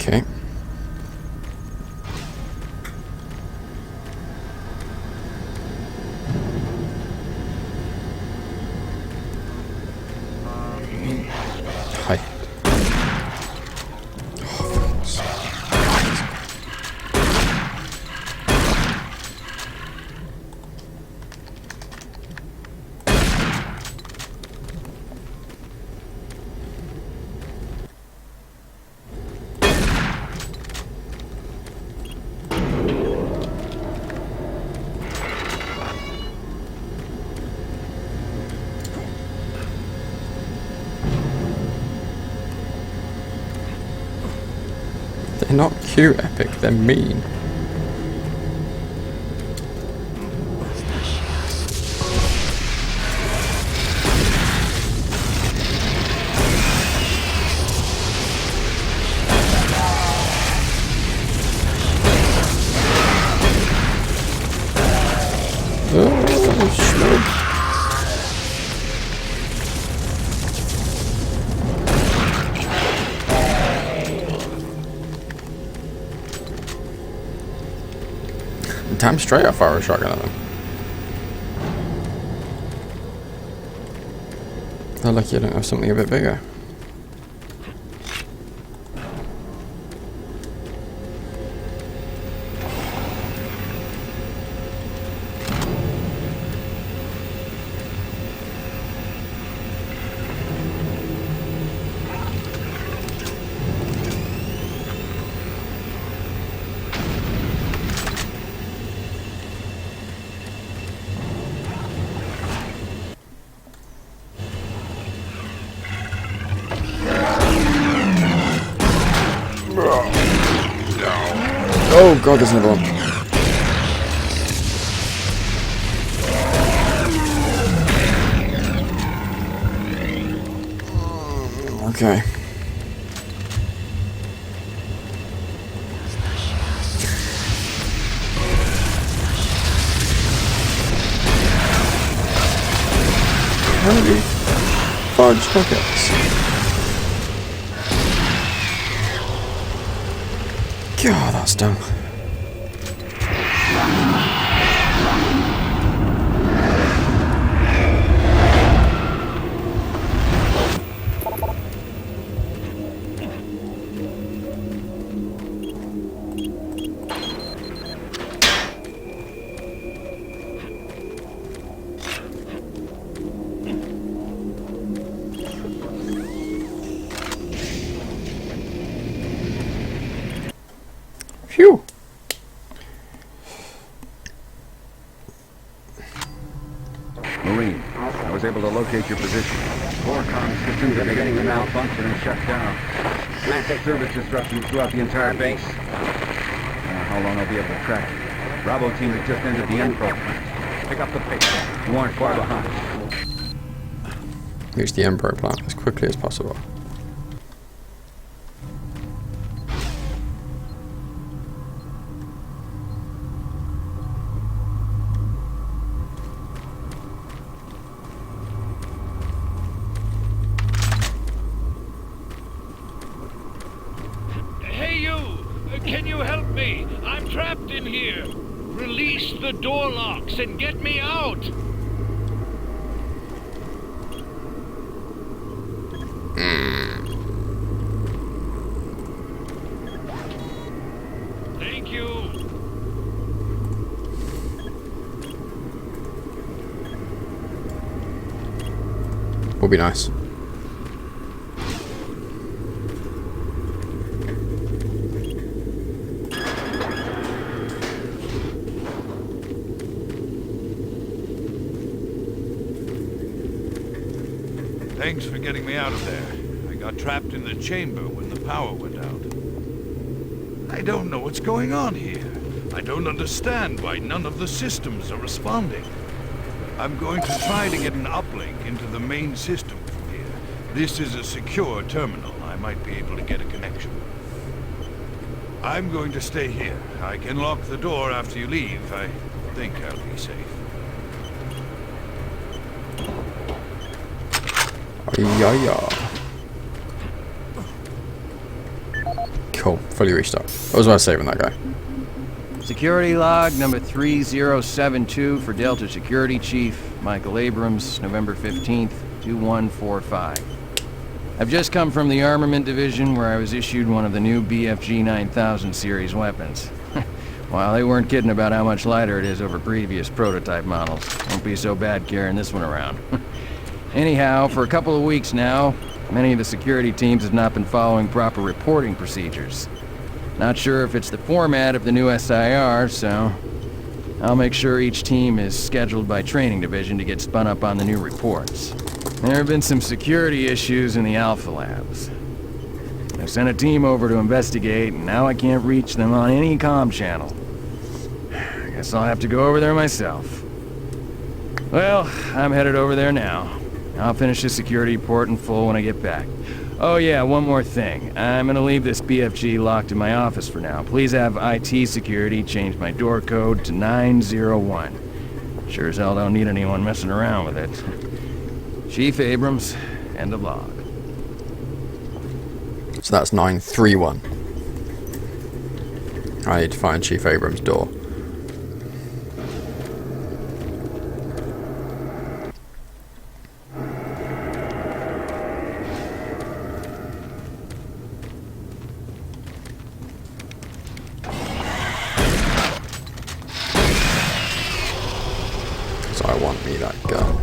Okay. Hi. They're not cute, Epic, they're mean. Oh, smoke. Damn straight I fire a shotgun at them. They're lucky I don't have something a bit bigger. Oh god, there's another one. Okay. Holy fudge buckets. God, that's dumb. Phew. able to locate your position. Core comm systems are beginning to malfunction and shut down. Massive service disruptions throughout the entire base. How long I'll be able to track you? Bravo team has just entered the Enpro plant. Pick up the pace. You aren't far behind. Reach the Emperor plant as quickly as possible. Hey you! Can you help me? I'm trapped in here. Release the door locks and get me out! Thank you. Will be nice. Thanks for getting me out of there. I got trapped in the chamber when the power went out. I don't know what's going on here. I don't understand why none of the systems are responding. I'm going to try to get an uplink into the main system from here. This is a secure terminal. I might be able to get a connection. I'm going to stay here. I can lock the door after you leave. I think I'll be safe. Yeah. Cool, fully restocked. What was I saving that guy? Security log number 3072 for Delta Security Chief Michael Abrams, November 15th, 2145. I've just come from the Armament Division where I was issued one of the new BFG 9000 series weapons. Well, they weren't kidding about how much lighter it is over previous prototype models. Won't be so bad carrying this one around. Anyhow, for a couple of weeks now, many of the security teams have not been following proper reporting procedures. Not sure if it's the format of the new SIR, so I'll make sure each team is scheduled by Training Division to get spun up on the new reports. There have been some security issues in the Alpha Labs. I sent a team over to investigate, and now I can't reach them on any comm channel. I guess I'll have to go over there myself. Well, I'm headed over there now. I'll finish the security report in full when I get back. Oh yeah, one more thing. I'm gonna leave this BFG locked in my office for now. Please have IT security change my door code to 901. Sure as hell don't need anyone messing around with it. Chief Abrams, end of log. So that's 931. I need to find Chief Abrams' door. So I want me that gun.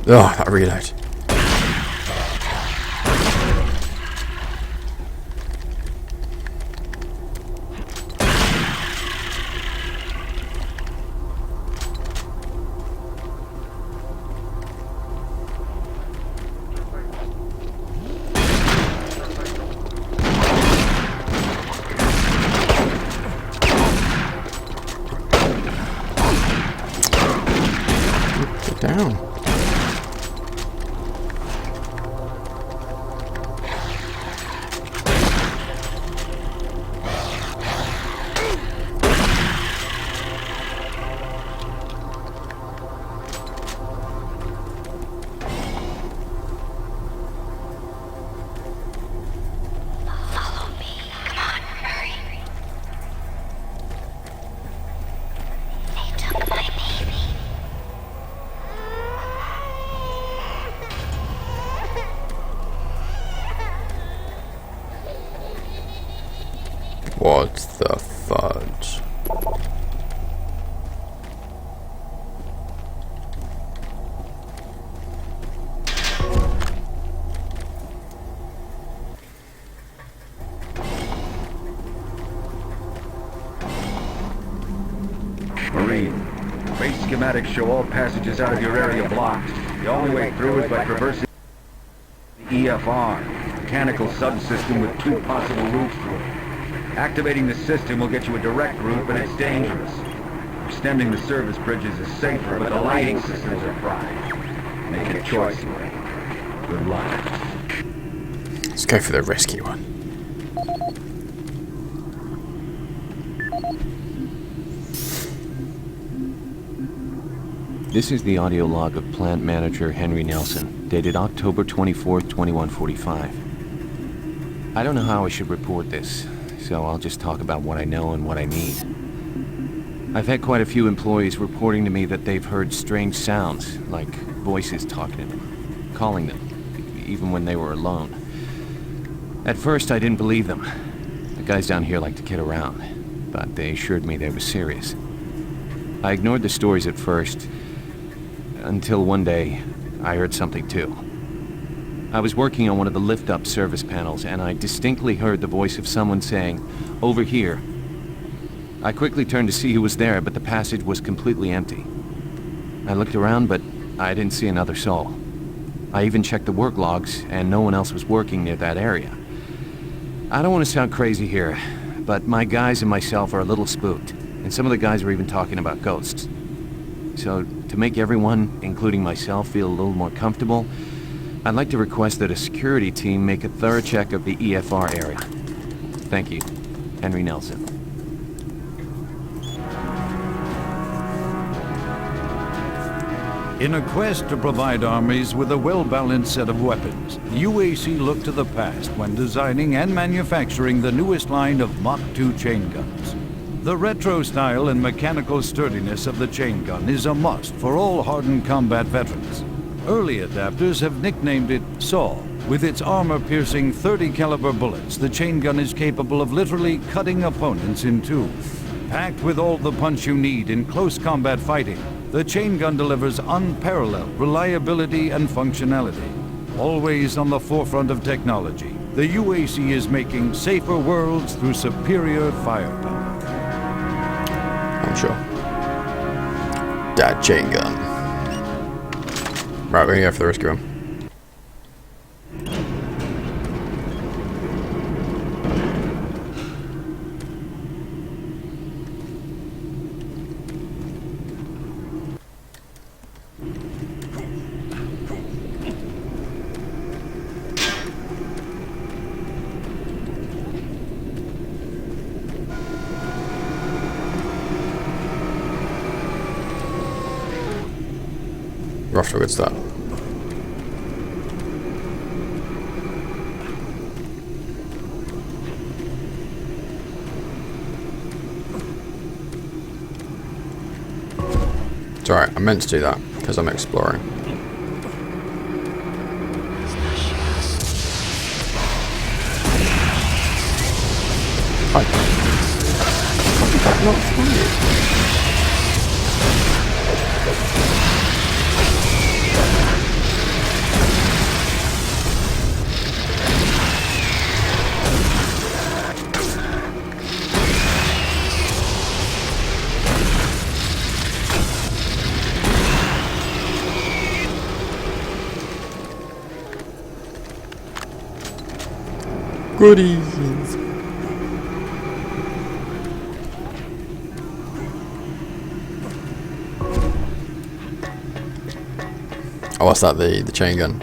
Oh, that reload. Get down. Base schematics show all passages out of your area blocked. The only way through is by traversing the EFR, mechanical subsystem with 2 possible routes through it. Activating the system will get you a direct route, but it's dangerous. Extending the service bridges is safer, but the lighting systems are fried. Make a choice, Ray. Good luck. Let's go for the risky one. This is the audio log of Plant Manager Henry Nelson, dated October 24th, 2145. I don't know how I should report this, so I'll just talk about what I know and what I need. I've had quite a few employees reporting to me that they've heard strange sounds, like voices talking to them, calling them, even when they were alone. At first, I didn't believe them. The guys down here like to kid around, but they assured me they were serious. I ignored the stories at first, until one day, I heard something too. I was working on one of the lift-up service panels, and I distinctly heard the voice of someone saying, "Over here." I quickly turned to see who was there, but the passage was completely empty. I looked around, but I didn't see another soul. I even checked the work logs, and no one else was working near that area. I don't want to sound crazy here, but my guys and myself are a little spooked, and some of the guys are even talking about ghosts. So, to make everyone, including myself, feel a little more comfortable, I'd like to request that a security team make a thorough check of the EFR area. Thank you. Henry Nelson. In a quest to provide armies with a well-balanced set of weapons, the UAC looked to the past when designing and manufacturing the newest line of Mach 2 chain guns. The retro style and mechanical sturdiness of the chain gun is a must for all hardened combat veterans. Early adapters have nicknamed it SAW. With its armor-piercing 30 caliber bullets, the chain gun is capable of literally cutting opponents in two. Packed with all the punch you need in close combat fighting, the chain gun delivers unparalleled reliability and functionality. Always on the forefront of technology, the UAC is making safer worlds through superior firepower. I'm sure. That chain gun. Right, we're gonna go for the risky one. We're off to a good start. It's alright, I meant to do that because I'm exploring. How did that not find it? Goodies. Oh, what's that? The chain gun.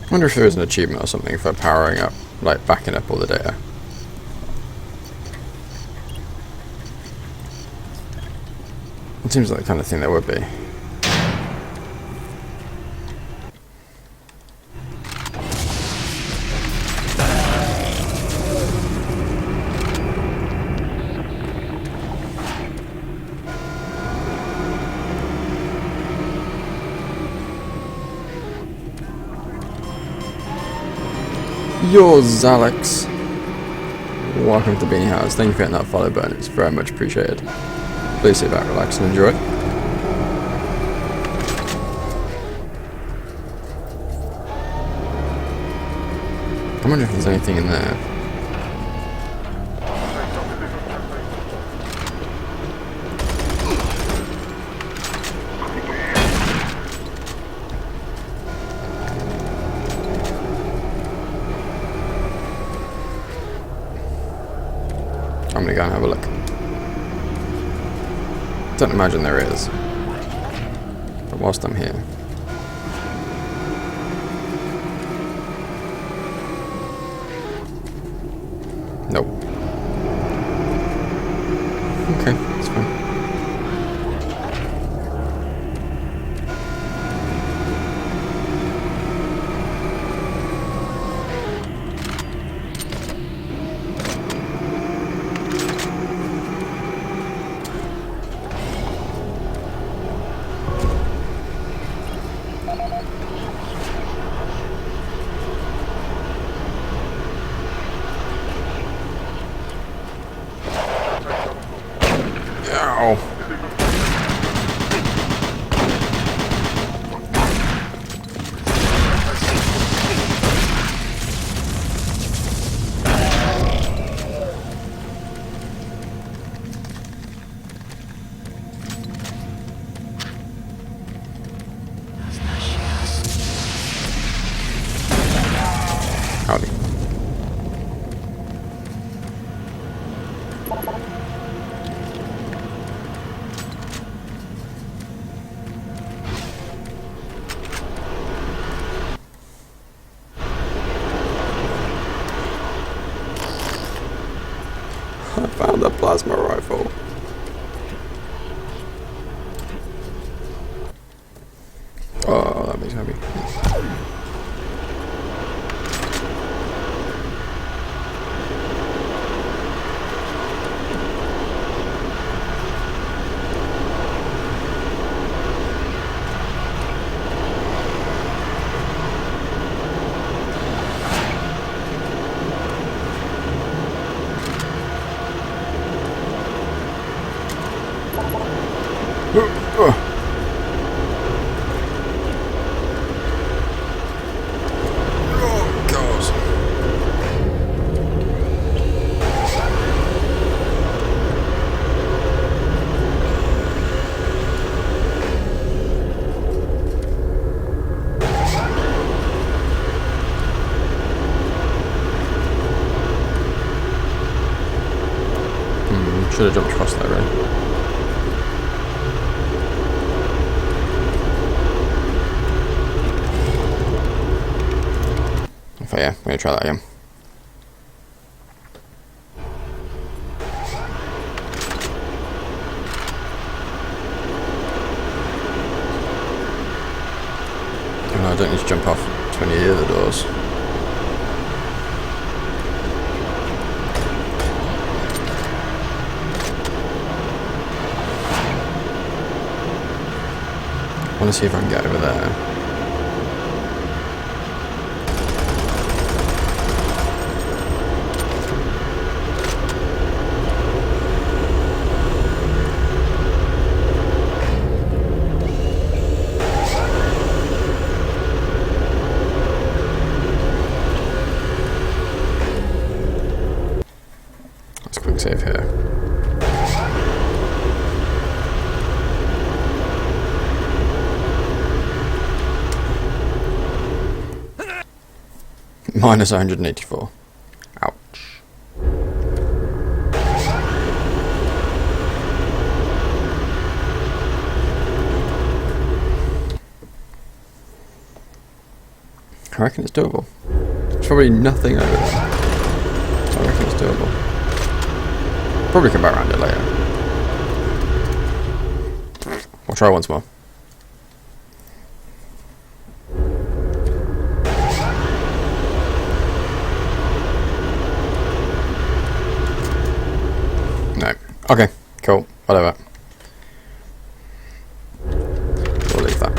I wonder if there is an achievement or something for powering up, like backing up all the data. It seems like the kind of thing there would be. Yours, Alex. Welcome to Beanie House. Thank you for hitting that follow button. It's very much appreciated. Please sit back, relax, and enjoy. I wonder if there's anything in there. I'm gonna go and have a look. Don't imagine there is. But whilst I'm here. Nope. Okay, that's fine. Ow. Howdy. I found the plasma rifle. Oh, that makes me happy. Should have jumped across that road. Okay, yeah, I'm gonna try that again. No, I don't need to jump off to any of the doors. I want to see if I can get over there. Let's quick save here. Minus 184. Ouch. I reckon it's doable. There's probably nothing over there. So I reckon it's doable. Probably come back around it later. try once more. No. Okay, cool. Whatever. We'll leave that.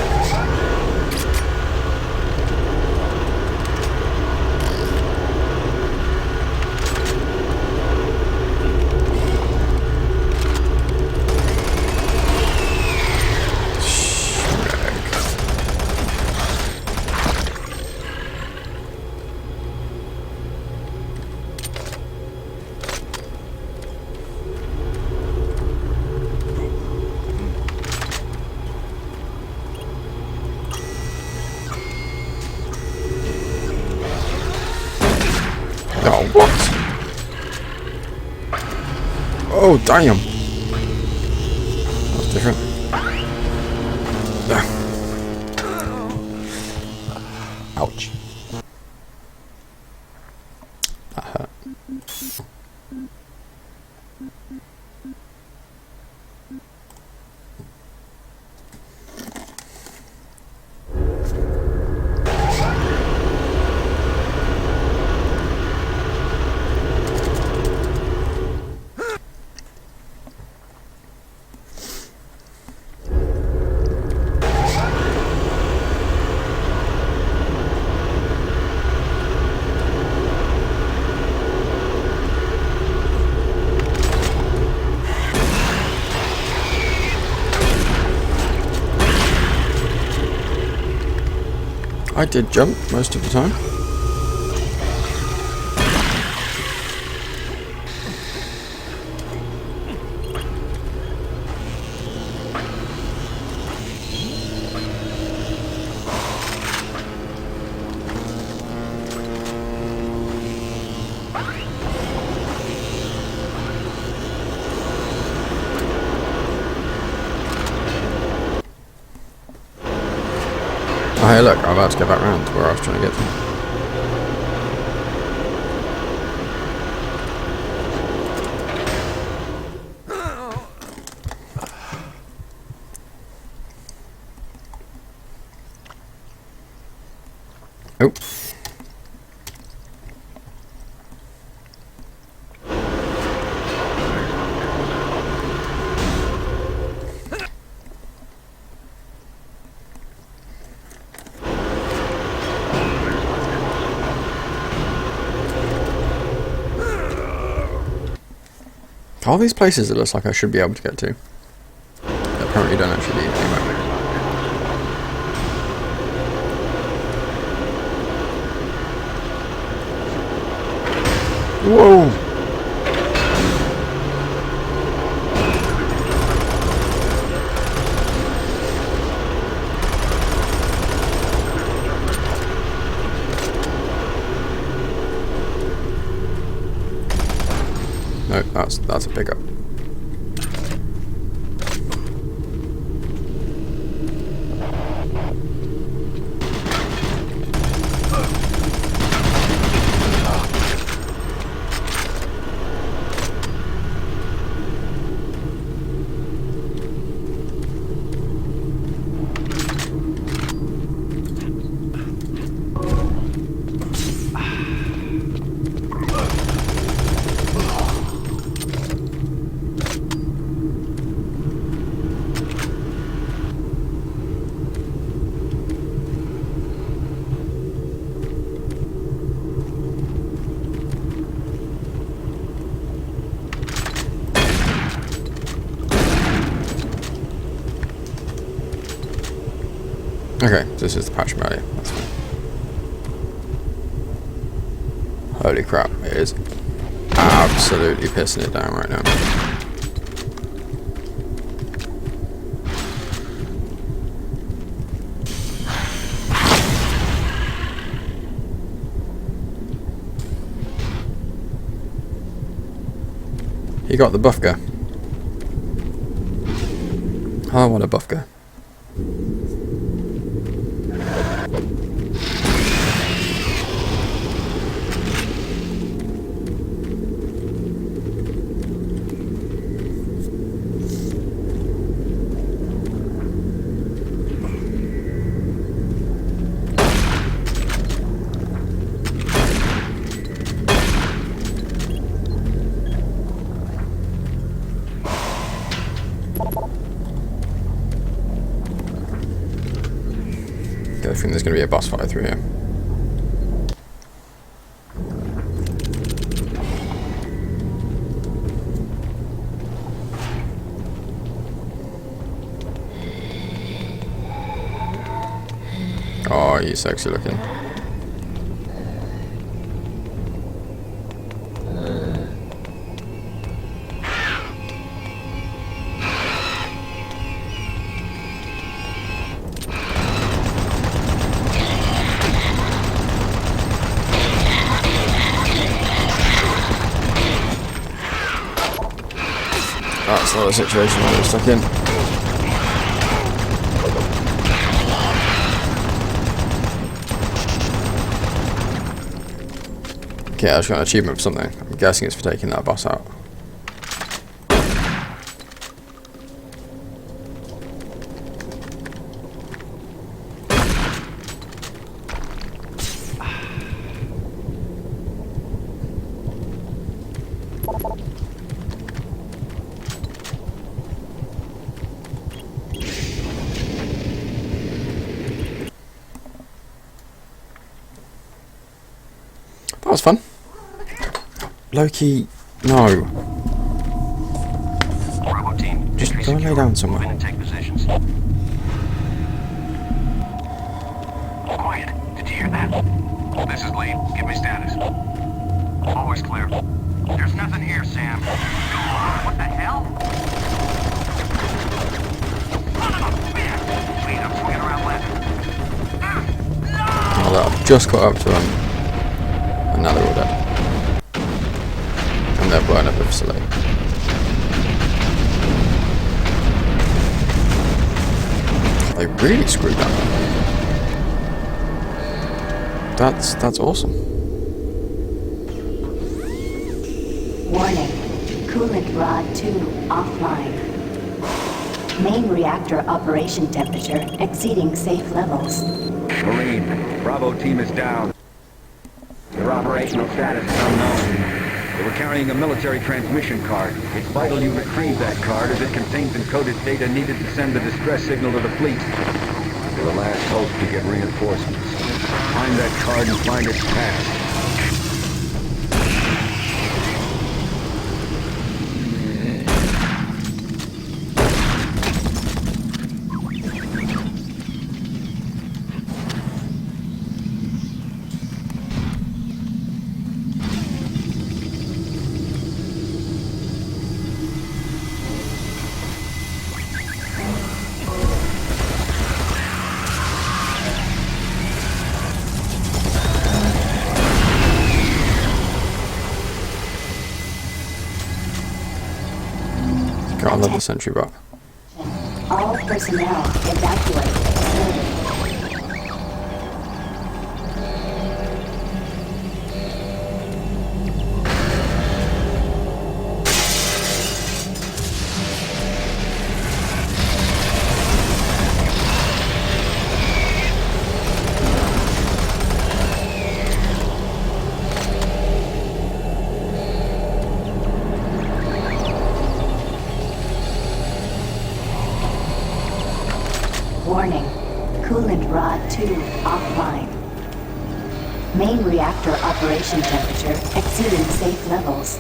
Oh, what? Oh, damn. That's different. Ouch. That hurt. I did jump most of the time. Oh, hey look, I'm about to get back round to where I was trying to get to. Oh. All these places it looks like I should be able to get to. Apparently don't actually need anywhere. Whoa! No, that's a pickup. Okay, this is the patch value. That's fine. Holy crap, it is absolutely pissing it down right now. You got the buff guy. I want a buff guy. don't think there's going to be a boss fight through here. Oh, you're sexy looking. That's not the situation I was stuck in. Okay, I just got an achievement for something. I'm guessing it's for taking that boss out. That was fun. Loki, no. Bravo team, just go and lay down somewhere. Move in and take positions. Quiet. Did you hear that? This is Lee. Give me status. Always clear. There's nothing here, Sam. What the hell? Wait, I'm swinging around left. Well, I've just got up to him, and now they're all dead. And they're blowing up the facility. They really screwed that up. That's awesome. Warning. Coolant rod 2 offline. Main reactor operation temperature exceeding safe levels. Marine, Bravo team is down. Their operational status is unknown. They were carrying a military transmission card. It's vital you retrieve that card as it contains encoded data needed to send the distress signal to the fleet. They're the last hope to get reinforcements. Find that card and find its path. God, I love the sentry bot. All personnel evacuate the facility. Warning. Coolant rod 2 offline. Main reactor operation temperature exceeding safe levels.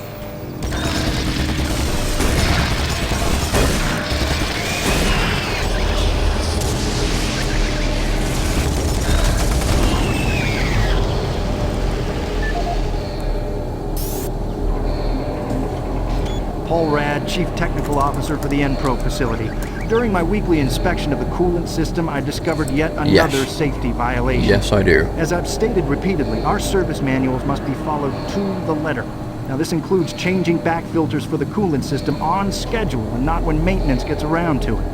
Paul Rad, Chief Technical Officer for the Enpro facility. During my weekly inspection of the coolant system, I discovered yet another safety violation. Yes, I do. As I've stated repeatedly, our service manuals must be followed to the letter. Now, this includes changing back filters for the coolant system on schedule and not when maintenance gets around to it.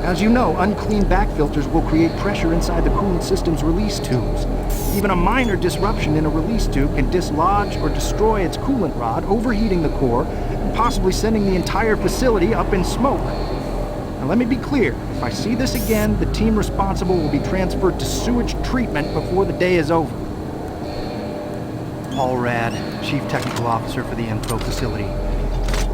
As you know, unclean back filters will create pressure inside the coolant system's release tubes. Even a minor disruption in a release tube can dislodge or destroy its coolant rod, overheating the core, and possibly sending the entire facility up in smoke. Now, let me be clear. If I see this again, the team responsible will be transferred to sewage treatment before the day is over. Paul Rad, Chief Technical Officer for the Enpro facility.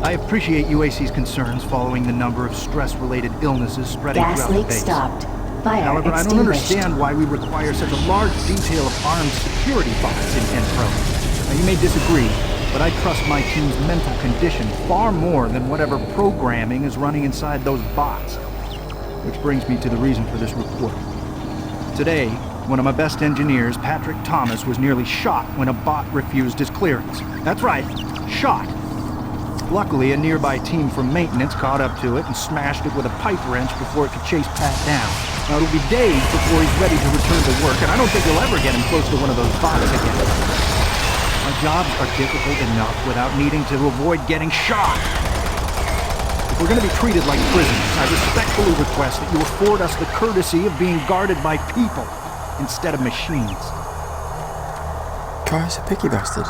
I appreciate UAC's concerns following the number of stress-related illnesses spreading Gas throughout the leak base. stopped. Fire However, I don't extinguished. understand why we require such a large detail of armed security bots in N-Pro. Now, you may disagree, but I trust my team's mental condition far more than whatever programming is running inside those bots. Which brings me to the reason for this report. Today, one of my best engineers, Patrick Thomas, was nearly shot when a bot refused his clearance. That's right, shot. Luckily, a nearby team from maintenance caught up to it and smashed it with a pipe wrench before it could chase Pat down. Now, it'll be days before he's ready to return to work, and I don't think you'll ever get him close to one of those bots again. Our jobs are difficult enough without needing to avoid getting shot. If we're going to be treated like prisoners, I respectfully request that you afford us the courtesy of being guarded by people instead of machines. Guy's a picky bastard.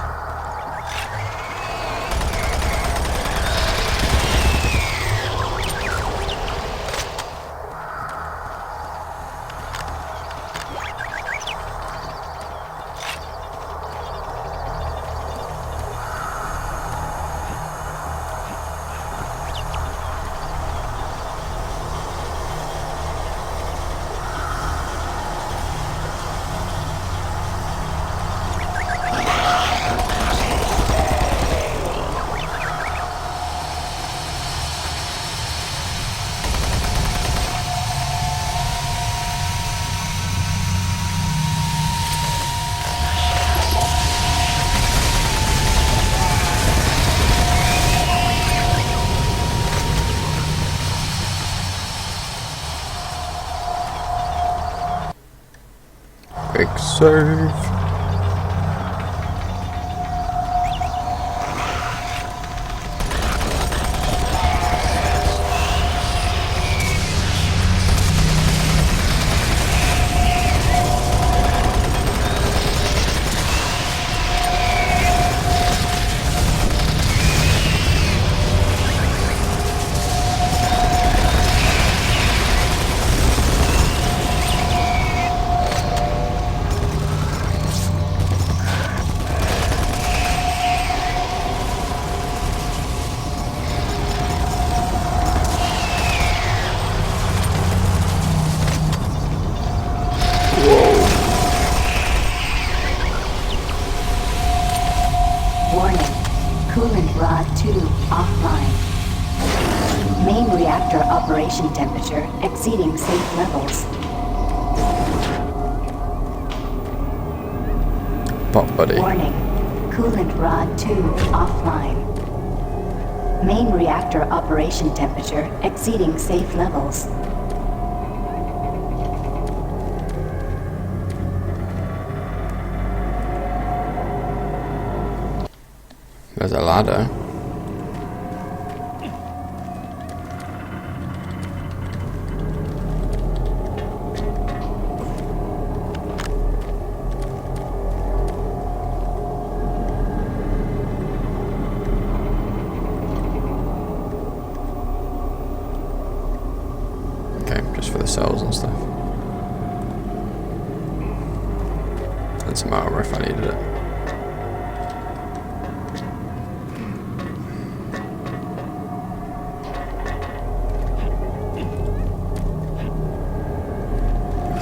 Quick save. Coolant rod 2 offline. Main reactor operation temperature exceeding safe levels. Pop buddy. Warning. Coolant rod 2 offline. Main reactor operation temperature exceeding safe levels. There's a ladder. Okay, just for the cells and stuff. And some armor if I needed it.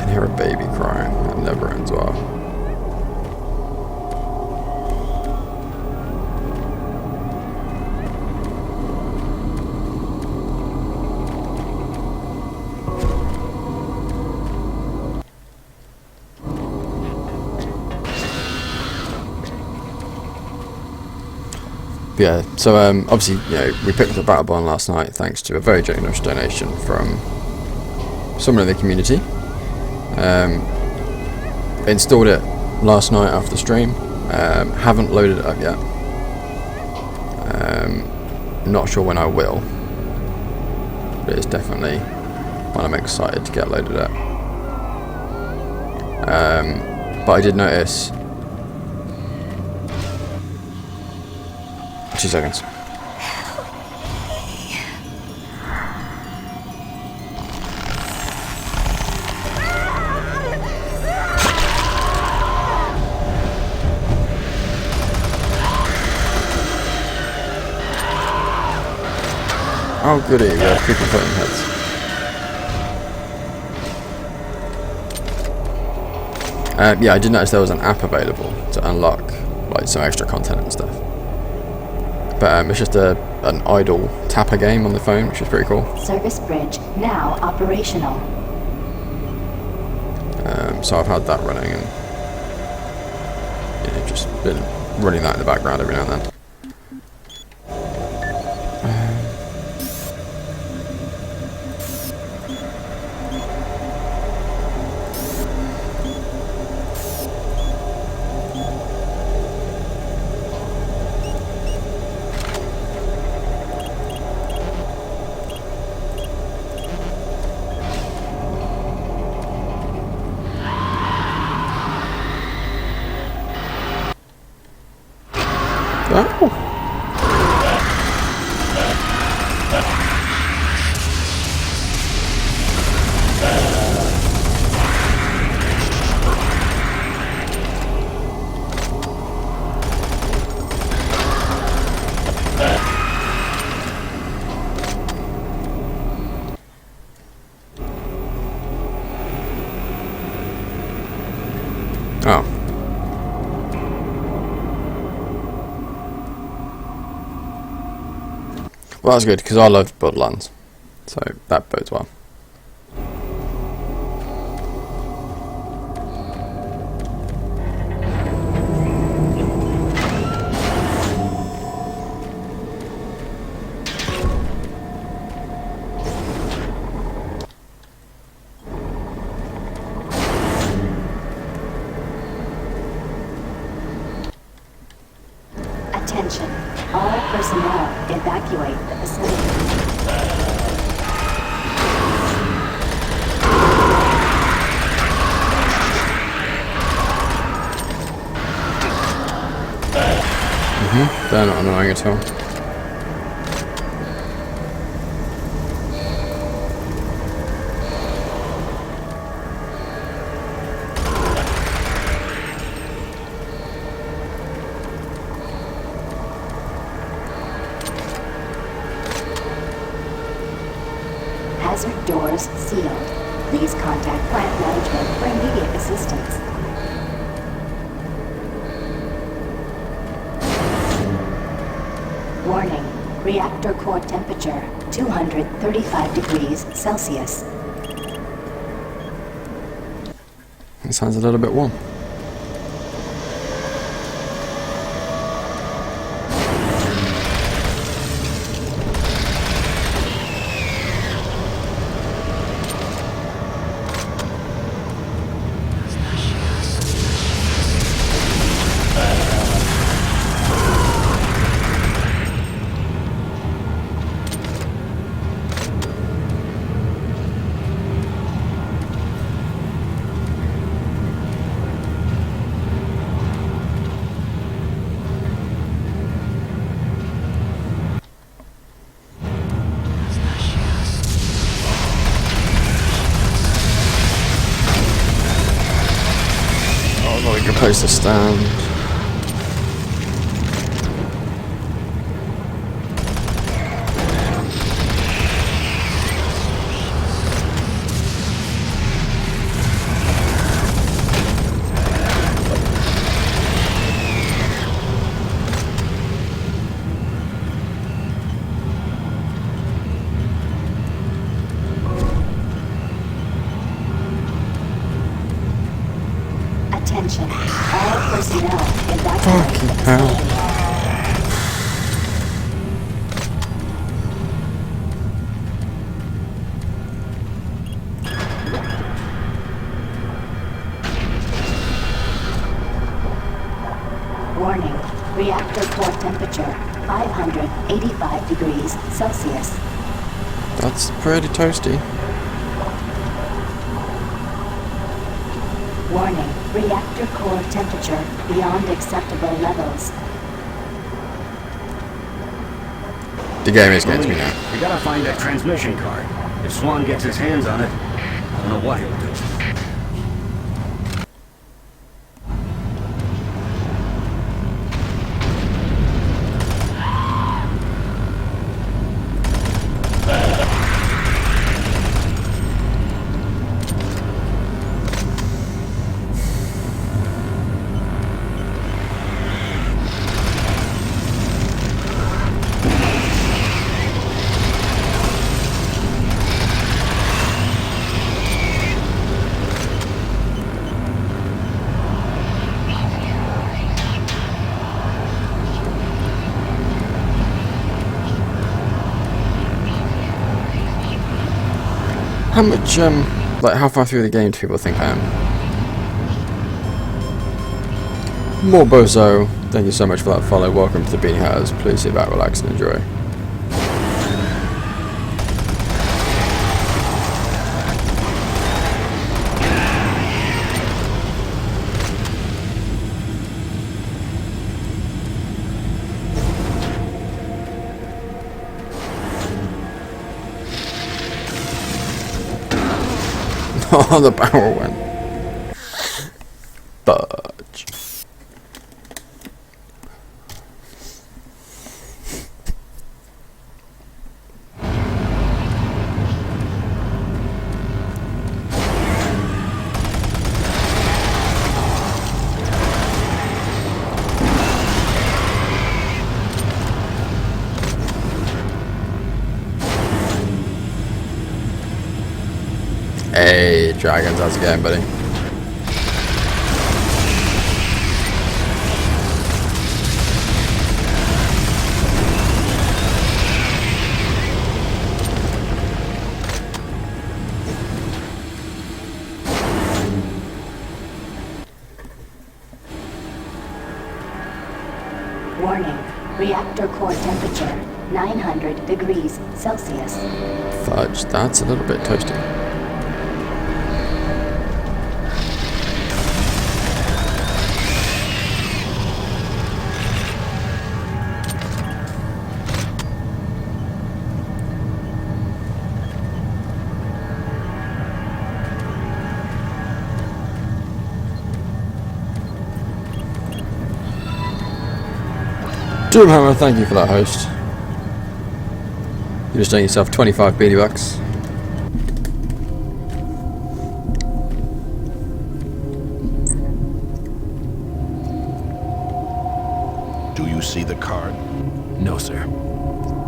Hear a baby crying. That never ends well. Yeah, so obviously, we picked up the battle bond last night thanks to a very generous donation from someone in the community. Installed it last night after stream. Haven't loaded it up yet. Not sure when I will, but it's definitely one I'm excited to get loaded up. But I did notice. 2 seconds. Oh goody, we have people putting heads. Yeah, I did notice there was an app available to unlock like some extra content and stuff. But it's just an idle tapper game on the phone, which is pretty cool. Service bridge now operational. So I've had that running and just been running that in the background every now and then. Oh. Well, that's good, because I love Borderlands, so that bodes well. Attention. All personnel evacuate the facility. They're not annoying at all. Hazard doors sealed. Please contact plant management for immediate assistance. Warning. Reactor core temperature 235 degrees Celsius. It sounds a little bit warm. Good place to stand. Attention. All personnel evacuate. Fucking hell. Warning. Reactor core temperature 585 degrees Celsius. That's pretty toasty. Warning. Reactor core temperature beyond acceptable levels. The game is getting to me now. You gotta find that transmission card. If Swan gets his hands on it, I don't know what he'll do. How much, like, how far through the game do people think I am? More Bozo, thank you so much for that follow. Welcome to the Beanie Hatters. Please sit back, relax, and enjoy. Oh, the barrel went. Fudge. Hey, Dragons, how's it going, buddy? Warning. Reactor core temperature 900 degrees Celsius. Fudge, that's a little bit toasty. Doomhammer, thank you for that, host. You just done yourself 25 beanie bucks. Do you see the card? No, sir.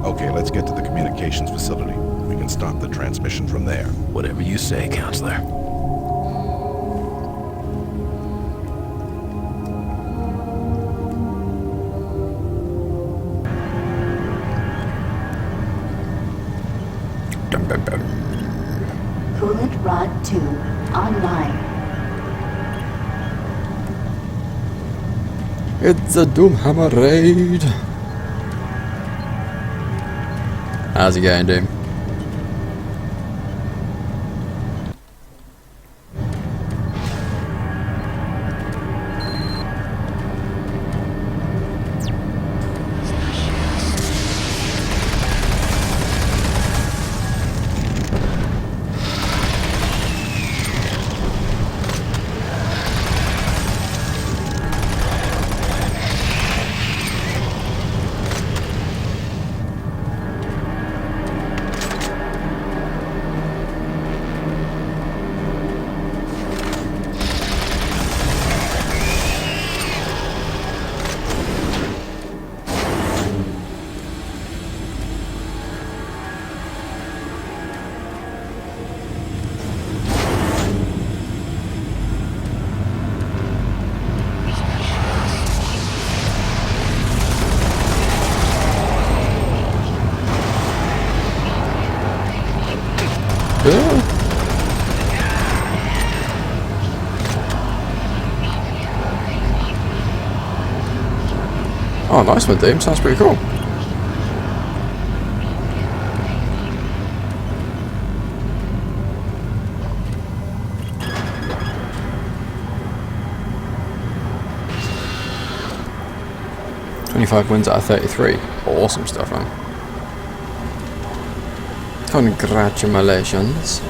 Okay, let's get to the communications facility. We can stop the transmission from there. Whatever you say, Counselor. Coolant rod 2 online. It's a Doomhammer raid. How's it going, Doom? Oh, nice one, Doom. Sounds pretty cool. .25 wins out of 33. Awesome stuff, man. Congratulations.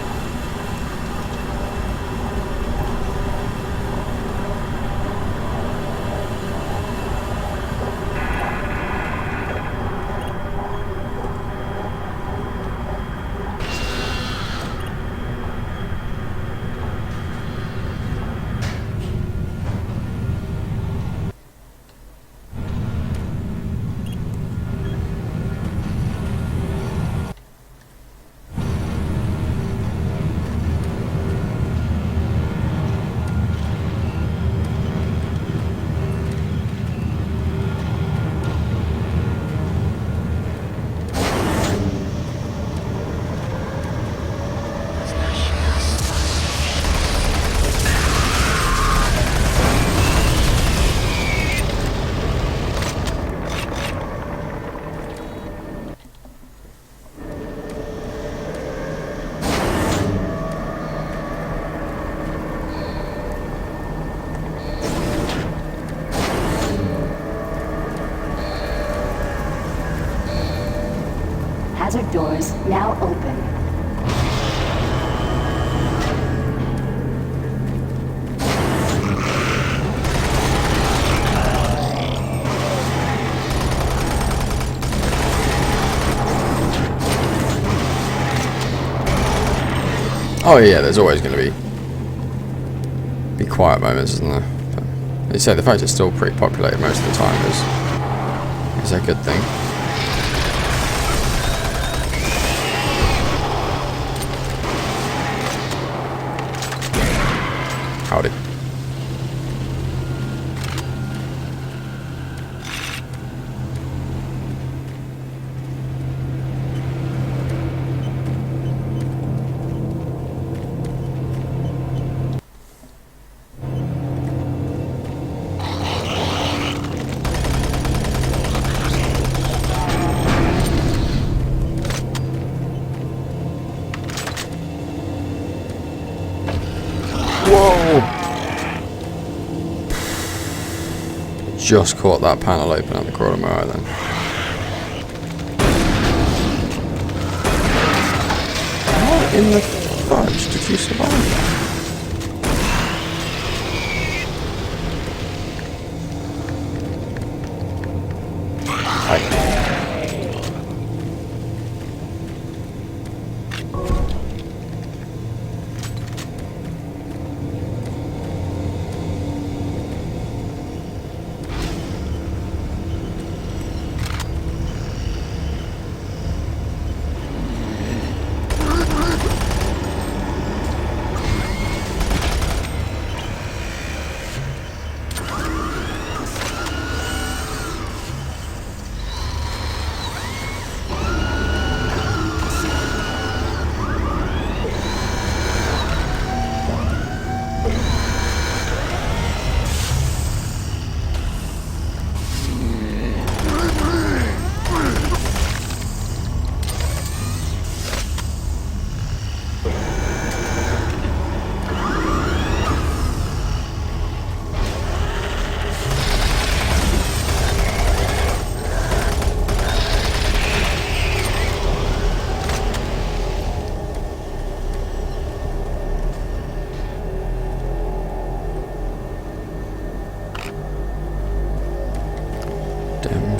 doors now open. Oh yeah, there's always going to be quiet moments, isn't there? But they say the fact it's still pretty populated most of the time is a good thing. Howdy. Whoa! Just caught that panel open at the corner of my eye then. How in the fudge did you survive that?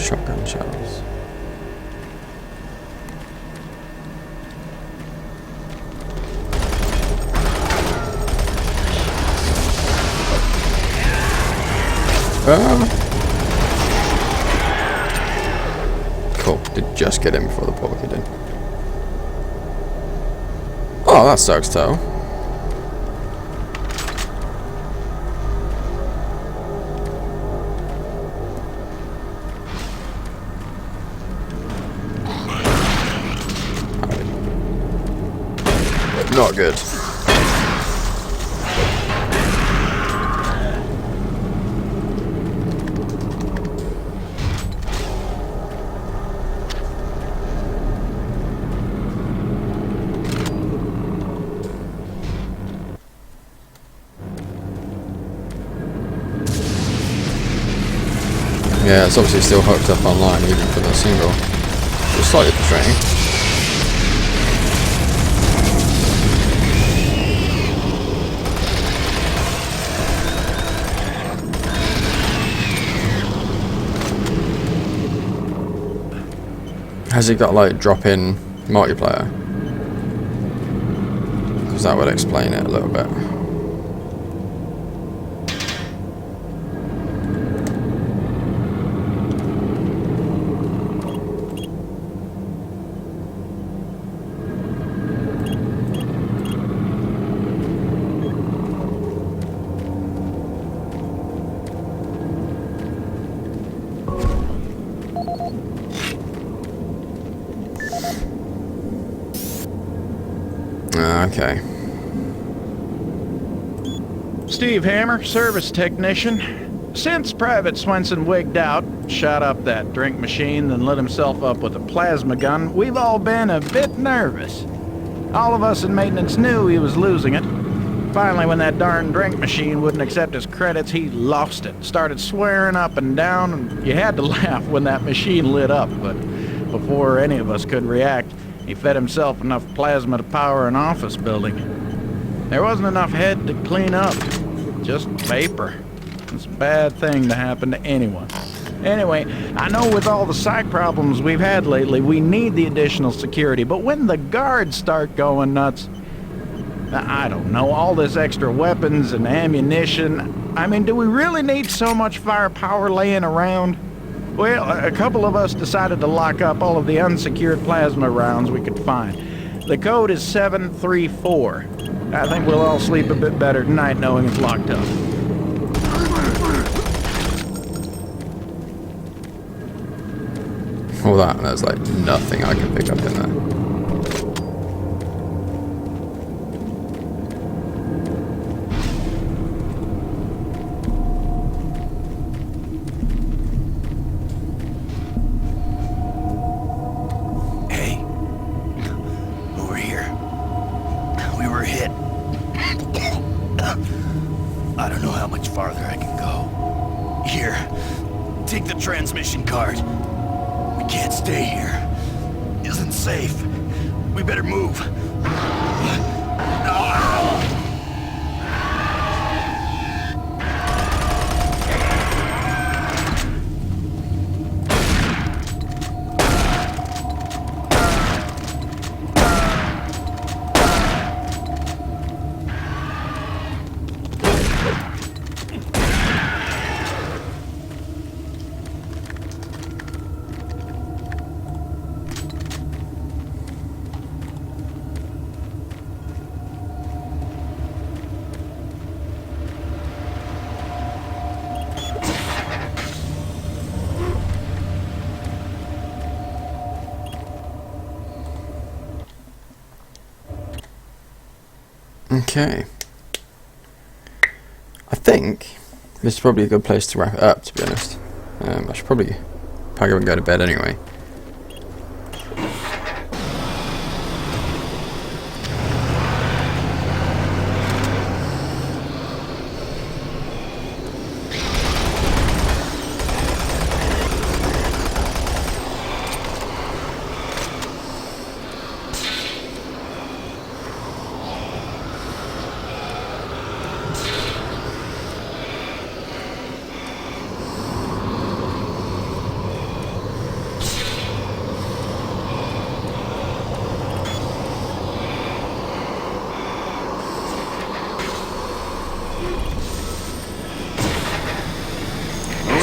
Shotgun shells. Cool. Did just get in before the portal did. Oh, that sucks, though. Not good. Yeah, it's obviously still hooked up online even for the single. It's slightly frustrating. Has it got like drop-in multiplayer? Because that would explain it a little bit. Okay. Steve Hammer, service technician. Since Private Swenson wigged out, shot up that drink machine, then lit himself up with a plasma gun, we've all been a bit nervous. All of us in maintenance knew he was losing it. Finally, when that darn drink machine wouldn't accept his credits, he lost it. Started swearing up and down, and you had to laugh when that machine lit up, but before any of us could react, He fed himself enough plasma to power an office building. There wasn't enough head to clean up, just vapor. It's a bad thing to happen to anyone. Anyway, I know with all the psych problems we've had lately, we need the additional security, but when the guards start going nuts, I don't know, all this extra weapons and ammunition, I mean, do we really need so much firepower laying around? Well, a couple of us decided to lock up all of the unsecured plasma rounds we could find. The code is 734. I think we'll all sleep a bit better tonight knowing it's locked up. All that, and there's like nothing I can pick up in there. I don't know how much farther I can go. Here, take the transmission card. We can't stay here. Isn't safe. We better move. Okay. I think this is probably a good place to wrap it up, to be honest. I should probably pack up and go to bed anyway.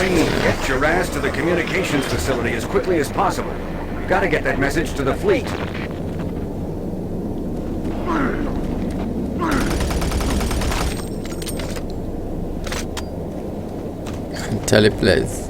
Get your ass to the communications facility as quickly as possible. We've got to get that message to the fleet. Teleplays.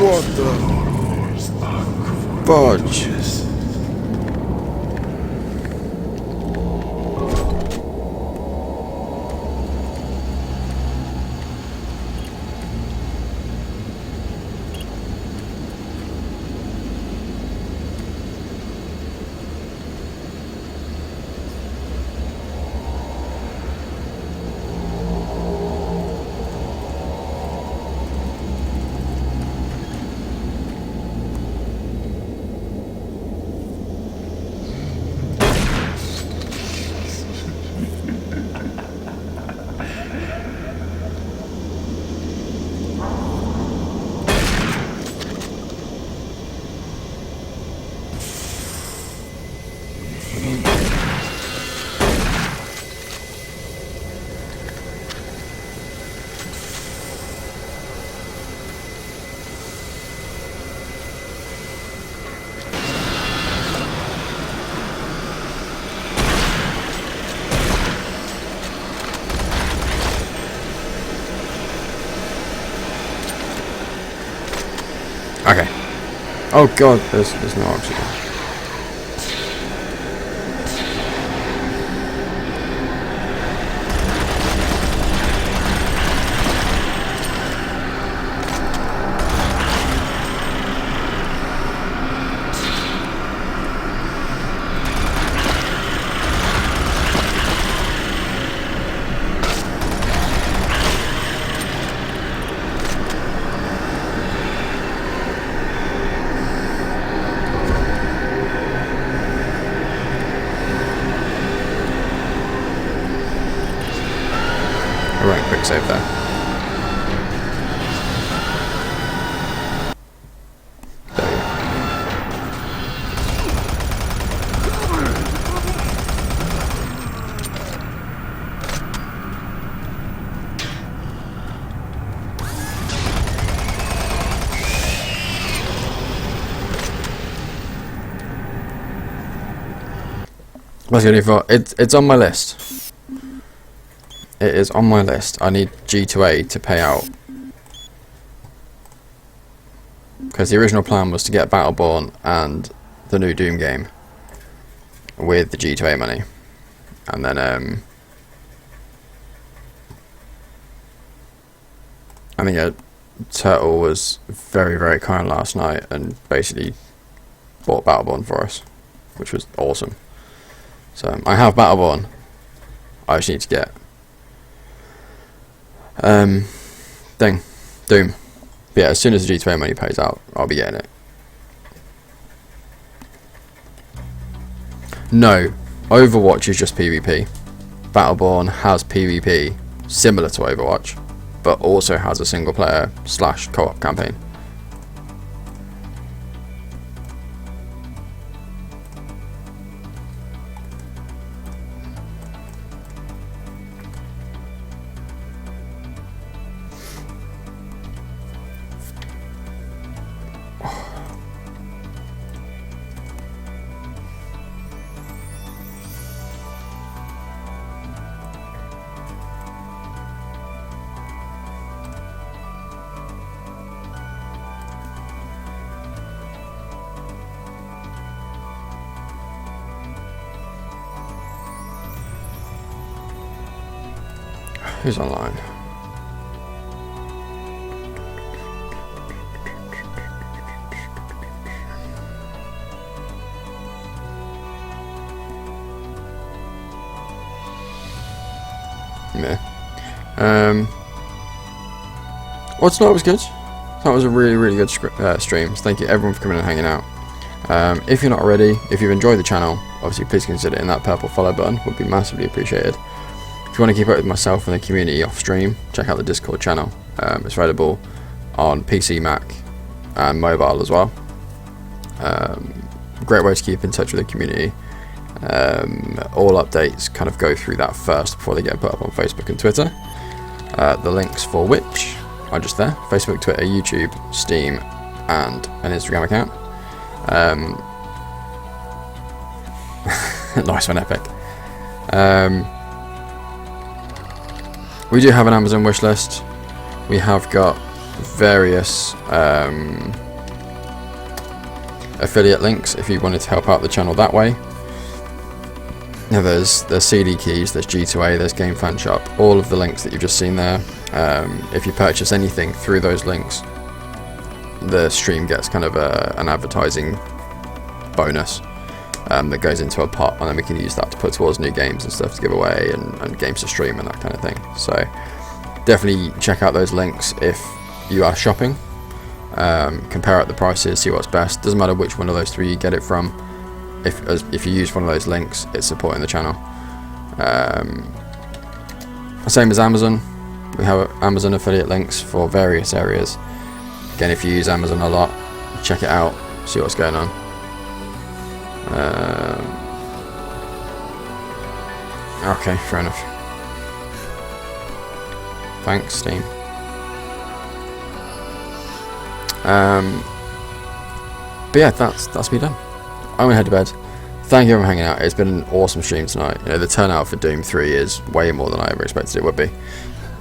What the fudge? Oh god, there's no oxygen. Alright, quick save there. There we go. What's going for? It's on my list. It is on my list. I need G2A to pay out. Because the original plan was to get Battleborn and the new Doom game with the G2A money. And then, I think Turtle was very, very kind last night and basically bought Battleborn for us, which was awesome. So, I have Battleborn. I just need to get Doom. But yeah, as soon as the G2A money pays out, I'll be getting it. No, Overwatch is just PvP. Battleborn has PvP similar to Overwatch, but also has a single player / co-op campaign. Who's online? Yeah. Well, tonight was good. That was a really, really good stream. So thank you everyone for coming and hanging out. If you're not already, if you've enjoyed the channel, obviously please consider hitting that purple follow button. Would be massively appreciated. If you want to keep up with myself and the community off stream, check out the Discord channel. It's available on PC, Mac, and mobile as well. Great way to keep in touch with the community. All updates kind of go through that first before they get put up on Facebook and Twitter. The links for which are just there: Facebook, Twitter, YouTube, Steam, and an Instagram account. Nice one, Epic. We do have an Amazon wish list. We have got various affiliate links if you wanted to help out the channel that way. Now there's CD keys, there's G2A, there's Game Fan Shop, all of the links that you've just seen there. If you purchase anything through those links, the stream gets kind of an advertising bonus that goes into a pot, and then we can use that to put towards new games and stuff to give away and games to stream and that kind of thing. So definitely check out those links if you are shopping. Compare out the prices, see what's best. Doesn't matter which one of those three you get it from. If you use one of those links, it's supporting the channel. Same as Amazon. We have Amazon affiliate links for various areas. Again, if you use Amazon a lot, check it out, see what's going on. Okay, fair enough. Thanks, Steam. But yeah, that's me done. I'm gonna head to bed. Thank you everyone for hanging out. It's been an awesome stream tonight. You know, the turnout for Doom 3 is way more than I ever expected it would be.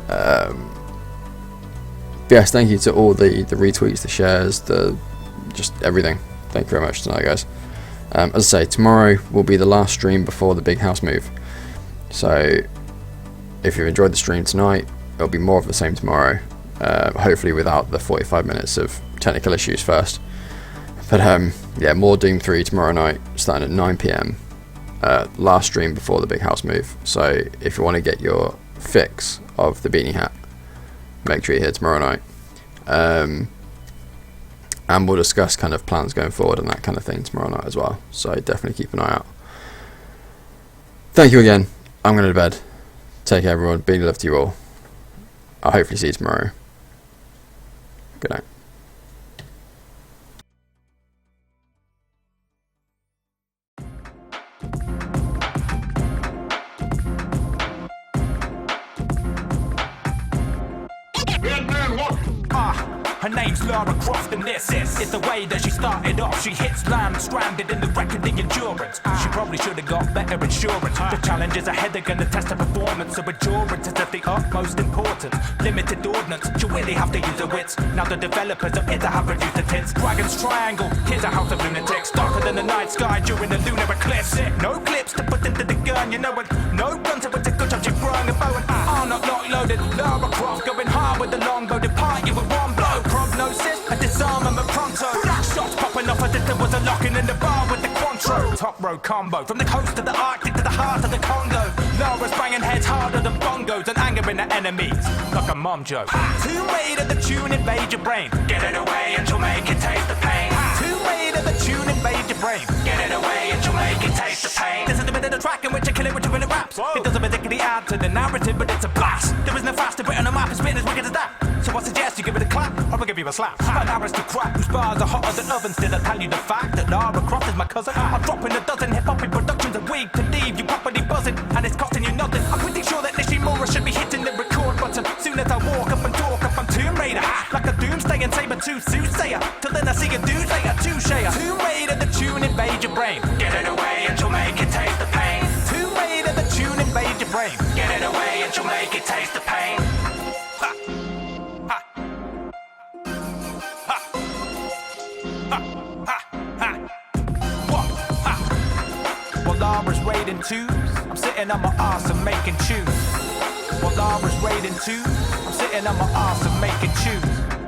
But yes, thank you to all the retweets, the shares, the just everything. Thank you very much tonight, guys. As I say, tomorrow will be the last stream before the big house move. So if you've enjoyed the stream tonight, it'll be more of the same tomorrow. Hopefully without the 45 minutes of technical issues first. But yeah, more Doom 3 tomorrow night, starting at 9 PM. Last stream before the big house move. So if you want to get your fix of the beanie hat, make sure you're here tomorrow night. And we'll discuss kind of plans going forward and that kind of thing tomorrow night as well. So definitely keep an eye out. Thank you again. I'm going to bed. Take care, everyone. Big love to you all. I'll hopefully see you tomorrow. Good night. Her name's Lara Croft and this is the way that she started off. She hits land stranded in the wreck of the Endurance. She probably should have got better insurance. The challenges ahead are gonna test her performance, so endurance is of the utmost importance. Limited ordnance, she'll really have to use her wits. Now the developers appear to have reduced the tits. Dragon's Triangle, here's a house of lunatics. Darker than the night sky during the lunar eclipse. No clips to put into the gun, you know it. No guns, so it's a good job she throwing a bow and not loaded. Lara Croft going hard with the longbow, depart you with one blow. Prognosis, a disarmament pronto. Shots popping off as if there was a locking in the bar with the Quantro. Top row combo, from the coast to the Arctic to the heart of the Congo. Lara's banging heads harder than bongos and angering her enemies like a mom joke. Too late at the tune invade your brain. Get it away and she'll make it taste the pain. Too late at the tune invade your brain. Get it away and she'll make it taste the pain. This is the bit of the track in which I kill it with you when it raps. It doesn't particularly add to the narrative, but it's a blast. There is no faster bit on the map, it's been as wicked as that. So I suggest you give it a clap, or I'll give you a slap. An aristocrat whose bars are hotter than ovens. Did I tell you the fact that Lara Croft is my cousin? I'm dropping a dozen hip-hop productions a week to leave you properly buzzing, and it's costing you nothing. I'm pretty sure that Nishimura should be hitting the record button soon as I walk up and talk up on Tomb Raider. Like a doomsday and saber-tooth soothsayer. Till then I see you dudes later, touche-er. Tomb Raider, the tune invade your brain. Get it away and she'll make it taste the pain. Tomb Raider, the tune invade your brain. Get it away and she'll make it taste the pain. While Lara's raiding twos, I'm sitting on my arse and making tunes. While Lara's raiding twos, I'm sitting on my arse and making tunes.